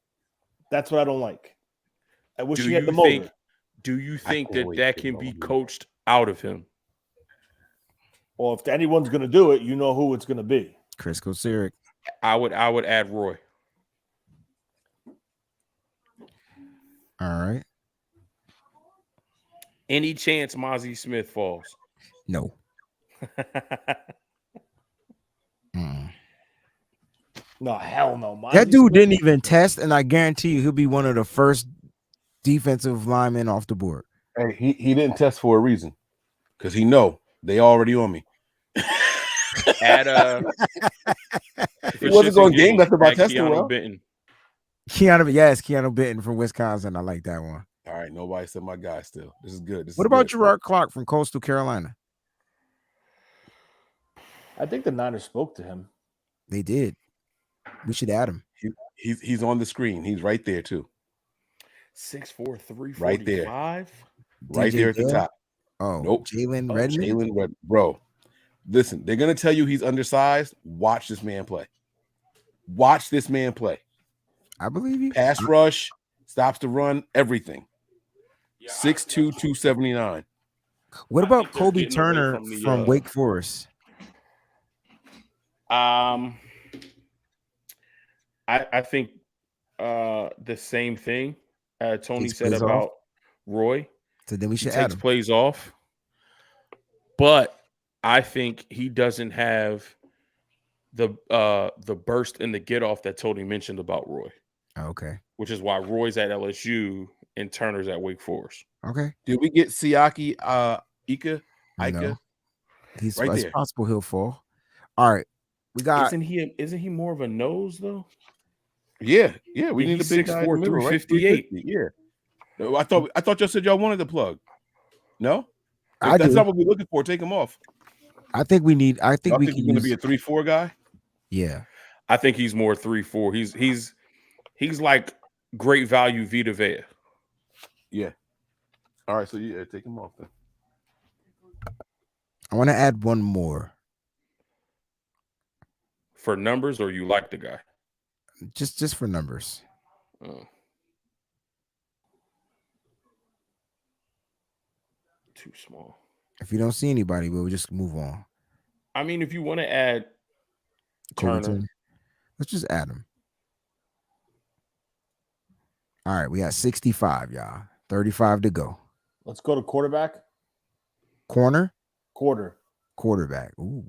[SPEAKER 7] That's what I don't like. I wish he had the motor.
[SPEAKER 2] Do you think
[SPEAKER 6] can't wait
[SPEAKER 2] that
[SPEAKER 6] to
[SPEAKER 2] can
[SPEAKER 6] know,
[SPEAKER 2] be
[SPEAKER 6] man.
[SPEAKER 2] coached out of him?
[SPEAKER 7] Well, if anyone's going to do it, you know who it's going to be.
[SPEAKER 3] Chris Kosirik.
[SPEAKER 2] I would add Roy.
[SPEAKER 3] All right.
[SPEAKER 2] Any chance Mozzie Smith falls?
[SPEAKER 3] No. Mm.
[SPEAKER 7] No, hell no.
[SPEAKER 3] That dude didn't even test, and I guarantee you he'll be one of the first defensive linemen off the board.
[SPEAKER 6] Hey, he didn't test for a reason. Because he know they already on me.
[SPEAKER 2] Add
[SPEAKER 6] He wasn't going game after about testing
[SPEAKER 2] Keanu
[SPEAKER 6] well.
[SPEAKER 2] Benton.
[SPEAKER 3] Keanu Benton from Wisconsin. I like that one.
[SPEAKER 6] All right, nobody said my guy still. This is good.
[SPEAKER 3] What about Gerard Clark from Coastal Carolina?
[SPEAKER 7] I think the Niners spoke to him.
[SPEAKER 3] They did. We should add him.
[SPEAKER 6] He's on the screen. He's right there too.
[SPEAKER 2] 6'4", 345.
[SPEAKER 6] Right there. Right
[SPEAKER 3] DJ
[SPEAKER 6] there at the
[SPEAKER 3] Gill?
[SPEAKER 6] top.
[SPEAKER 3] Oh,
[SPEAKER 6] Nope.
[SPEAKER 3] Jalen Redmond.
[SPEAKER 6] Bro, listen, they're gonna tell you he's undersized. Watch this man play. Watch this man play.
[SPEAKER 3] I believe you.
[SPEAKER 6] Pass rush, stops the run, everything. 6'2", 279.
[SPEAKER 3] What about
[SPEAKER 2] they're
[SPEAKER 3] Kobe
[SPEAKER 2] getting away
[SPEAKER 3] Turner
[SPEAKER 2] from the,
[SPEAKER 3] from Wake Forest?
[SPEAKER 2] I think the same thing Tony
[SPEAKER 3] Takes
[SPEAKER 2] said
[SPEAKER 3] plays
[SPEAKER 2] about
[SPEAKER 3] off.
[SPEAKER 2] Roy.
[SPEAKER 3] So then we
[SPEAKER 2] He
[SPEAKER 3] should add
[SPEAKER 2] takes
[SPEAKER 3] him.
[SPEAKER 2] plays off, but I think he doesn't have the burst and the get off that Tony mentioned about Roy,
[SPEAKER 3] Okay.
[SPEAKER 2] which is why Roy's at LSU and Turner's at Wake Forest.
[SPEAKER 3] Okay.
[SPEAKER 6] Did we get Siaki Ika?
[SPEAKER 3] No. He's
[SPEAKER 6] Right
[SPEAKER 3] it's
[SPEAKER 6] there.
[SPEAKER 3] possible he'll fall. All right. We got
[SPEAKER 2] Isn't he more of a nose though?
[SPEAKER 6] Yeah. We
[SPEAKER 2] Yeah,
[SPEAKER 6] need a
[SPEAKER 2] he's
[SPEAKER 6] big guy in
[SPEAKER 2] 6'4",
[SPEAKER 6] the middle, right?
[SPEAKER 2] 358.
[SPEAKER 6] 350, yeah. No, I thought y'all said y'all wanted the plug. No?
[SPEAKER 3] I
[SPEAKER 6] If that's
[SPEAKER 3] do.
[SPEAKER 6] not what we're looking for. Take him off.
[SPEAKER 3] I think we need
[SPEAKER 6] Y'all
[SPEAKER 3] we
[SPEAKER 6] think
[SPEAKER 3] can
[SPEAKER 6] he's going to
[SPEAKER 3] use,
[SPEAKER 6] be a 3-4 guy?
[SPEAKER 3] yeah.
[SPEAKER 2] I think he's more 3'4". He's like great value Vita Vea.
[SPEAKER 6] Yeah. All right, so yeah, take him off then.
[SPEAKER 3] I want to add one more.
[SPEAKER 2] For numbers, or you like the guy?
[SPEAKER 3] Just for numbers.
[SPEAKER 2] Oh. Too small.
[SPEAKER 3] If you don't see anybody, we'll just move on.
[SPEAKER 2] I mean, if you want to add
[SPEAKER 3] Kobe
[SPEAKER 2] Turner,
[SPEAKER 3] let's just add him. All right, we got 65, y'all. 35 to go.
[SPEAKER 7] Let's go to quarterback.
[SPEAKER 3] Corner,
[SPEAKER 7] Quarterback.
[SPEAKER 3] Ooh.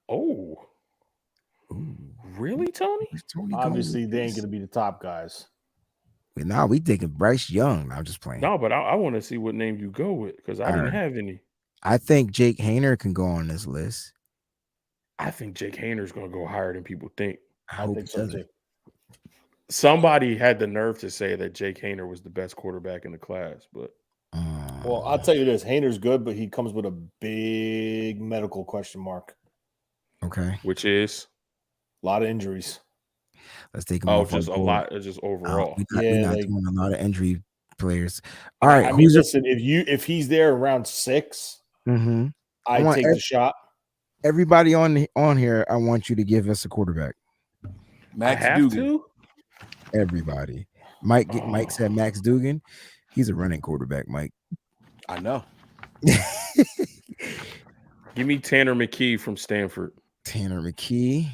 [SPEAKER 2] oh,
[SPEAKER 3] Ooh.
[SPEAKER 2] really, Tony?
[SPEAKER 3] Where's Tony going
[SPEAKER 7] Obviously,
[SPEAKER 3] with
[SPEAKER 7] they ain't
[SPEAKER 3] this?
[SPEAKER 7] going to be the top guys.
[SPEAKER 3] Nah, we thinking Bryce Young. I'm just playing.
[SPEAKER 2] No, but I want to see what name you go with because I
[SPEAKER 3] All
[SPEAKER 2] didn't
[SPEAKER 3] right.
[SPEAKER 2] have any.
[SPEAKER 3] I think Jake Hayner can go on this list.
[SPEAKER 2] I think Jake Hayner's going to go higher than people think.
[SPEAKER 3] I
[SPEAKER 7] I
[SPEAKER 3] hope
[SPEAKER 7] think
[SPEAKER 3] he
[SPEAKER 7] so
[SPEAKER 3] doesn't.
[SPEAKER 7] too.
[SPEAKER 2] Somebody had the nerve to say that Jake Hayner was the best quarterback in the class, but
[SPEAKER 7] Well, I'll tell you this: Hayner's good, but he comes with a big medical question mark.
[SPEAKER 3] Okay.
[SPEAKER 2] which is
[SPEAKER 7] A lot of injuries.
[SPEAKER 3] Let's take him
[SPEAKER 2] Oh,
[SPEAKER 3] off. our
[SPEAKER 2] just a
[SPEAKER 3] board.
[SPEAKER 2] lot, just overall.
[SPEAKER 3] We're not
[SPEAKER 7] like-
[SPEAKER 3] doing a lot of injury players. All right,
[SPEAKER 7] I mean, listen, if he's there around 6,
[SPEAKER 3] Mhm. I
[SPEAKER 7] I'd
[SPEAKER 3] want
[SPEAKER 7] take the shot.
[SPEAKER 3] everybody on here? I want you to give us a quarterback.
[SPEAKER 6] Max
[SPEAKER 2] I have
[SPEAKER 6] Dugan.
[SPEAKER 2] to?
[SPEAKER 3] Everybody. Mike said Max Dugan. He's a running quarterback, Mike.
[SPEAKER 6] I know.
[SPEAKER 2] Give me Tanner McKee from Stanford.
[SPEAKER 3] Tanner McKee.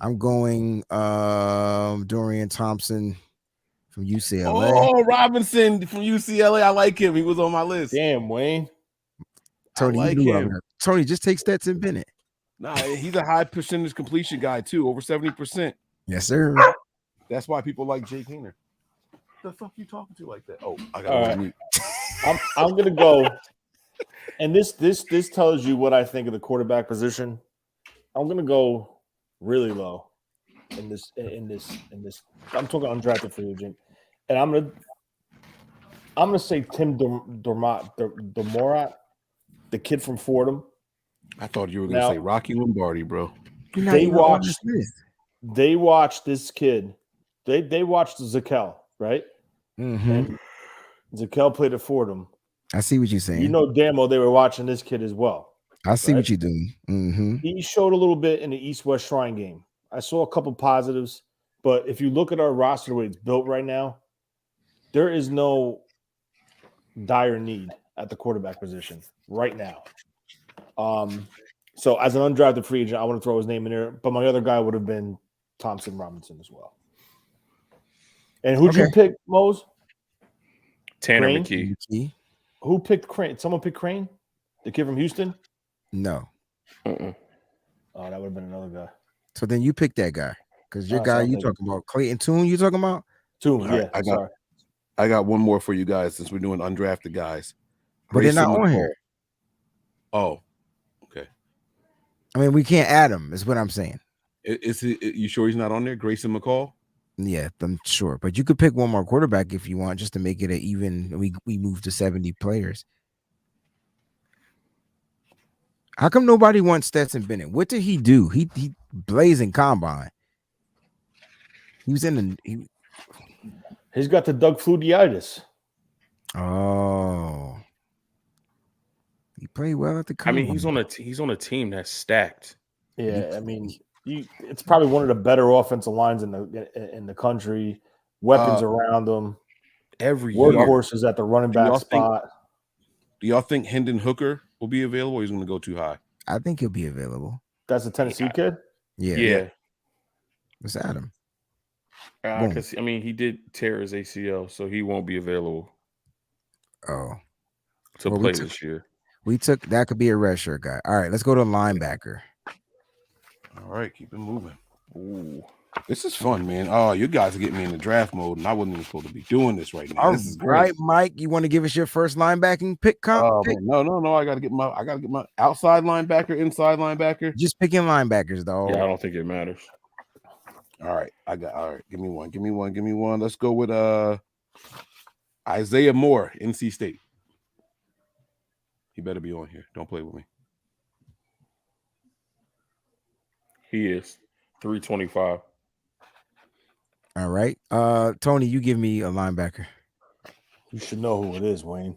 [SPEAKER 3] I'm going Dorian Thompson from UCLA.
[SPEAKER 6] Oh, Robinson from UCLA. I like him. He was on my list.
[SPEAKER 7] Damn, Wayne.
[SPEAKER 3] Tony,
[SPEAKER 6] I like
[SPEAKER 3] you knew
[SPEAKER 6] him.
[SPEAKER 3] Tony, just take Stetson Bennett.
[SPEAKER 6] Nah, he's a high percentage completion guy too, over 70%.
[SPEAKER 3] Yes, sir.
[SPEAKER 6] That's why people like Jake Hayner. The fuck you talking to like that? Oh, I got
[SPEAKER 7] All
[SPEAKER 6] to
[SPEAKER 7] right.
[SPEAKER 6] mute.
[SPEAKER 7] I'm gonna go, and this tells you what I think of the quarterback position. I'm gonna go really low in this. I'm talking undrafted free agent, and I'm gonna say Tim Demorat, the kid from Fordham.
[SPEAKER 6] I thought you were going to
[SPEAKER 7] Now-
[SPEAKER 6] say Rocky Lombardi, bro.
[SPEAKER 7] They watched this kid. They watched Zakel, right?
[SPEAKER 3] Mm-hmm.
[SPEAKER 7] And Zakel played at Fordham.
[SPEAKER 3] I see what you're saying.
[SPEAKER 7] You know, damn well they were watching this kid as well.
[SPEAKER 3] I see
[SPEAKER 7] right?
[SPEAKER 3] what you're doing. Mm-hmm.
[SPEAKER 7] He showed a little bit in the East-West Shrine game. I saw a couple positives, but if you look at our roster the way it's built right now, there is no dire need at the quarterback position right now. So as an undrafted free agent, I want to throw his name in there, but my other guy would have been Thompson Robinson as well. And who'd you pick, Mose?
[SPEAKER 2] Tanner
[SPEAKER 7] Crane?
[SPEAKER 2] McKee.
[SPEAKER 7] Who picked Crane? Someone picked Crane? The kid from Houston?
[SPEAKER 3] No.
[SPEAKER 2] Uh-uh.
[SPEAKER 7] Oh, that would have been another guy.
[SPEAKER 3] So then you pick that guy because your
[SPEAKER 7] Oh, so
[SPEAKER 3] guy
[SPEAKER 7] I'm
[SPEAKER 3] you
[SPEAKER 7] thinking-
[SPEAKER 3] talking about Clayton Tune. You talking about?
[SPEAKER 7] Two,
[SPEAKER 6] All
[SPEAKER 7] yeah.
[SPEAKER 6] right,
[SPEAKER 7] Sorry.
[SPEAKER 6] I got one more for you guys since we're doing undrafted guys.
[SPEAKER 3] But they're not
[SPEAKER 6] Grayson
[SPEAKER 3] on
[SPEAKER 6] McCall.
[SPEAKER 3] here.
[SPEAKER 6] Oh, okay.
[SPEAKER 3] I mean, we can't add him. Is what I'm saying.
[SPEAKER 6] Is he, you sure he's not on there? Grayson McCall?
[SPEAKER 3] Yeah, I'm sure. But you could pick one more quarterback if you want, just to make it an even. We move to 70 players. How come nobody wants Stetson Bennett? What did he do? He blazing combine. He was in the.
[SPEAKER 7] He's got the Doug Flutie-itis.
[SPEAKER 3] Oh, he played well at the
[SPEAKER 2] I
[SPEAKER 3] combine.
[SPEAKER 2] mean, he's on a team that's stacked.
[SPEAKER 7] Yeah, I mean, it's probably one of the better offensive lines in the country. Weapons around them.
[SPEAKER 2] Every year.
[SPEAKER 7] Workhorses at the running back
[SPEAKER 6] y'all think-
[SPEAKER 7] spot.
[SPEAKER 6] Do y'all think Hendon Hooker will be available or he's going to go too high?
[SPEAKER 3] I think he'll be available.
[SPEAKER 7] That's a Tennessee kid.
[SPEAKER 3] Yeah.
[SPEAKER 2] Yeah.
[SPEAKER 3] Let's add him.
[SPEAKER 2] Because I mean, he did tear his ACL, so he won't be available
[SPEAKER 3] Oh,
[SPEAKER 2] to
[SPEAKER 3] Well,
[SPEAKER 2] play this year.
[SPEAKER 3] we took that could be a red shirt guy. All right, let's go to linebacker.
[SPEAKER 6] All right, keep it moving.
[SPEAKER 2] Ooh.
[SPEAKER 6] This is fun, man. Oh, you guys are getting me in the draft mode, and I wasn't even supposed to be doing this right now.
[SPEAKER 3] All
[SPEAKER 6] This is
[SPEAKER 3] right,
[SPEAKER 6] great.
[SPEAKER 3] Mike, you want to give us your first linebacking pick?
[SPEAKER 6] Oh,
[SPEAKER 3] pick?
[SPEAKER 6] man, no. I gotta get my outside linebacker, inside linebacker.
[SPEAKER 3] Just picking linebackers, though.
[SPEAKER 2] Yeah, I don't think it matters.
[SPEAKER 6] All right. Give me one. Let's go with Isaiah Moore, NC State. He better be on here. Don't play with me.
[SPEAKER 2] He is 325.
[SPEAKER 3] All right. Tony, you give me a linebacker.
[SPEAKER 7] You should know who it is, Wayne.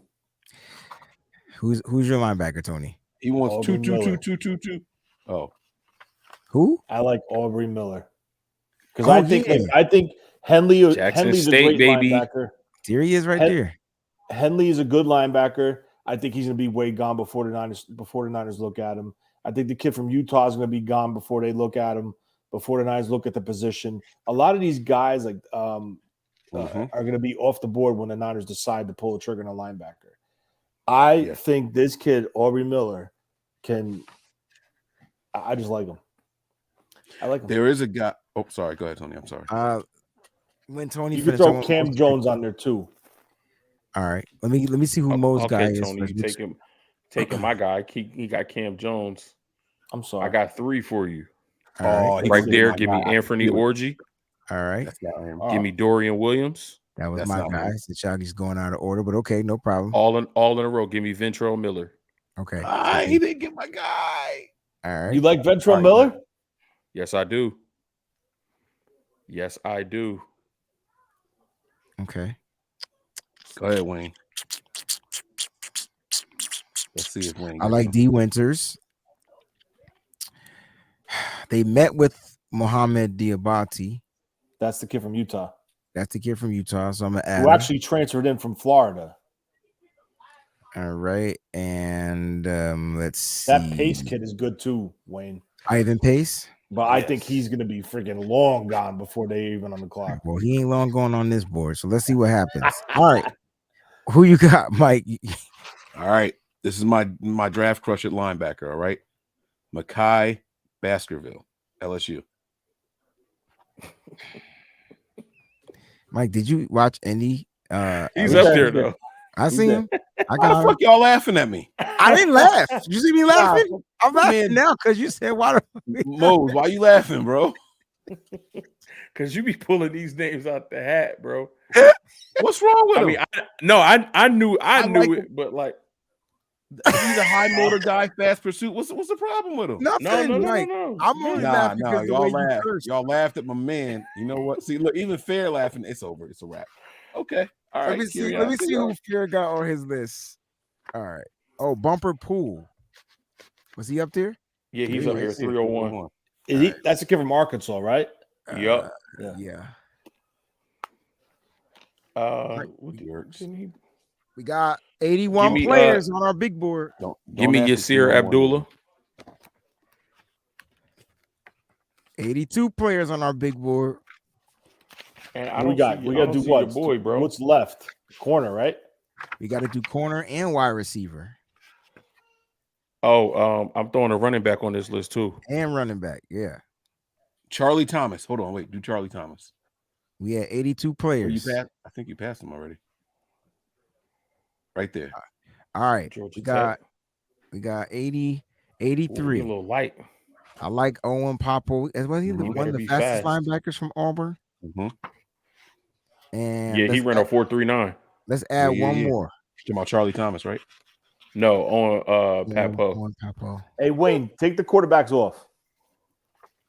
[SPEAKER 3] Who's your linebacker, Tony?
[SPEAKER 6] He wants
[SPEAKER 7] Aubrey Miller.
[SPEAKER 6] 2. Oh,
[SPEAKER 3] Who?
[SPEAKER 7] I like Aubrey Miller because
[SPEAKER 3] Oh,
[SPEAKER 7] I think Henley's
[SPEAKER 2] Jackson
[SPEAKER 7] a
[SPEAKER 2] State,
[SPEAKER 7] great
[SPEAKER 2] baby.
[SPEAKER 7] linebacker.
[SPEAKER 3] There he is, right
[SPEAKER 7] Hen-
[SPEAKER 3] there.
[SPEAKER 7] Henley is a good linebacker. I think he's going to be way gone before the Niners look at him. I think the kid from Utah is going to be gone before they look at him. Before the Niners look at the position, a lot of these guys are going to be off the board when the Niners decide to pull the trigger on a linebacker. I think this kid Aubrey Miller can. I just like him. I like him.
[SPEAKER 6] there is a guy. Oh, sorry. Go ahead, Tony. I'm sorry.
[SPEAKER 3] When Tony
[SPEAKER 7] You can
[SPEAKER 3] finished,
[SPEAKER 7] throw Cam Jones on there too.
[SPEAKER 3] All right. Let me see who Mo's guy
[SPEAKER 2] Okay,
[SPEAKER 3] is.
[SPEAKER 2] Tony, you taking my guy. He got Cam Jones.
[SPEAKER 7] I'm sorry.
[SPEAKER 2] I got 3 for you.
[SPEAKER 3] All right.
[SPEAKER 6] he
[SPEAKER 2] Right
[SPEAKER 6] can
[SPEAKER 2] there,
[SPEAKER 6] be my
[SPEAKER 2] give me
[SPEAKER 6] guy.
[SPEAKER 2] Anthony Orgy.
[SPEAKER 3] All right.
[SPEAKER 6] That's not him.
[SPEAKER 2] Give me Dorian Williams.
[SPEAKER 3] That was
[SPEAKER 6] That's
[SPEAKER 3] my
[SPEAKER 6] not
[SPEAKER 3] guy.
[SPEAKER 6] him.
[SPEAKER 3] The Shaggy's going out of order, but okay, no problem.
[SPEAKER 2] All in a row. Give me Ventrell Miller.
[SPEAKER 3] Okay.
[SPEAKER 6] He didn't get my guy.
[SPEAKER 3] All right.
[SPEAKER 7] You like Ventrell
[SPEAKER 6] All right,
[SPEAKER 7] Miller?
[SPEAKER 2] Yes, I do. Yes, I do.
[SPEAKER 3] Okay.
[SPEAKER 6] Go ahead, Wayne. Let's see if Wayne.
[SPEAKER 3] I
[SPEAKER 6] gets
[SPEAKER 3] like
[SPEAKER 6] one.
[SPEAKER 3] D Winters. They met with Mohamed Diabate.
[SPEAKER 7] That's the kid from Utah
[SPEAKER 3] That's the kid from Utah. So I'm gonna add
[SPEAKER 7] who
[SPEAKER 3] him.
[SPEAKER 7] actually transferred in from Florida.
[SPEAKER 3] All right. And let's see.
[SPEAKER 7] That Pace kid is good too, Wayne.
[SPEAKER 3] Ivan Pace.
[SPEAKER 7] But I think he's going to be freaking long gone before they even on the clock.
[SPEAKER 3] Well, he ain't long going on this board. So let's see what happens. All right. Who you got, Mike?
[SPEAKER 6] All right. This is my draft crush at linebacker. All right. Mekhi Baskerville, LSU.
[SPEAKER 3] Mike, did you watch any?
[SPEAKER 2] He's up there though.
[SPEAKER 3] I seen him. I
[SPEAKER 6] Why
[SPEAKER 3] got
[SPEAKER 6] the fuck y'all laughing at me?
[SPEAKER 3] I didn't laugh. You see me laughing? I'm laughing
[SPEAKER 6] man.
[SPEAKER 3] now because you said why.
[SPEAKER 6] Mose, why you laughing, bro?
[SPEAKER 2] Because you be pulling these names out the hat, bro.
[SPEAKER 6] What's wrong with
[SPEAKER 2] I
[SPEAKER 6] him?
[SPEAKER 2] mean, I knew
[SPEAKER 6] like
[SPEAKER 2] it, but like,
[SPEAKER 6] He's a high motor guy, fast pursuit. What's the problem with him?
[SPEAKER 3] Nothing. Mike. I'm only laughing because the way you
[SPEAKER 6] laughed.
[SPEAKER 3] cursed.
[SPEAKER 6] Y'all laughed at my man. You know what? See, look, even Fair laughing. It's over. It's a wrap. Okay. All right.
[SPEAKER 3] Let me see who Fair got on his list. All right. Oh, Bumper Pool. Was he up there?
[SPEAKER 2] Yeah, he's up here. 301.
[SPEAKER 7] That's a kid from Arkansas, right?
[SPEAKER 2] Yep.
[SPEAKER 3] Yeah. We got 81 players on our big board.
[SPEAKER 2] Give me Yasir Abdullah.
[SPEAKER 3] 82 players on our big board.
[SPEAKER 2] And
[SPEAKER 7] we got to do what?
[SPEAKER 2] Boy, bro.
[SPEAKER 7] What's left? Corner, right?
[SPEAKER 3] We got to do corner and wide receiver.
[SPEAKER 6] Oh,
[SPEAKER 2] I'm throwing a running back on this list too.
[SPEAKER 3] And running back, yeah.
[SPEAKER 6] Charlie Thomas. Hold on, wait. Do Charlie Thomas.
[SPEAKER 3] We had 82 players.
[SPEAKER 6] I think you passed him already. Right there.
[SPEAKER 3] All right.
[SPEAKER 2] Georgia
[SPEAKER 3] we got 80, 83.
[SPEAKER 2] Ooh, a little light.
[SPEAKER 3] I like Owen Popo. As well, he's one of the fastest linebackers from Auburn.
[SPEAKER 6] Mm-hmm.
[SPEAKER 3] And
[SPEAKER 2] yeah, he ran a 4.39.
[SPEAKER 3] Let's add one more.
[SPEAKER 6] You're talking about Charlie Thomas, right?
[SPEAKER 2] No, on Pat Poe.
[SPEAKER 3] On Papo.
[SPEAKER 7] Hey, Wayne, take the quarterbacks off.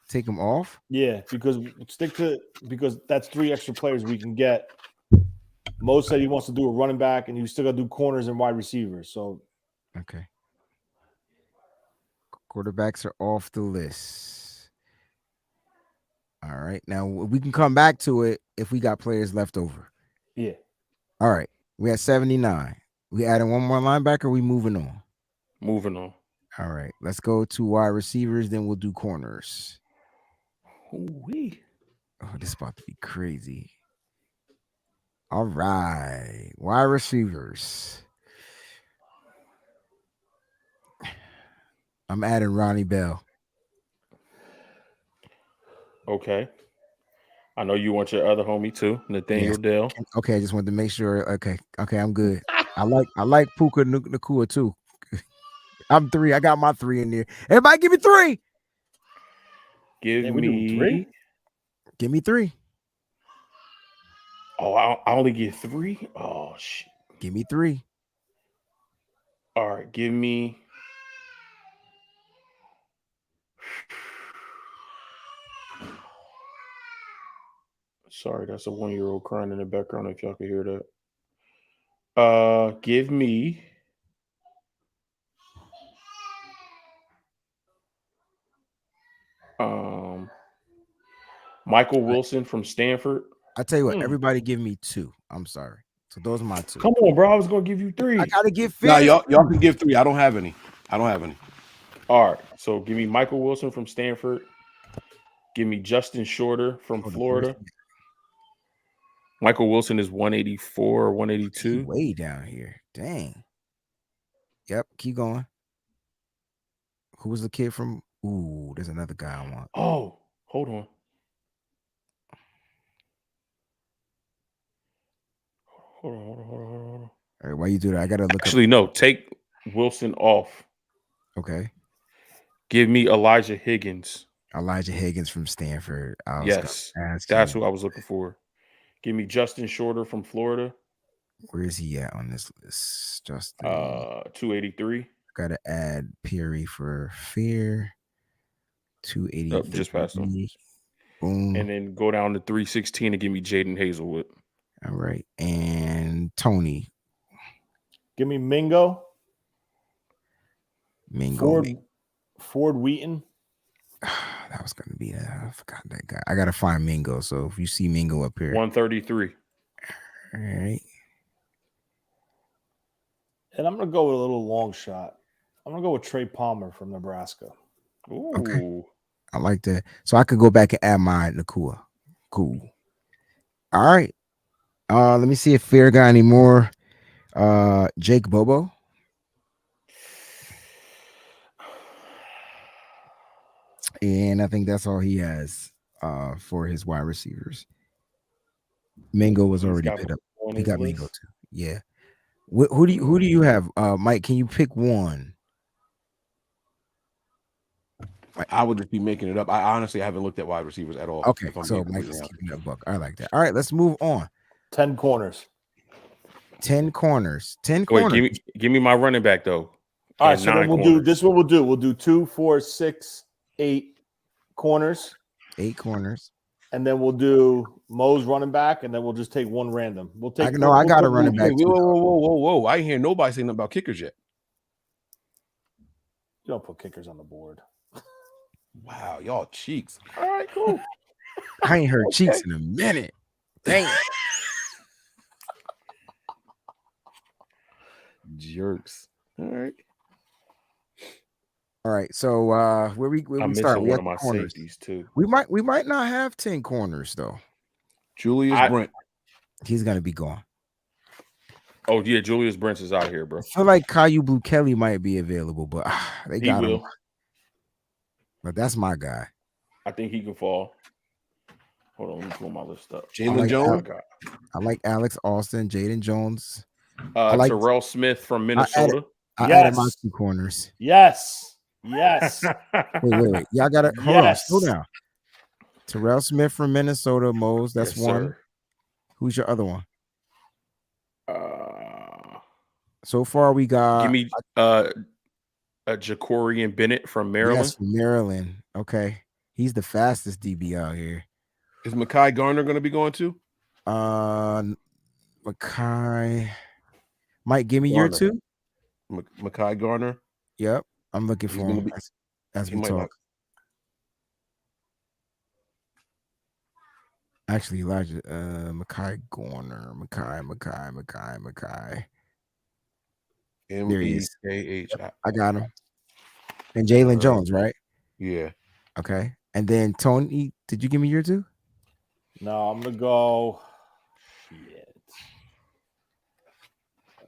[SPEAKER 3] Take them off?
[SPEAKER 7] Yeah, because that's 3 extra players we can get. Mo said he wants to do a running back, and you still got to do corners and wide receivers. So,
[SPEAKER 3] okay. Quarterbacks are off the list. All right. Now we can come back to it if we got players left over.
[SPEAKER 7] Yeah.
[SPEAKER 3] All right. We had 79. We adding one more linebacker. We moving on.
[SPEAKER 2] Moving on.
[SPEAKER 3] All right. Let's go to wide receivers. Then we'll do corners.
[SPEAKER 2] Ooh-wee.
[SPEAKER 3] Oh, this is about to be crazy. All right. Wide receivers. I'm adding Ronnie Bell.
[SPEAKER 2] Okay. I know you want your other homie too, Nathaniel Dell.
[SPEAKER 3] Okay, I just wanted to make sure. Okay, I'm good. I like Puka Nacua too. I'm 3. I got my 3 in there. Everybody give me 3.
[SPEAKER 2] Give me 3.
[SPEAKER 3] Give me 3.
[SPEAKER 2] Oh, I only get 3? Oh, shit.
[SPEAKER 3] Give me 3.
[SPEAKER 2] All right, give me. Sorry, that's a 1-year-old crying in the background if y'all can hear that. Give me. Michael Wilson from Stanford.
[SPEAKER 3] I tell you what, everybody give me 2. I'm sorry. So those are my 2.
[SPEAKER 2] Come on, bro. I was gonna give you 3.
[SPEAKER 3] I gotta give 5.
[SPEAKER 6] No, y'all can give 3. I don't have any.
[SPEAKER 2] All right. So give me Michael Wilson from Stanford. Give me Justin Shorter from Florida. Michael Wilson is 184 or 182.
[SPEAKER 3] He's way down here. Dang. Yep. Keep going. Who was the kid from? Ooh, there's another guy I want.
[SPEAKER 2] Oh, hold on. Hold on.
[SPEAKER 3] All right, why you do that? I gotta look.
[SPEAKER 2] Actually, no. Take Wilson off.
[SPEAKER 3] Okay.
[SPEAKER 2] Give me Elijah Higgins.
[SPEAKER 3] Elijah Higgins from Stanford.
[SPEAKER 2] Yes, that's who I was looking for. Give me Justin Shorter from Florida.
[SPEAKER 3] Where is he at on this list? Justin.
[SPEAKER 2] 283.
[SPEAKER 3] Gotta add Perry for Fear. 280.
[SPEAKER 2] Just past him.
[SPEAKER 3] Boom.
[SPEAKER 2] and then go down to 316 and give me Jaden Hazelwood.
[SPEAKER 3] All right. And Tony.
[SPEAKER 7] Give me Mingo.
[SPEAKER 3] Mingo.
[SPEAKER 7] Ford Wheaton.
[SPEAKER 3] That was gonna be I forgot that guy. I gotta find Mingo. So if you see Mingo up here,
[SPEAKER 2] 133.
[SPEAKER 3] all right.
[SPEAKER 7] And I'm gonna go with a little long shot. I'm gonna go with Trey Palmer from Nebraska.
[SPEAKER 2] Ooh.
[SPEAKER 3] Okay. I like that. So I could go back and add my Nakua. Cool. All right. Let me see if Fair got any more. Jake Bobo. And I think that's all he has for his wide receivers. Mingo was already put up. He got Mingo too. Yeah. Who do you have? Mike, can you pick one?
[SPEAKER 6] I would just be making it up. I honestly haven't looked at wide receivers at all.
[SPEAKER 3] Okay, so Mike is keeping that buck. I like that. All right, let's move on.
[SPEAKER 7] 10 corners.
[SPEAKER 3] 10 corners. 10
[SPEAKER 2] Wait,
[SPEAKER 3] corners.
[SPEAKER 2] give me my running back though.
[SPEAKER 7] All right, so then we'll do this. What we'll do? We'll do 2, 4, 6, 8 corners.
[SPEAKER 3] 8 corners.
[SPEAKER 7] And then we'll do Mo's running back, and then we'll just take one random. We'll take.
[SPEAKER 3] I got a running back.
[SPEAKER 6] Whoa! I ain't hear nobody saying nothing about kickers yet.
[SPEAKER 7] You don't put kickers on the board.
[SPEAKER 6] Wow, y'all cheeks. All right, cool.
[SPEAKER 3] I ain't heard cheeks in a minute. Dang.
[SPEAKER 6] Jerks. All right.
[SPEAKER 3] All right. So where we start? We
[SPEAKER 2] one
[SPEAKER 3] have
[SPEAKER 2] of my
[SPEAKER 3] corners
[SPEAKER 2] safeties too.
[SPEAKER 3] We might not have 10 corners though.
[SPEAKER 6] Julius Brent.
[SPEAKER 3] He's gonna be gone.
[SPEAKER 2] Oh yeah, Julius Brent is out here, bro.
[SPEAKER 3] I feel like Caillou Blue Kelly might be available, but they got him. But that's my guy.
[SPEAKER 2] I think he can fall. Hold on, let me pull my list up.
[SPEAKER 6] Jalen Jones.
[SPEAKER 3] I like Alex Austin, Jaden Jones.
[SPEAKER 2] I like Terrell Smith from Minnesota.
[SPEAKER 3] I added my 2 corners.
[SPEAKER 7] Yes.
[SPEAKER 3] Wait. Y'all got it. Hold on. Slow down. Terrell Smith from Minnesota, Mose. That's
[SPEAKER 2] yes,
[SPEAKER 3] one.
[SPEAKER 2] Sir.
[SPEAKER 3] Who's your other one? So far we got.
[SPEAKER 2] Give me Jacorian Bennett from Maryland.
[SPEAKER 3] Yes, from Maryland. Okay, he's the fastest DB out here.
[SPEAKER 6] Is Mekhi Garner going to be going too?
[SPEAKER 3] Mekhi. Mike, give me your 2.
[SPEAKER 6] Mekhi Garner.
[SPEAKER 3] Yep, I'm looking for him as we talk. Actually, Elijah, Mekhi Garner, Mekhi.
[SPEAKER 6] M-E-K-H.
[SPEAKER 3] I got him. And Jalen Jones, right?
[SPEAKER 6] Yeah.
[SPEAKER 3] Okay. And then Tony, did you give me your 2?
[SPEAKER 7] No, I'm gonna go. Shit.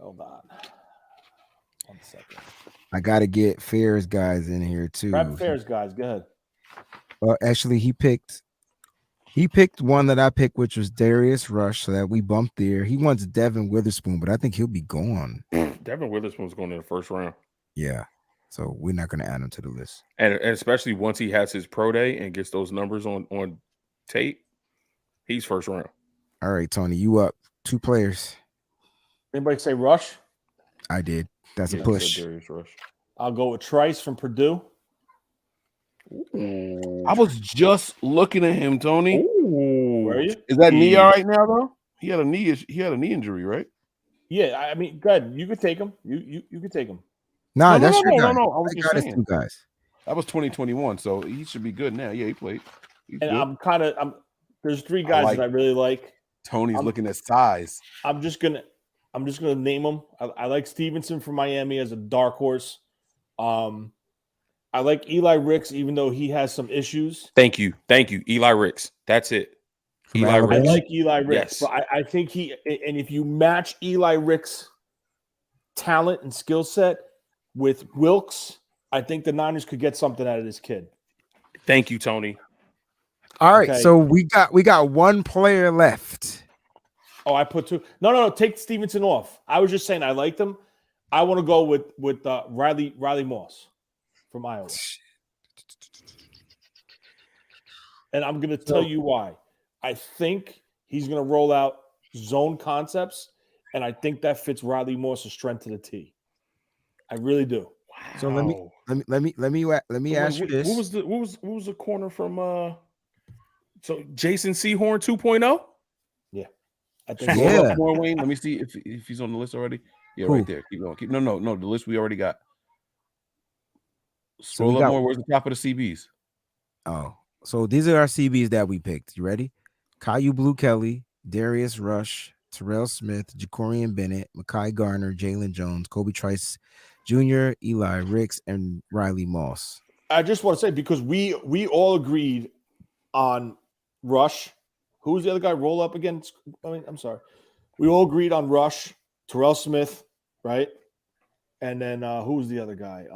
[SPEAKER 7] Hold on. 1 second.
[SPEAKER 3] I gotta get Fair's guys in here too.
[SPEAKER 7] Grab Fair's guys. Go ahead.
[SPEAKER 3] Well, actually, he picked one that I picked, which was Darius Rush, so that we bumped there. He wants Devin Witherspoon, but I think he'll be gone.
[SPEAKER 2] Devin Witherspoon's going in the first round.
[SPEAKER 3] Yeah. So we're not going to add him to the list.
[SPEAKER 2] And especially once he has his pro day and gets those numbers on tape, he's first round.
[SPEAKER 3] All right, Tony, you up. 2 players.
[SPEAKER 7] Anybody say Rush?
[SPEAKER 3] I did. That's a push.
[SPEAKER 2] Darius Rush.
[SPEAKER 7] I'll go with Trice from Purdue.
[SPEAKER 2] Ooh.
[SPEAKER 6] I was just looking at him, Tony.
[SPEAKER 2] Ooh.
[SPEAKER 7] Where are you?
[SPEAKER 6] Is that knee all right now though? He had a knee injury, right?
[SPEAKER 7] Yeah, I mean, good. You could take him. You could take him.
[SPEAKER 3] Nah, that's your guy.
[SPEAKER 6] No. I was just saying.
[SPEAKER 3] 2 guys.
[SPEAKER 6] That was 2021, so he should be good now. Yeah, he played. He's
[SPEAKER 7] And
[SPEAKER 6] good.
[SPEAKER 7] There's 3 guys that I really like.
[SPEAKER 6] Tony's looking at size.
[SPEAKER 7] I'm just gonna name them. I like Stevenson from Miami as a dark horse. I like Eli Ricks, even though he has some issues.
[SPEAKER 2] Thank you, Eli Ricks. That's it. Eli
[SPEAKER 7] I
[SPEAKER 2] Ricks.
[SPEAKER 7] like Eli Ricks,
[SPEAKER 2] Yes.
[SPEAKER 7] but I think and if you match Eli Ricks' talent and skill set with Wilkes, I think the Niners could get something out of this kid.
[SPEAKER 2] Thank you, Tony.
[SPEAKER 3] All right,
[SPEAKER 7] Okay.
[SPEAKER 3] so we got 1 player left.
[SPEAKER 7] Oh, I put 2. No. Take Stevenson off. I was just saying I liked him. I want to go with Riley Moss from Iowa, and I'm going to tell you why. I think he's going to roll out zone concepts, and I think that fits Riley Moss' strength to the T. I really do.
[SPEAKER 2] Wow.
[SPEAKER 3] So let me ask you this.
[SPEAKER 2] What was the corner from So Jason Sehorn 2.0?
[SPEAKER 7] I think
[SPEAKER 6] Scroll
[SPEAKER 3] Yeah.
[SPEAKER 6] up more, Wayne. Let me see if he's on the list already. Yeah,
[SPEAKER 3] Who?
[SPEAKER 6] right there. Keep going. No. The list we already got.
[SPEAKER 3] So
[SPEAKER 6] Scroll
[SPEAKER 3] we
[SPEAKER 6] up
[SPEAKER 3] got-
[SPEAKER 6] more. Where's the top of the CBs?
[SPEAKER 3] Oh, so these are our CBs that we picked. You ready? Caillou Blue Kelly, Darius Rush, Terrell Smith, Jacorian Bennett, Mekhi Garner, Jalen Jones, Kobe Trice Jr., Eli Ricks, and Riley Moss.
[SPEAKER 7] I just want to say, because we all agreed on Rush. Who's the other guy? Roll up again. I'm sorry. We all agreed on Rush, Terrell Smith, right? And then who was the other guy?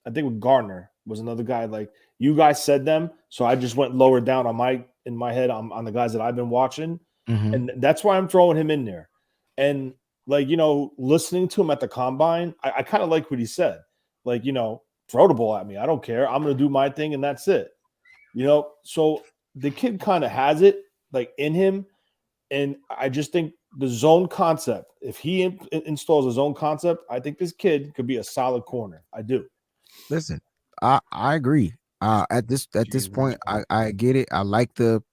[SPEAKER 7] I think Garner was another guy. Like, you guys said them, so I just went lower down in my head on the guys that I've been watching, and that's why I'm throwing him in there. And like, listening to him at the combine, I kind of like what he said. Like, throw the ball at me. I don't care. I'm going to do my thing, and that's it. So the kid kind of has it like in him. And I just think the zone concept, if he installs a zone concept, I think this kid could be a solid corner. I do.
[SPEAKER 3] Listen, I agree. At this point, I get it. I like the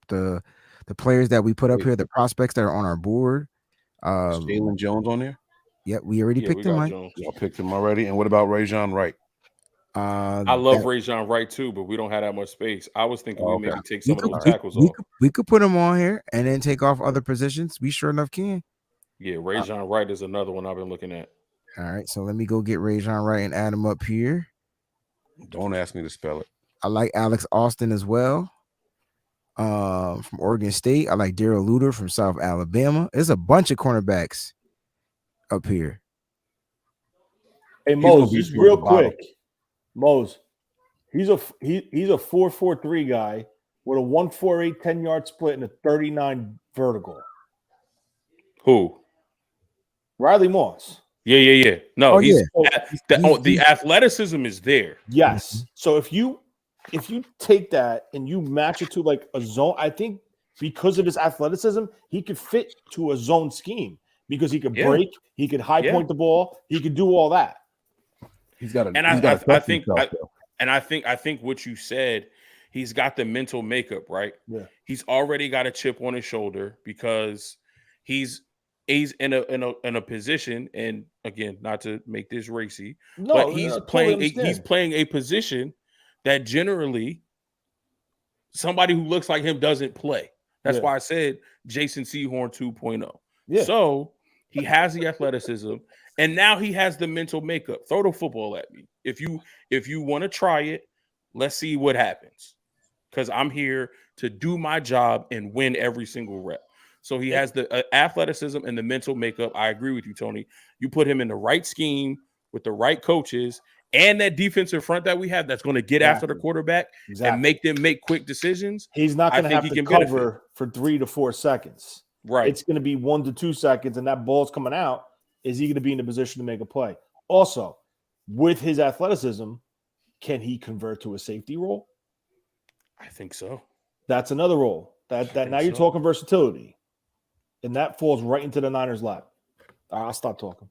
[SPEAKER 3] players that we put up here, the prospects that are on our board.
[SPEAKER 6] Is Jalen Jones on there?
[SPEAKER 3] Yeah, we already picked him. Mike.
[SPEAKER 6] Y'all picked him already. And what about Rajon Wright?
[SPEAKER 2] I love Rajon Wright too, but we don't have that much space. I was thinking we maybe take some of those tackles off.
[SPEAKER 3] We could put him on here and then take off other positions. We sure enough can.
[SPEAKER 2] Yeah, Rajon Wright is another one I've been looking at.
[SPEAKER 3] All right, so let me go get Rajon Wright and add him up here.
[SPEAKER 6] Don't ask me to spell it.
[SPEAKER 3] I like Alex Austin as well. From Oregon State. I like Darrell Luter from South Alabama. There's a bunch of cornerbacks up here.
[SPEAKER 7] Hey, Mose, just real quick. Mose, he's a 4.43 guy with a 1.48 10-yard split and a 39 vertical.
[SPEAKER 2] Who?
[SPEAKER 7] Riley Moss.
[SPEAKER 2] Yeah. No, the athleticism is there.
[SPEAKER 7] Yes. So if you take that and you match it to like a zone, I think because of his athleticism, he could fit to a zone scheme because he could break, he could high point the ball, he could do all that.
[SPEAKER 6] He's got a.
[SPEAKER 2] I think what you said, he's got the mental makeup, right?
[SPEAKER 7] Yeah.
[SPEAKER 2] He's already got a chip on his shoulder because he's in a position, and again, not to make this racy, but he's playing a position that generally somebody who looks like him doesn't play. That's why I said Jason Sehorn 2.0.
[SPEAKER 7] Yeah.
[SPEAKER 2] So he has the athleticism, and now he has the mental makeup. Throw the football at me. If you want to try it, let's see what happens. Because I'm here to do my job and win every single rep. So he has the athleticism and the mental makeup. I agree with you, Tony. You put him in the right scheme with the right coaches and that defensive front that we have that's going to get after the quarterback and make them make quick decisions.
[SPEAKER 7] He's not going to have to cover for 3 to 4 seconds.
[SPEAKER 2] Right.
[SPEAKER 7] It's going to be 1 to 2 seconds, and that ball's coming out. Is he going to be in a position to make a play? Also, with his athleticism, can he convert to a safety role?
[SPEAKER 2] I think so.
[SPEAKER 7] That's another role. That now you're talking versatility. And that falls right into the Niners' lap. I'll stop talking.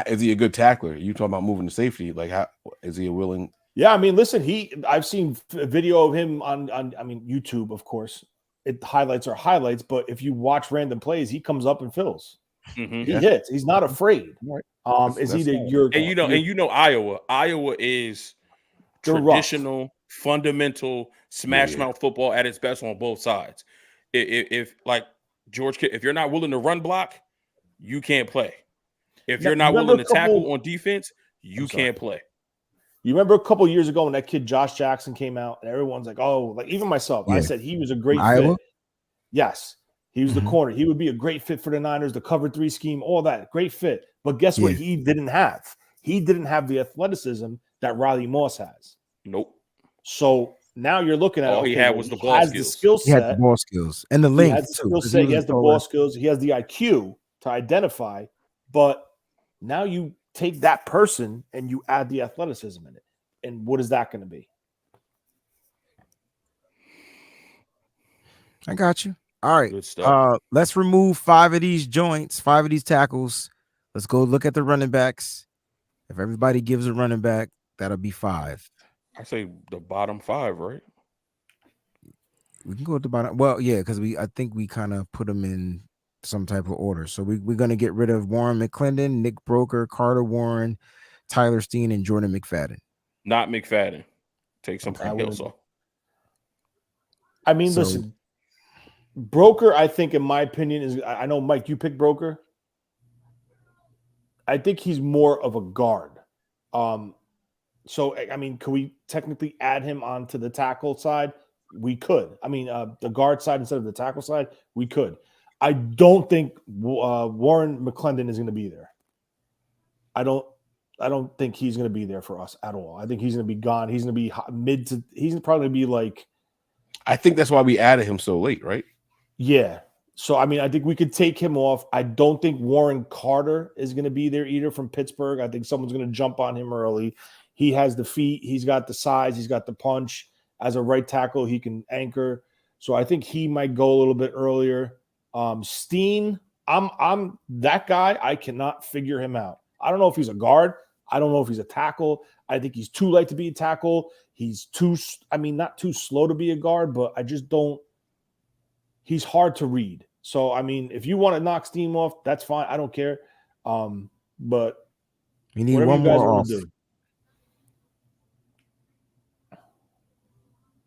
[SPEAKER 6] Is he a good tackler? You talking about moving to safety? Like, how is he a willing?
[SPEAKER 7] Yeah, I mean, listen, I've seen a video of him on YouTube, of course. Highlights are highlights, but if you watch random plays, he comes up and fills.
[SPEAKER 2] Mm-hmm.
[SPEAKER 7] He hits. He's not afraid.
[SPEAKER 2] Iowa. Iowa is traditional, fundamental smash mouth football at its best on both sides. If like George, if you're not willing to run block, you can't play. If you're not willing to tackle on defense, you can't play.
[SPEAKER 7] You remember a couple years ago when that kid Josh Jackson came out and everyone's like, oh, like even myself, I said he was a great fit. Yes, he was the corner. He would be a great fit for the Niners, the cover 3 scheme, all that. Great fit. But guess what he didn't have? He didn't have the athleticism that Riley Moss has.
[SPEAKER 2] Nope.
[SPEAKER 7] So now you're looking at
[SPEAKER 2] all he had was the ball skills.
[SPEAKER 7] The skill set.
[SPEAKER 3] He had the ball skills and the length.
[SPEAKER 7] He has the skill set. He has the ball skills. He has the IQ to identify. But now you take that person and you add the athleticism in it. And what is that going to be?
[SPEAKER 3] I got you. All right. Good stuff. Let's remove 5 of these joints, 5 of these tackles. Let's go look at the running backs. If everybody gives a running back, that'll be 5.
[SPEAKER 2] I say the bottom 5, right?
[SPEAKER 3] We can go at the bottom. Well, yeah, because I think we kind of put them in some type of order. So we're gonna get rid of Warren McClendon, Nick Broker, Carter Warren, Tyler Steen, and Jordan McFadden.
[SPEAKER 2] Not McFadden. Take some
[SPEAKER 7] Okay, I
[SPEAKER 2] Hills
[SPEAKER 7] wouldn't-
[SPEAKER 2] off.
[SPEAKER 7] I mean,
[SPEAKER 3] So-
[SPEAKER 7] listen, Broker, I think, in my opinion, is I know, Mike, you pick Broker. I think he's more of a guard. So, I mean, could we technically add him onto the tackle side? We could. I mean, the guard side instead of the tackle side, we could. I don't think Warren McClendon is going to be there. I don't think he's going to be there for us at all. I think he's going to be gone. He's going to be he's probably going to be like,
[SPEAKER 6] I think that's why we added him so late, right?
[SPEAKER 7] yeah. So, I mean, I think we could take him off. I don't think Warren Carter is going to be there either from Pittsburgh. I think someone's going to jump on him early. He has the feet. He's got the size. He's got the punch. As a right tackle, he can anchor. So I think he might go a little bit earlier. Steen, I'm that guy. I cannot figure him out. I don't know if he's a guard. I don't know if he's a tackle. I think he's too light to be a tackle. He's not too slow to be a guard, but I just don't. He's hard to read. So, I mean, if you want to knock Steen off, that's fine. I don't care. But
[SPEAKER 3] We need
[SPEAKER 7] whatever
[SPEAKER 3] one
[SPEAKER 7] you guys
[SPEAKER 3] more
[SPEAKER 7] wanna
[SPEAKER 3] off.
[SPEAKER 7] do.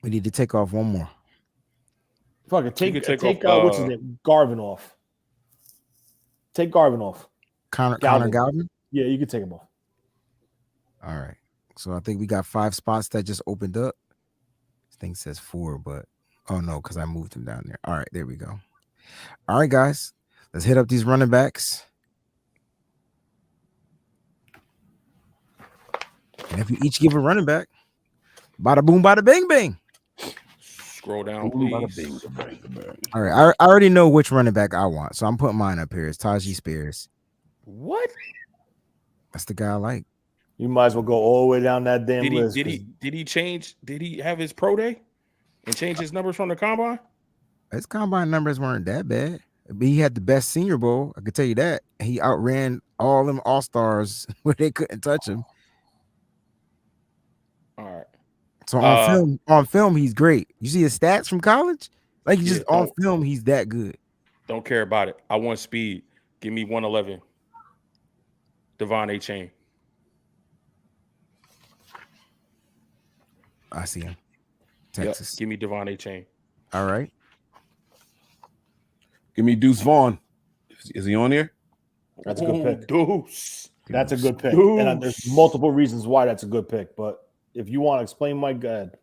[SPEAKER 3] We need to take off one more.
[SPEAKER 7] Fuck it.
[SPEAKER 2] You could
[SPEAKER 7] Take
[SPEAKER 2] take off,
[SPEAKER 7] what's his name? Garvin off. Take Garvin off.
[SPEAKER 3] Connor
[SPEAKER 7] Galvin.
[SPEAKER 3] Galvin.
[SPEAKER 7] Yeah, you can take him off.
[SPEAKER 3] All right. So I think we got 5 spots that just opened up. This thing says 4, but oh no, because I moved them down there. All right, there we go. All right, guys, let's hit up these running backs. And if we each give a running back, bada boom, bada bing, bing.
[SPEAKER 2] Scroll down, please.
[SPEAKER 3] All right, I already know which running back I want, so I'm putting mine up here. It's Tajee Spears.
[SPEAKER 2] What?
[SPEAKER 3] That's the guy I like.
[SPEAKER 7] You might as well go all the way down that damn list.
[SPEAKER 2] Did he change? Did he have his pro day and change his numbers from the combine?
[SPEAKER 3] His combine numbers weren't that bad. But he had the best Senior Bowl. I can tell you that. He outran all them All-Stars where they couldn't touch him.
[SPEAKER 2] All right.
[SPEAKER 3] So on film, he's great. You see his stats from college? Like
[SPEAKER 2] Yeah,
[SPEAKER 3] just on film, he's that good.
[SPEAKER 2] Don't care about it. I want speed. Give me 111. Devon A. Chain.
[SPEAKER 3] I see him.
[SPEAKER 2] Yep.
[SPEAKER 3] Texas.
[SPEAKER 2] Give me Devon A. Chain.
[SPEAKER 3] All right.
[SPEAKER 6] Give me Deuce Vaughn. Is he on here?
[SPEAKER 7] That's a good pick.
[SPEAKER 2] Deuce.
[SPEAKER 7] That's a good pick.
[SPEAKER 2] Deuce.
[SPEAKER 7] And there's multiple reasons why that's a good pick. But if you want to explain, Mike, go ahead.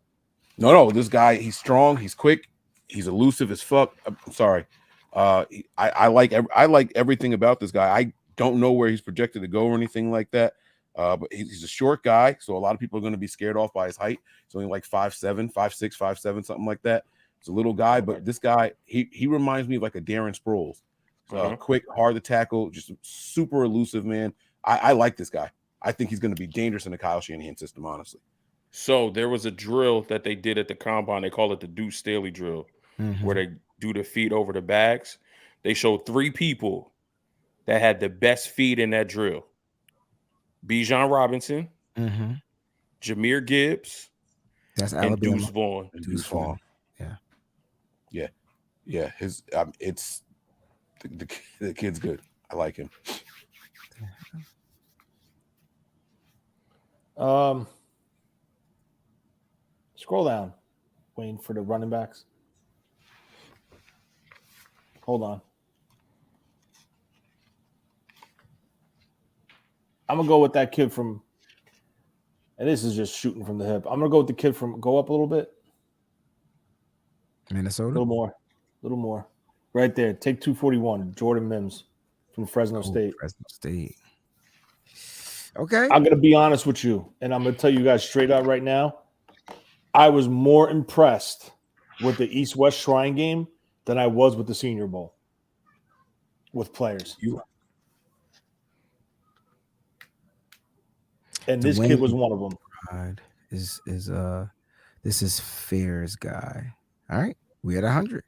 [SPEAKER 6] No. This guy, he's strong. He's quick. He's elusive as fuck. I'm sorry. I like everything about this guy. I don't know where he's projected to go or anything like that. But he's a short guy, so a lot of people are going to be scared off by his height. He's only like 5'7", 5'6", 5'7", something like that. It's a little guy, but this guy, he reminds me of like a Darren Sproles. Quick, hard to tackle, just super elusive, man. I like this guy. I think he's going to be dangerous in the Kyle Shanahan system, honestly.
[SPEAKER 2] So there was a drill that they did at the combine. They call it the Deuce Staley drill, where they do the feet over the bags. They showed 3 people that had the best feet in that drill. Bijan Robinson, Jahmyr Gibbs,
[SPEAKER 3] That's
[SPEAKER 2] and
[SPEAKER 3] Alabama.
[SPEAKER 2] Deuce Vaughn.
[SPEAKER 3] Deuce Vaughn.
[SPEAKER 6] Yeah. His it's the kid's good. I like him.
[SPEAKER 7] Scroll down, waiting for the running backs. Hold on. I'm gonna go with that kid from, and this is just shooting from the hip. I'm gonna go with the kid from. Go up a little bit, a
[SPEAKER 3] Minnesota.
[SPEAKER 7] little more, right there. Take 241, Jordan Mims from Fresno State.
[SPEAKER 3] Fresno State. Okay.
[SPEAKER 7] I'm gonna be honest with you, and I'm gonna tell you guys straight out right now. I was more impressed with the East-West Shrine game than I was with the Senior Bowl with players. And this kid was one of them.
[SPEAKER 3] This is Fair's guy. All right, we had 100.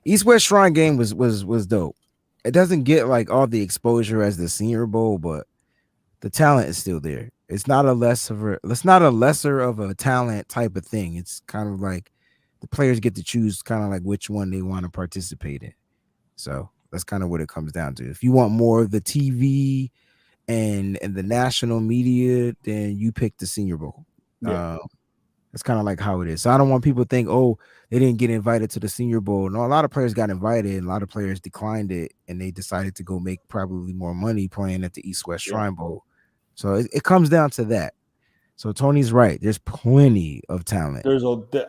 [SPEAKER 3] East-West Shrine game was dope. It doesn't get like all the exposure as the Senior Bowl, but the talent is still there. It's not a lesser of a talent type of thing. It's kind of like the players get to choose kind of like which one they want to participate in. So that's kind of what it comes down to. If you want more of the TV and the national media, then you pick the Senior Bowl.
[SPEAKER 7] Yeah.
[SPEAKER 3] That's kind of like how it is. So I don't want people to think, oh, they didn't get invited to the Senior Bowl. No, a lot of players got invited and a lot of players declined it, and they decided to go make probably more money playing at the East West Shrine Bowl. So it comes down to that. So Tony's right. There's plenty of talent.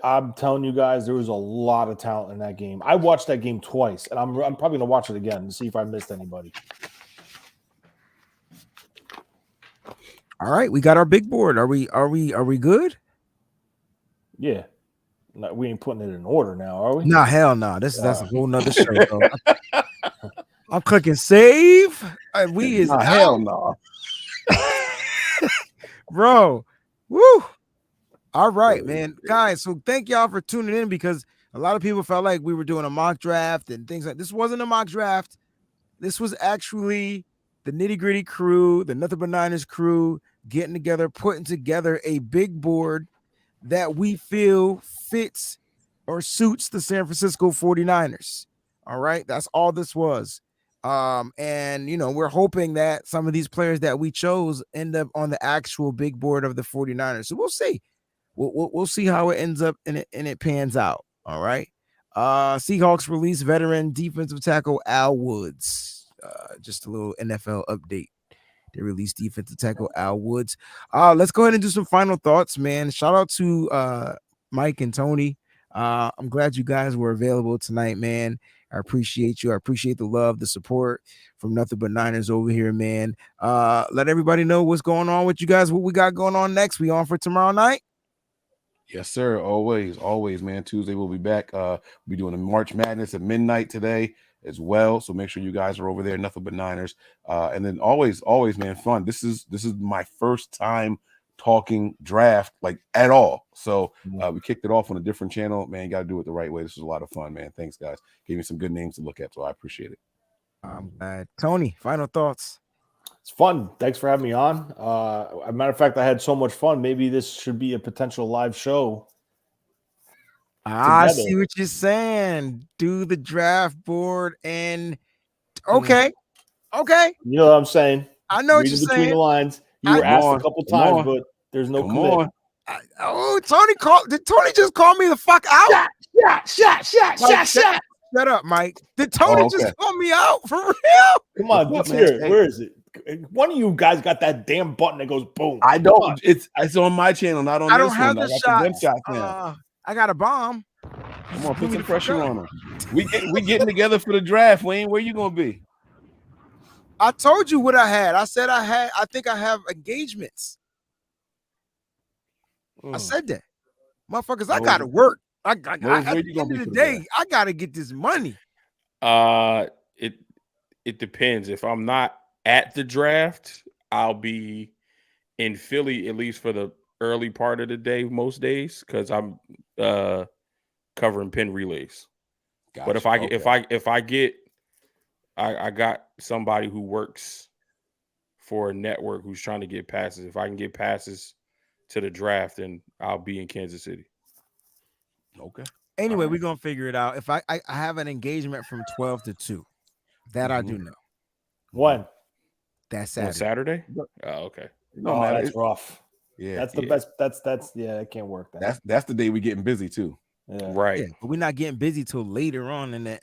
[SPEAKER 7] I'm telling you guys, there was a lot of talent in that game. I watched that game twice, and I'm probably gonna watch it again to see if I missed anybody.
[SPEAKER 3] All right, we got our big board. Are we good?
[SPEAKER 7] Yeah. No, we ain't putting it in order now, are we?
[SPEAKER 3] Nah, hell no. That's a whole nother show. I'm clicking save. We is
[SPEAKER 6] hell no.
[SPEAKER 3] Bro. Woo. All right, man. Guys, so thank y'all for tuning in, because a lot of people felt like we were doing a mock draft and things like this. Wasn't a mock draft. This was actually the Nitty Gritty crew, the Nothing But Niners crew, getting together, putting together a big board that we feel fits or suits the San Francisco 49ers. All right. That's all this was. And we're hoping that some of these players that we chose end up on the actual big board of the 49ers. So we'll see. We'll see how it ends up and it pans out. All right. Seahawks release veteran defensive tackle Al Woods. Just a little NFL update. They released defensive tackle Al Woods. Let's go ahead and do some final thoughts, man. Shout out to Mike and Tony. I'm glad you guys were available tonight, man. I appreciate you. I appreciate the love, the support from Nothing But Niners over here, man. Let everybody know what's going on with you guys, what we got going on next. We on for tomorrow night?
[SPEAKER 6] Yes, sir. Always, man. Tuesday we'll be back. We'll be doing a March Madness at midnight today as well. So make sure you guys are over there, Nothing But Niners. And then always, man, fun. This is my first time talking draft like at all. So we kicked it off on a different channel. Man, you got to do it the right way. This was a lot of fun, man. Thanks, guys. Gave me some good names to look at, so I appreciate it.
[SPEAKER 3] Tony, final thoughts.
[SPEAKER 7] It's fun. Thanks for having me on. As a matter of fact, I had so much fun. Maybe this should be a potential live show.
[SPEAKER 3] I see what you're saying. Do the draft board and okay.
[SPEAKER 7] You know what I'm saying?
[SPEAKER 3] I know what you're
[SPEAKER 7] between
[SPEAKER 3] saying.
[SPEAKER 7] The lines. You were asked a couple times, but there's no commit.
[SPEAKER 3] Tony called. Did Tony just call me the fuck out?
[SPEAKER 7] Shut.
[SPEAKER 3] Shut up, Mike. Did Tony just call me out for real?
[SPEAKER 7] Come on, let's hear it. Where is it? One of you guys got that damn button that goes boom.
[SPEAKER 6] I don't. It's on my channel, not on.
[SPEAKER 3] I
[SPEAKER 6] this
[SPEAKER 3] don't have
[SPEAKER 6] one.
[SPEAKER 3] the shot. I got a bomb.
[SPEAKER 6] Come on, put some pressure on him. We getting together for the draft, Wayne. Where you gonna be?
[SPEAKER 3] I told you what I had. I said I think I have engagements. I said that. Motherfuckers, I gotta work. At the end of the day, I gotta get this money.
[SPEAKER 2] It depends. If I'm not at the draft, I'll be in Philly at least for the early part of the day most days, because I'm covering pin relays. Gotcha. But if I got somebody who works for a network who's trying to get passes. If I can get passes to the draft, then I'll be in Kansas City.
[SPEAKER 6] Okay.
[SPEAKER 3] Anyway, we're gonna figure it out. If I have an engagement from 12 to 2. That I do know.
[SPEAKER 7] When?
[SPEAKER 3] That's Saturday.
[SPEAKER 2] Saturday? Oh, okay.
[SPEAKER 7] No, that's rough.
[SPEAKER 6] Yeah,
[SPEAKER 7] that's the best. That's that can't work.
[SPEAKER 6] That's the day we getting busy too.
[SPEAKER 7] Yeah.
[SPEAKER 2] Right.
[SPEAKER 3] Yeah, but we're not getting busy till later on in that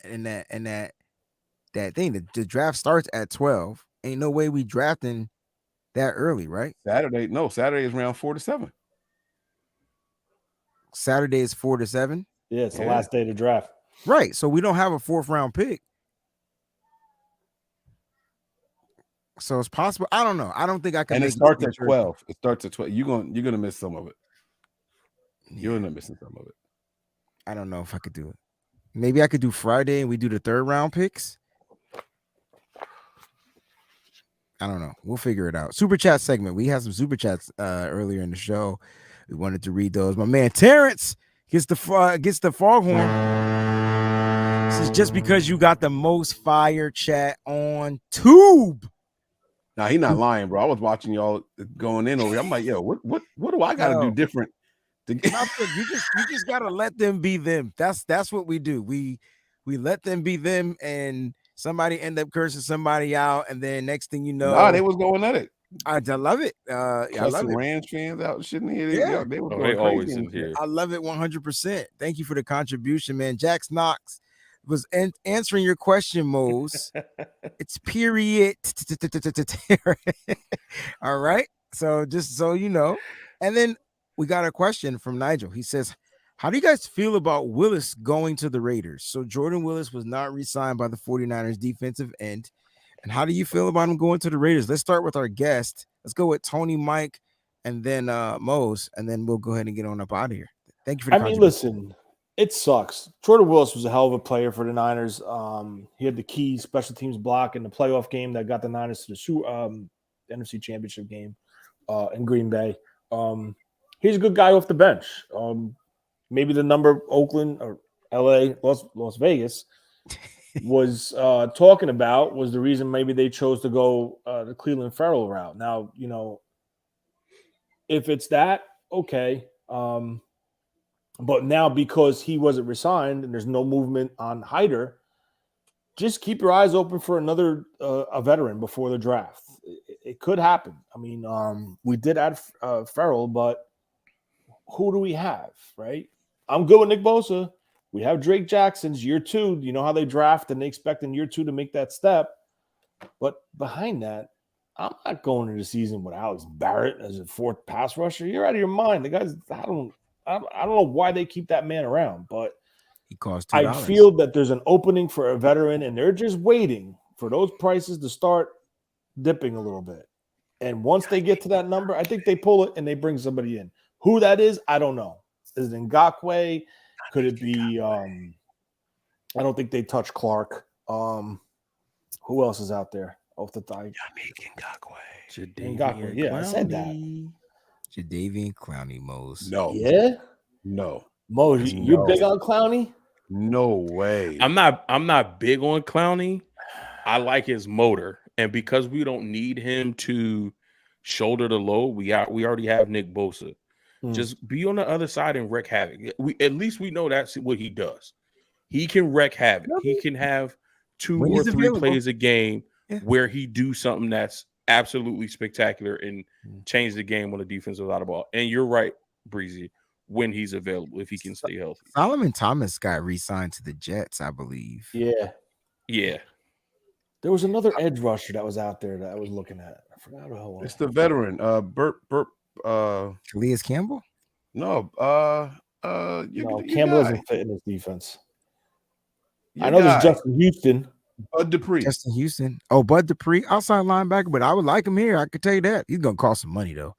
[SPEAKER 3] thing. The draft starts at 12. Ain't no way we drafting that early, right?
[SPEAKER 6] Saturday is around 4 to 7.
[SPEAKER 3] Saturday is 4 to 7.
[SPEAKER 7] Yeah, it's the last day to draft.
[SPEAKER 3] Right. So we don't have a 4th round pick. So it's possible. I don't know. I don't think I can.
[SPEAKER 6] And it starts at 12. It starts at 12. You're gonna miss some of it. You're not missing some of it.
[SPEAKER 3] I don't know if I could do it. Maybe I could do Friday and we do the 3rd round picks. I don't know. We'll figure it out. Super chat segment. We had some super chats earlier in the show. We wanted to read those. My man Terrence gets the foghorn. This is just because you got the most fire chat on Tube.
[SPEAKER 6] Nah, he not lying, bro. I was watching y'all going in over here. I'm like, yo, what do I gotta do different To
[SPEAKER 3] Nothing. You just gotta let them be them. That's what we do. We let them be them, and somebody end up cursing somebody out, and then next thing you know,
[SPEAKER 6] Nah, they was going at it.
[SPEAKER 3] I love it. I love
[SPEAKER 6] Cussing
[SPEAKER 3] it.
[SPEAKER 6] Rams fans out, shit in here.
[SPEAKER 3] Yeah.
[SPEAKER 6] They were
[SPEAKER 2] Oh,
[SPEAKER 6] going
[SPEAKER 2] they
[SPEAKER 6] crazy
[SPEAKER 2] always
[SPEAKER 6] in
[SPEAKER 2] in here.
[SPEAKER 3] I love it 100%. Thank you for the contribution, man. Jax Knox was answering your question, Mose. It's period. All right. So just so you know, and then we got a question from Nigel. He says, how do you guys feel about Willis going to the Raiders? So Jordan Willis was not re-signed by the 49ers defensive end. And how do you feel about him going to the Raiders? Let's start with our guest. Let's go with Tony, Mike, and then Mose, and then we'll go ahead and get on up out of here. Thank you for the contribution.
[SPEAKER 7] Listen, it sucks. Jordan Willis was a hell of a player for the Niners. He had the key special teams block in the playoff game that got the Niners to the NFC Championship game in Green Bay. He's a good guy off the bench. Maybe the number Oakland or LA, Las Vegas was talking about was the reason maybe they chose to go the Cleveland Farrell route. Now, you know, if it's that, okay. But now because he wasn't resigned and there's no movement on Hyder, just keep your eyes open for another a veteran before the draft. It could happen. I mean, we did add Farrell, but who do we have, right? I'm good with Nick Bosa. We have Drake Jackson's year 2. You know how they draft and they expect in year 2 to make that step. But behind that, I'm not going into the season with Alex Barrett as a 4th pass rusher. You're out of your mind. The guys, I don't know why they keep that man around, but
[SPEAKER 3] he costs $2.
[SPEAKER 7] I feel that there's an opening for a veteran, and they're just waiting for those prices to start dipping a little bit. And once they get to that number, I think they pull it and they bring somebody in. Who that is, I don't know. Is it Ngakoue? Could it be? I don't think they touch Clark. Who else is out there off the thigh? Ngakoue. Yeah, I said that.
[SPEAKER 3] Jadeveon Clowney, Mose.
[SPEAKER 6] No.
[SPEAKER 7] Yeah.
[SPEAKER 6] No.
[SPEAKER 7] Mo, you're big on Clowney?
[SPEAKER 6] No way.
[SPEAKER 2] I'm not big on Clowney. I like his motor, and because we don't need him to shoulder the load, we already have Nick Bosa. Just be on the other side and wreak havoc. At least we know that's what he does. He can wreak havoc. He can have 2 or 3 plays a game where he do something that's absolutely spectacular and change the game on the defensive side of the ball. And you're right, Breezy, when he's available, if he can stay healthy.
[SPEAKER 3] Solomon Thomas got re-signed to the Jets, I believe.
[SPEAKER 7] Yeah.
[SPEAKER 3] There
[SPEAKER 7] was another edge rusher that was out there that I was looking at. I forgot who it was.
[SPEAKER 6] It's the veteran, Burt
[SPEAKER 3] Calais Campbell?
[SPEAKER 6] No,
[SPEAKER 7] Campbell isn't fit in his defense. I know there's Justin Houston.
[SPEAKER 6] Bud Dupree.
[SPEAKER 3] Justin Houston. Oh, Bud Dupree, outside linebacker, but I would like him here. I could tell you that. He's gonna cost some money though.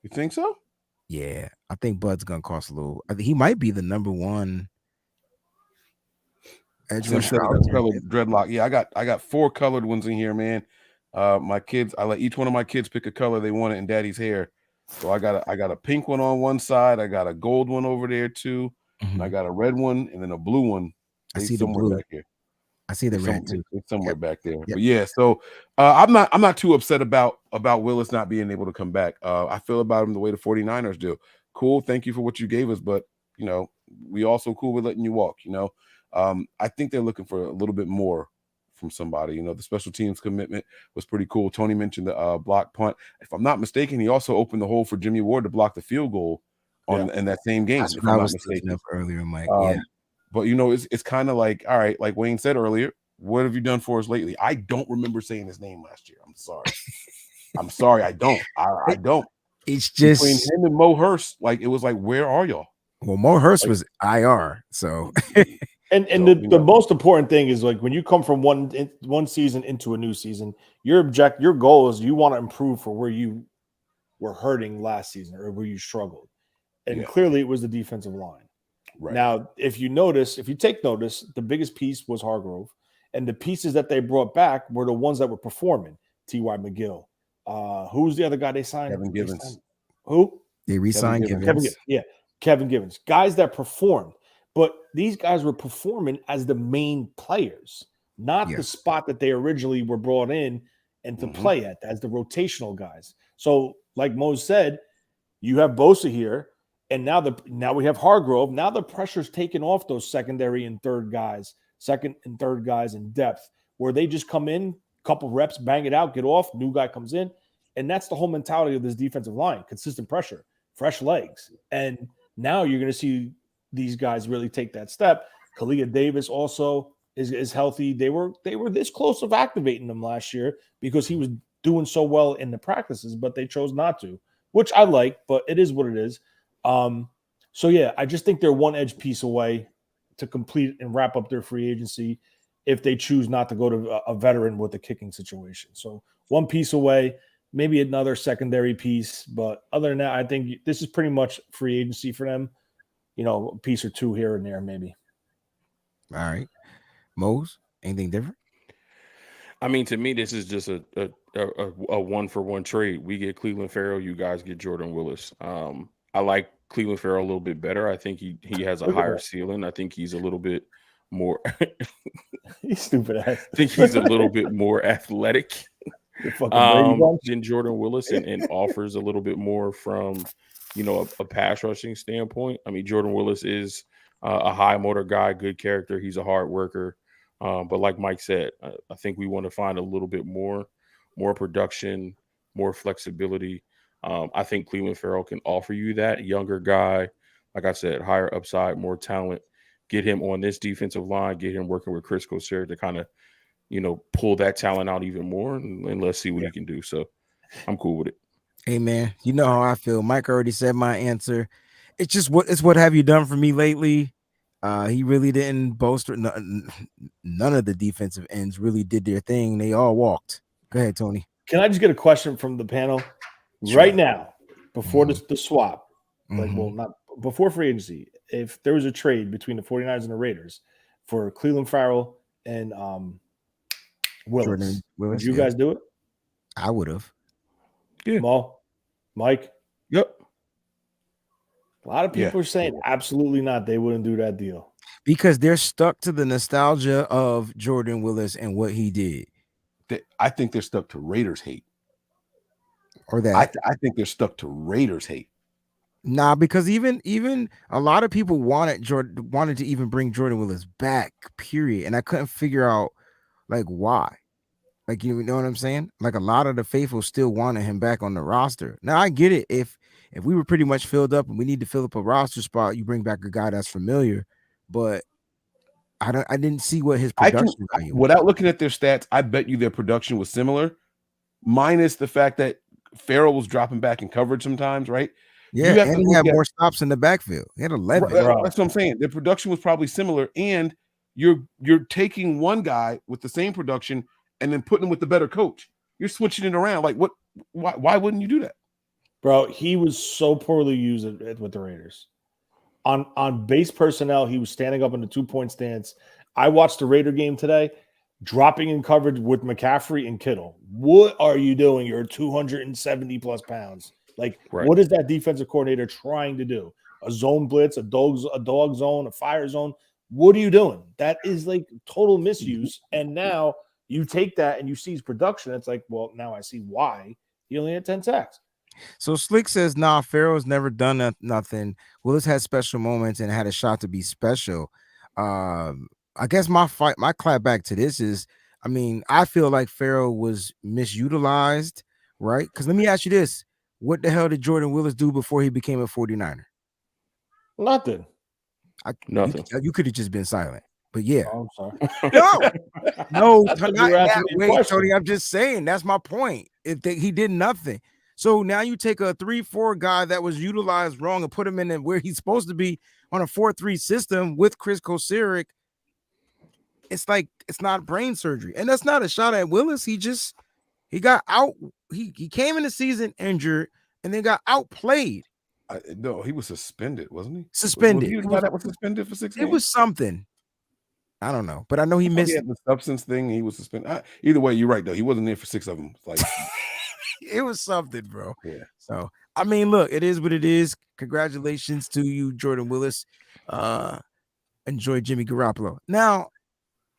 [SPEAKER 6] You think so?
[SPEAKER 3] Yeah, I think Bud's gonna cost a little. I think he might be the number 1 edge rusher.
[SPEAKER 6] Dreadlock. Yeah, I got 4 colored ones in here, man. My kids, I let each one of my kids pick a color they wanted in daddy's hair. So I got a pink one on one side, I got a gold one over there too, and I got a red one and then a blue one.
[SPEAKER 3] I see the blue
[SPEAKER 6] back here.
[SPEAKER 3] I see the red too.
[SPEAKER 6] It's somewhere back there. Yep. But yeah, so I'm not too upset about Willis not being able to come back. I feel about him the way the 49ers do. Cool, thank you for what you gave us, but you know, we also cool with letting you walk, you know. I think they're looking for a little bit more from somebody. You know, the special teams commitment was pretty cool. Tony mentioned the block punt. If I'm not mistaken, he also opened the hole for Jimmy Ward to block the field goal in that same game.
[SPEAKER 3] That's
[SPEAKER 6] if
[SPEAKER 3] what
[SPEAKER 6] I'm
[SPEAKER 3] I
[SPEAKER 6] not
[SPEAKER 3] was
[SPEAKER 6] mistaken.
[SPEAKER 3] thinking of earlier, Mike.
[SPEAKER 6] But you know, it's kind of like, all right, like Wayne said earlier, what have you done for us lately? I don't remember saying his name last year. I'm sorry. I'm sorry. I don't. I don't.
[SPEAKER 3] It's just
[SPEAKER 6] between him and Mo Hurst, like it was like, where are y'all?
[SPEAKER 3] Well, Mo Hurst was IR, so
[SPEAKER 7] and the most important thing is like when you come from one season into a new season, your goal is you want to improve for where you were hurting last season or where you struggled. And clearly it was the defensive line. Right. Now, if you take notice, the biggest piece was Hargrove, and the pieces that they brought back were the ones that were performing. T.Y. McGill. Who's the other guy they signed?
[SPEAKER 6] Kevin Givens.
[SPEAKER 7] Who?
[SPEAKER 3] They re-signed Givens.
[SPEAKER 7] Kevin Givens. Guys that performed. But these guys were performing as the main players, not the spot that they originally were brought in and to play at as the rotational guys. So, like Mo said, you have Bosa here, And now we have Hargrove. Now the pressure's taken off those second and third guys in depth, where they just come in, couple reps, bang it out, get off, new guy comes in. And that's the whole mentality of this defensive line, consistent pressure, fresh legs. And now you're going to see these guys really take that step. Kalia Davis also is healthy. They were this close of activating him last year because he was doing so well in the practices, but they chose not to, which I like, but it is what it is. So yeah, I just think they're one edge piece away to complete and wrap up their free agency if they choose not to go to a veteran with a kicking situation. So one piece away, maybe another secondary piece, but other than that, I think this is pretty much free agency for them. A piece or two here and there, maybe.
[SPEAKER 3] All right. Mose, anything different?
[SPEAKER 2] I mean, to me, this is just a 1-for-1 trade. We get Cleveland Farrell, you guys get Jordan Willis. I like Cleveland Farrell a little bit better. I think he has a higher ceiling. I think he's a little bit more
[SPEAKER 7] he's stupid ass.
[SPEAKER 2] I think he's a little bit more athletic than Jordan Willis and offers a little bit more from a pass rushing standpoint. I mean, Jordan Willis is a high motor guy, good character. He's a hard worker. But like Mike said, I think we want to find a little bit more production, more flexibility. I think Cleveland Farrell can offer you that. Younger guy, like I said, higher upside, more talent. Get him on this defensive line, get him working with Chris Kosir to kind of, pull that talent out even more, and let's see what he can do. So I'm cool with it.
[SPEAKER 3] Hey, man, you know how I feel. Mike already said my answer. It's what have you done for me lately? He really didn't bolster. None of the defensive ends really did their thing. They all walked. Go ahead, Tony.
[SPEAKER 7] Can I just get a question from the panel right now before the swap? Not before free agency. If there was a trade between the 49ers and the Raiders for Cleveland Farrell and Willis, would you guys do it?
[SPEAKER 3] I would have.
[SPEAKER 2] Yeah.
[SPEAKER 7] Mo, Mike?
[SPEAKER 2] Yep.
[SPEAKER 7] A lot of people are saying absolutely not. They wouldn't do that deal.
[SPEAKER 3] Because they're stuck to the nostalgia of Jordan Willis and what he did.
[SPEAKER 6] I think they're stuck to Raiders hate.
[SPEAKER 3] Or that.
[SPEAKER 6] I think they're stuck to Raiders hate.
[SPEAKER 3] Nah, because even a lot of people wanted to even bring Jordan Willis back, period. And I couldn't figure out why. You know what I'm saying? A lot of the faithful still wanted him back on the roster. Now I get it. If we were pretty much filled up and we need to fill up a roster spot, you bring back a guy that's familiar. But I didn't see what his production value was.
[SPEAKER 6] Without looking at their stats, I bet you their production was similar, minus the fact that Farrell was dropping back in coverage sometimes, right?
[SPEAKER 3] Yeah, and he had more stops in the backfield. He had 11.
[SPEAKER 6] Right, that's what I'm saying. Their production was probably similar, and you're taking one guy with the same production and then putting him with the better coach. You're switching it around. Why wouldn't you do that?
[SPEAKER 7] Bro, he was so poorly used with the Raiders. On base personnel, he was standing up in the 2-point stance. I watched the Raider game today, dropping in coverage with McCaffrey and Kittle. What are you doing? You're 270 plus pounds. What is that defensive coordinator trying to do? A zone blitz, a dog zone, a fire zone. What are you doing? That is total misuse. And now you take that and you see his production. It's well, now I see why he only had 10 sacks.
[SPEAKER 3] So Slick says, nah, Farrell's never done nothing. Willis had special moments and had a shot to be special. I guess my clap back to this is, I feel like Farrell was misutilized, right? Because let me ask you this. What the hell did Jordan Willis do before he became a 49er?
[SPEAKER 7] Nothing.
[SPEAKER 2] Nothing.
[SPEAKER 3] You could have just been silent. But yeah.
[SPEAKER 7] Oh, I'm sorry.
[SPEAKER 3] No, not that way, Tony. I'm just saying that's my point. He did nothing. So now you take a 3-4 guy that was utilized wrong and put him in where he's supposed to be on a 4-3 system with Chris Kosiric. It's not brain surgery. And that's not a shot at Willis. He got out. He came in the season injured and then got outplayed.
[SPEAKER 6] No, he was suspended, wasn't he?
[SPEAKER 3] Suspended.
[SPEAKER 6] Was he the guy that was suspended for 6 games?
[SPEAKER 3] It was something. I don't know, but I know he missed.
[SPEAKER 6] He had the substance thing. He was suspended. Either way, you're right though. He wasn't there for 6 of them.
[SPEAKER 3] It was something, bro.
[SPEAKER 6] Yeah.
[SPEAKER 3] So look, it is what it is. Congratulations to you, Jordan Willis. Enjoy Jimmy Garoppolo. Now,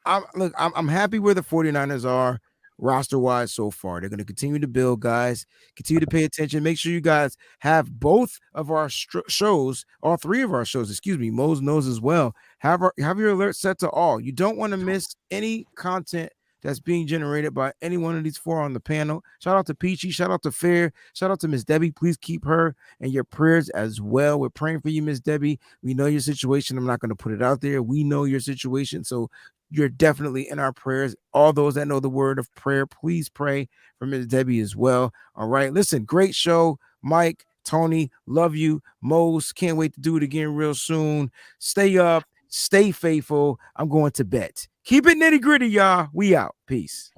[SPEAKER 3] I'm happy where the 49ers are. roster-wise so far. They're going to continue to build, guys. Continue to pay attention. Make sure you guys have both of our shows, all three of our shows, excuse me, Mo's knows as well. Have your alert set to all. You don't want to miss any content that's being generated by any one of these four on the panel. Shout out to Peachy, shout out to Fair, shout out to Miss Debbie. Please keep her in your prayers as well. We're praying for you, Miss Debbie. We know your situation. I'm not going to put it out there. We know your situation, so you're definitely in our prayers. All those that know the word of prayer, please pray for Miss Debbie as well. All right, listen, great show, Mike, Tony, love you. Mose, can't wait to do it again real soon. Stay up, stay faithful. I'm going to bed. Keep it nitty gritty, y'all. We out. Peace.